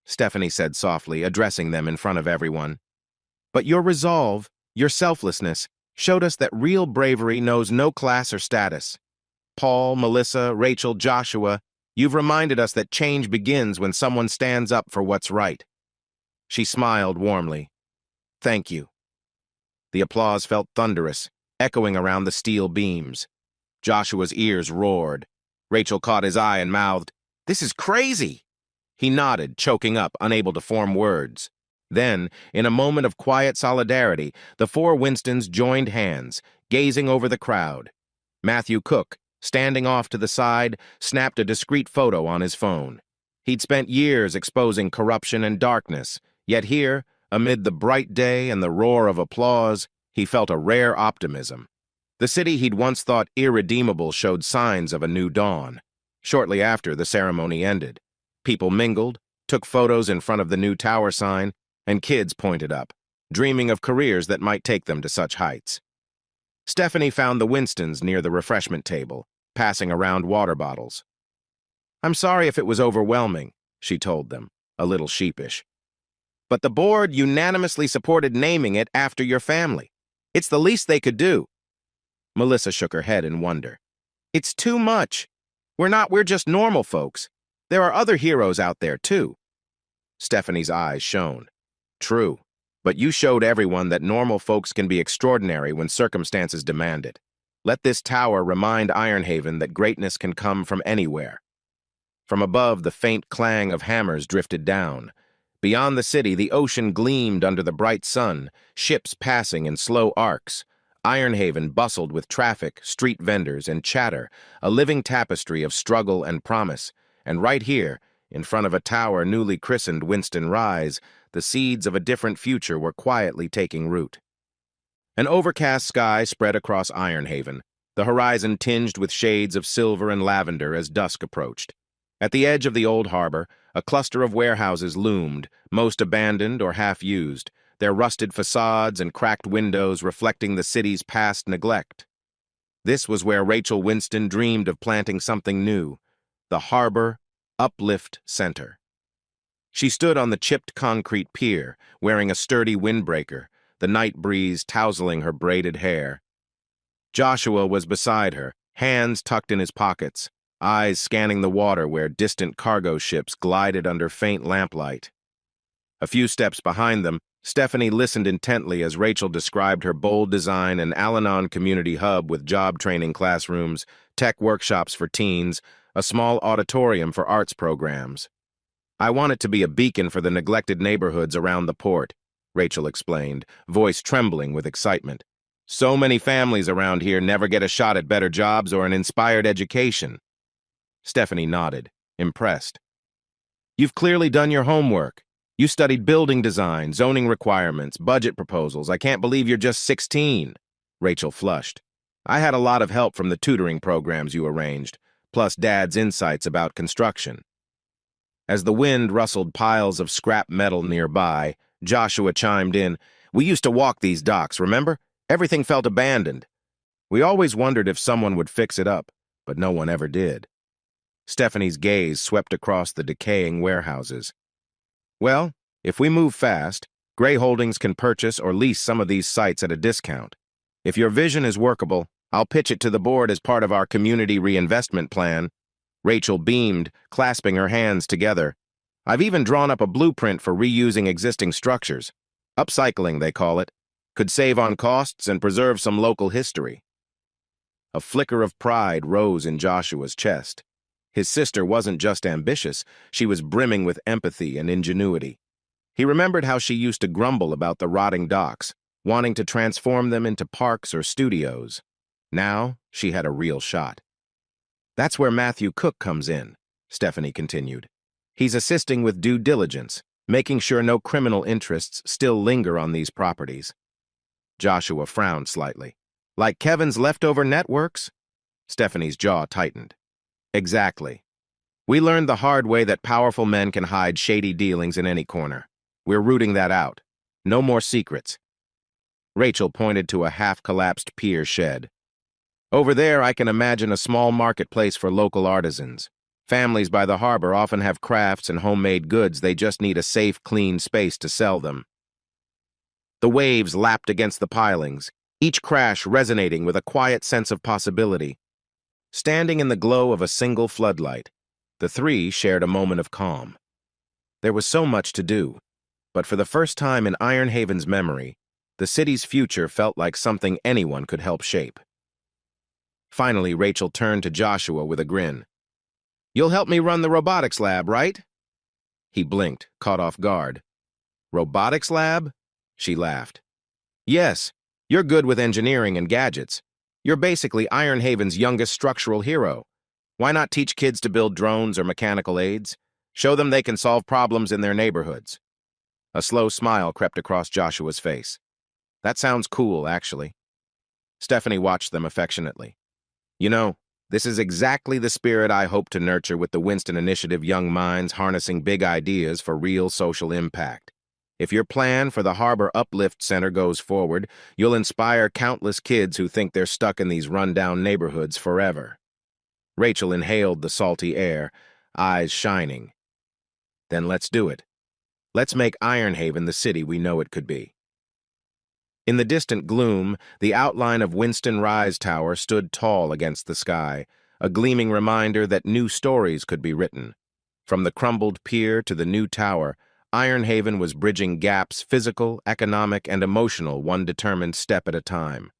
Stephanie said softly, addressing them in front of everyone. But your resolve, your selflessness, showed us that real bravery knows no class or status. Paul, Melissa, Rachel, Joshua, you've reminded us that change begins when someone stands up for what's right. She smiled warmly. Thank you. The applause felt thunderous, echoing around the steel beams. Joshua's ears roared. Rachel caught his eye and mouthed, This is crazy! He nodded, choking up, unable to form words. Then, in a moment of quiet solidarity, the four Winstons joined hands, gazing over the crowd. Matthew Cook, standing off to the side, snapped a discreet photo on his phone. He'd spent years exposing corruption and darkness, yet here, amid the bright day and the roar of applause, he felt a rare optimism. The city he'd once thought irredeemable showed signs of a new dawn. Shortly after, the ceremony ended. People mingled, took photos in front of the new tower sign, and kids pointed up, dreaming of careers that might take them to such heights. Stephanie found the Winstons near the refreshment table, passing around water bottles. I'm sorry if it was overwhelming, she told them, a little sheepish. But the board unanimously supported naming it after your family. It's the least they could do. Melissa shook her head in wonder. It's too much. We're just normal folks. There are other heroes out there, too. Stephanie's eyes shone. True, but you showed everyone that normal folks can be extraordinary when circumstances demand it. Let this tower remind Ironhaven that greatness can come from anywhere. From above, the faint clang of hammers drifted down. Beyond the city, the ocean gleamed under the bright sun, ships passing in slow arcs. Ironhaven bustled with traffic, street vendors, and chatter, a living tapestry of struggle and promise. And right here, in front of a tower newly christened Winston Rise, the seeds of a different future were quietly taking root. An overcast sky spread across Ironhaven, the horizon tinged with shades of silver and lavender as dusk approached. At the edge of the old harbor, a cluster of warehouses loomed, most abandoned or half-used, their rusted facades and cracked windows reflecting the city's past neglect. This was where Rachel Winston dreamed of planting something new, the Harbor Uplift Center. She stood on the chipped concrete pier, wearing a sturdy windbreaker, the night breeze tousling her braided hair. Joshua was beside her, hands tucked in his pockets, eyes scanning the water where distant cargo ships glided under faint lamplight. A few steps behind them, Stephanie listened intently as Rachel described her bold design and Al-Anon community hub with job training classrooms, tech workshops for teens, a small auditorium for arts programs. I want it to be a beacon for the neglected neighborhoods around the port, Rachel explained, voice trembling with excitement. So many families around here never get a shot at better jobs or an inspired education. Stephanie nodded, impressed. You've clearly done your homework. You studied building design, zoning requirements, budget proposals. I can't believe you're just 16. Rachel flushed. I had a lot of help from the tutoring programs you arranged, plus Dad's insights about construction. As the wind rustled piles of scrap metal nearby, Joshua chimed in, We used to walk these docks, remember? Everything felt abandoned. We always wondered if someone would fix it up, but no one ever did. Stephanie's gaze swept across the decaying warehouses. Well, if we move fast, Gray Holdings can purchase or lease some of these sites at a discount. If your vision is workable, I'll pitch it to the board as part of our community reinvestment plan. Rachel beamed, clasping her hands together. I've even drawn up a blueprint for reusing existing structures. Upcycling, they call it. Could save on costs and preserve some local history. A flicker of pride rose in Joshua's chest. His sister wasn't just ambitious, she was brimming with empathy and ingenuity. He remembered how she used to grumble about the rotting docks, wanting to transform them into parks or studios. Now, she had a real shot. That's where Matthew Cook comes in, Stephanie continued. He's assisting with due diligence, making sure no criminal interests still linger on these properties. Joshua frowned slightly. Like Kevin's leftover networks? Stephanie's jaw tightened. Exactly. We learned the hard way that powerful men can hide shady dealings in any corner. We're rooting that out. No more secrets. Rachel pointed to a half-collapsed pier shed. Over there, I can imagine a small marketplace for local artisans. Families by the harbor often have crafts and homemade goods. They just need a safe, clean space to sell them. The waves lapped against the pilings, each crash resonating with a quiet sense of possibility. Standing in the glow of a single floodlight, the three shared a moment of calm. There was so much to do, but for the first time in Ironhaven's memory, the city's future felt like something anyone could help shape. Finally, Rachel turned to Joshua with a grin. You'll help me run the robotics lab, right? He blinked, caught off guard. Robotics lab? She laughed. Yes, you're good with engineering and gadgets. You're basically Ironhaven's youngest structural hero. Why not teach kids to build drones or mechanical aids? Show them they can solve problems in their neighborhoods. A slow smile crept across Joshua's face. That sounds cool, actually. Stephanie watched them affectionately. You know, this is exactly the spirit I hope to nurture with the Winston Initiative young minds harnessing big ideas for real social impact. If your plan for the Harbor Uplift Center goes forward, you'll inspire countless kids who think they're stuck in these rundown neighborhoods forever. Rachel inhaled the salty air, eyes shining. Then let's do it. Let's make Ironhaven the city we know it could be. In the distant gloom, the outline of Winston Rise Tower stood tall against the sky, a gleaming reminder that new stories could be written. From the crumbled pier to the new tower, Ironhaven was bridging gaps physical, economic, and emotional one determined step at a time.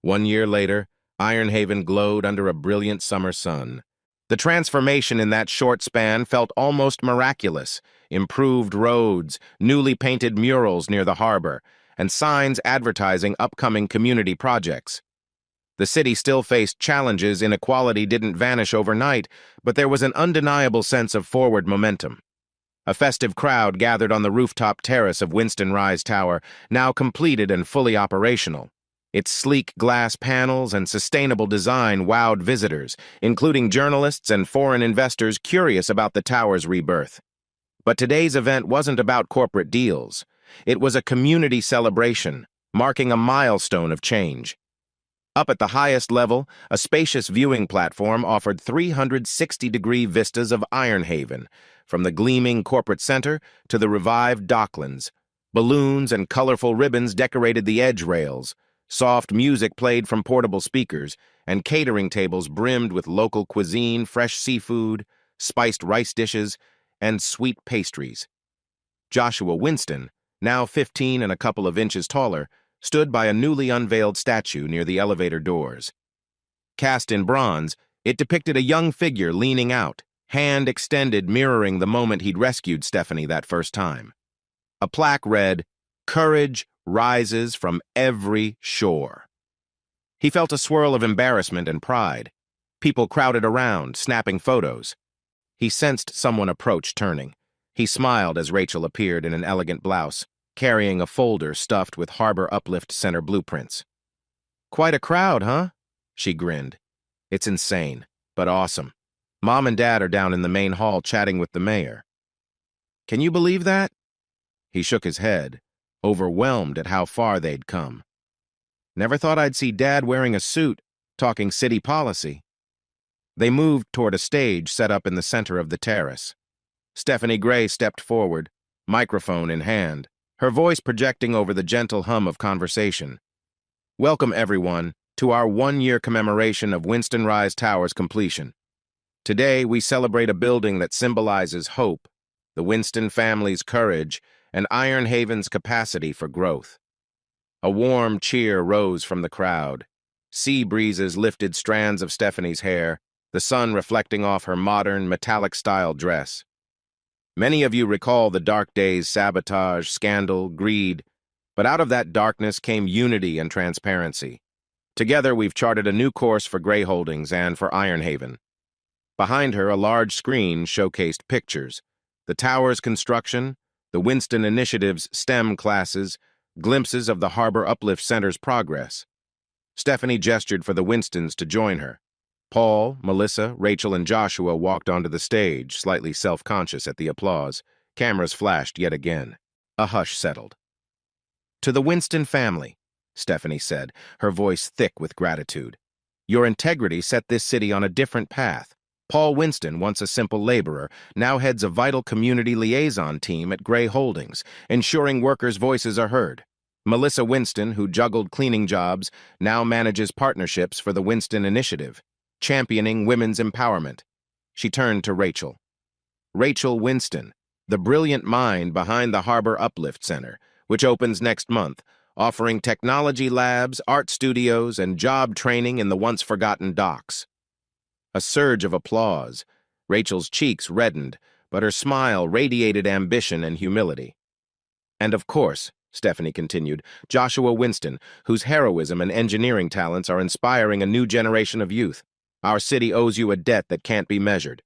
1 year later, Ironhaven glowed under a brilliant summer sun. The transformation in that short span felt almost miraculous. Improved roads, newly painted murals near the harbor, and signs advertising upcoming community projects. The city still faced challenges. Inequality didn't vanish overnight, but there was an undeniable sense of forward momentum. A festive crowd gathered on the rooftop terrace of Winston Rise Tower, now completed and fully operational. Its sleek glass panels and sustainable design wowed visitors, including journalists and foreign investors curious about the tower's rebirth. But today's event wasn't about corporate deals. It was a community celebration, marking a milestone of change. Up at the highest level, a spacious viewing platform offered 360-degree vistas of Ironhaven, from the gleaming corporate center to the revived docklands. Balloons and colorful ribbons decorated the edge rails. Soft music played from portable speakers, and catering tables brimmed with local cuisine, fresh seafood, spiced rice dishes, and sweet pastries. Joshua Winston, now 15 and a couple of inches taller, stood by a newly unveiled statue near the elevator doors. Cast in bronze, it depicted a young figure leaning out, hand extended, mirroring the moment he'd rescued Stephanie that first time. A plaque read, "Courage rises from every shore." He felt a swirl of embarrassment and pride. People crowded around, snapping photos. He sensed someone approach, turning. He smiled as Rachel appeared in an elegant blouse, carrying a folder stuffed with Harbor Uplift Center blueprints. "Quite a crowd, huh?" She grinned. "It's insane, but awesome. Mom and Dad are down in the main hall chatting with the mayor." "Can you believe that?" He shook his head, overwhelmed at how far they'd come. "Never thought I'd see Dad wearing a suit, talking city policy." They moved toward a stage set up in the center of the terrace. Stephanie Gray stepped forward, microphone in hand, her voice projecting over the gentle hum of conversation. "Welcome, everyone, to our one-year commemoration of Winston Rise Tower's completion. Today, we celebrate a building that symbolizes hope, the Winston family's courage, and Iron Haven's capacity for growth." A warm cheer rose from the crowd. Sea breezes lifted strands of Stephanie's hair, the sun reflecting off her modern, metallic-style dress. Many of you recall the dark days, sabotage, scandal, greed, but out of that darkness came unity and transparency. Together, we've charted a new course for Gray Holdings and for Iron Haven. Behind her, a large screen showcased pictures, the tower's construction, the Winston Initiative's STEM classes, glimpses of the Harbor Uplift Center's progress. Stephanie gestured for the Winstons to join her. Paul, Melissa, Rachel, and Joshua walked onto the stage, slightly self-conscious at the applause. Cameras flashed yet again. A hush settled. "To the Winston family," Stephanie said, her voice thick with gratitude. "Your integrity set this city on a different path. Paul Winston, once a simple laborer, now heads a vital community liaison team at Gray Holdings, ensuring workers' voices are heard. Melissa Winston, who juggled cleaning jobs, now manages partnerships for the Winston Initiative, championing women's empowerment." She turned to Rachel. "Rachel Winston, the brilliant mind behind the Harbor Uplift Center, which opens next month, offering technology labs, art studios, and job training in the once-forgotten docks." A surge of applause. Rachel's cheeks reddened, but her smile radiated ambition and humility. "And of course," Stephanie continued, "Joshua Winston, whose heroism and engineering talents are inspiring a new generation of youth. Our city owes you a debt that can't be measured."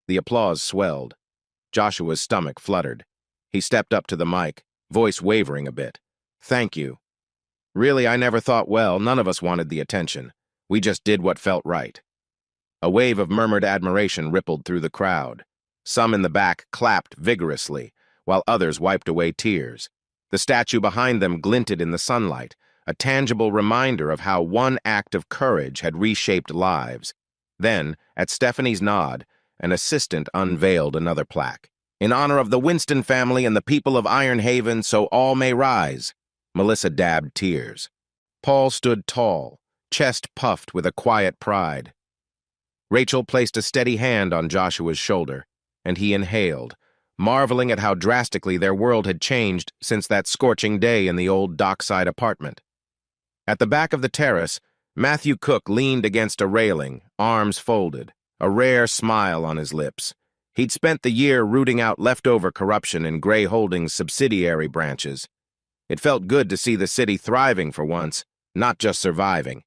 The applause swelled. Joshua's stomach fluttered. He stepped up to the mic, voice wavering a bit. "Thank you. Really, I never thought, well, none of us wanted the attention. We just did what felt right." A wave of murmured admiration rippled through the crowd. Some in the back clapped vigorously, while others wiped away tears. The statue behind them glinted in the sunlight, a tangible reminder of how one act of courage had reshaped lives. Then, at Stephanie's nod, an assistant unveiled another plaque. "In honor of the Winston family and the people of Iron Haven, so all may rise." Melissa dabbed tears. Paul stood tall, chest puffed with a quiet pride. Rachel placed a steady hand on Joshua's shoulder, and he inhaled, marveling at how drastically their world had changed since that scorching day in the old dockside apartment. At the back of the terrace, Matthew Cook leaned against a railing, arms folded, a rare smile on his lips. He'd spent the year rooting out leftover corruption in Gray Holdings' subsidiary branches. It felt good to see the city thriving for once, not just surviving.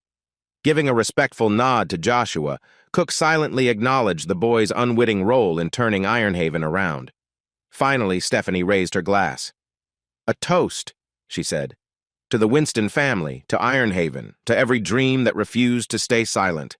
Giving a respectful nod to Joshua, Cook silently acknowledged the boy's unwitting role in turning Iron Haven around. Finally, Stephanie raised her glass. "A toast," she said, "to the Winston family, to Iron Haven, to every dream that refused to stay silent."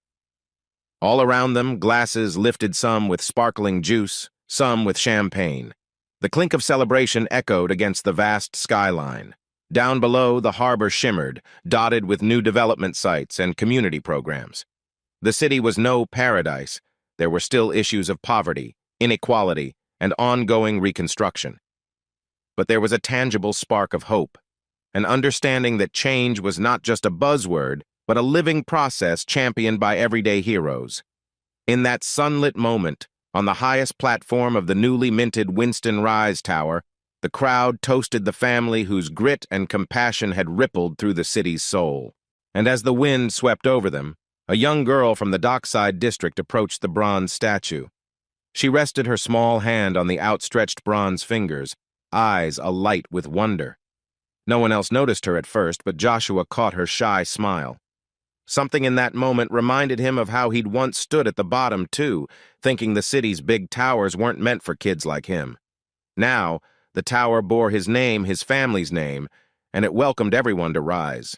All around them, glasses lifted, some with sparkling juice, some with champagne. The clink of celebration echoed against the vast skyline. Down below, the harbor shimmered, dotted with new development sites and community programs. The city was no paradise. There were still issues of poverty, inequality, and ongoing reconstruction. But there was a tangible spark of hope, an understanding that change was not just a buzzword, but a living process championed by everyday heroes. In that sunlit moment, on the highest platform of the newly minted Winston Rise Tower, the crowd toasted the family whose grit and compassion had rippled through the city's soul. And as the wind swept over them, a young girl from the dockside district approached the bronze statue. She rested her small hand on the outstretched bronze fingers, eyes alight with wonder. No one else noticed her at first, but Joshua caught her shy smile. Something in that moment reminded him of how he'd once stood at the bottom, too, thinking the city's big towers weren't meant for kids like him. Now, the tower bore his name, his family's name, and it welcomed everyone to rise.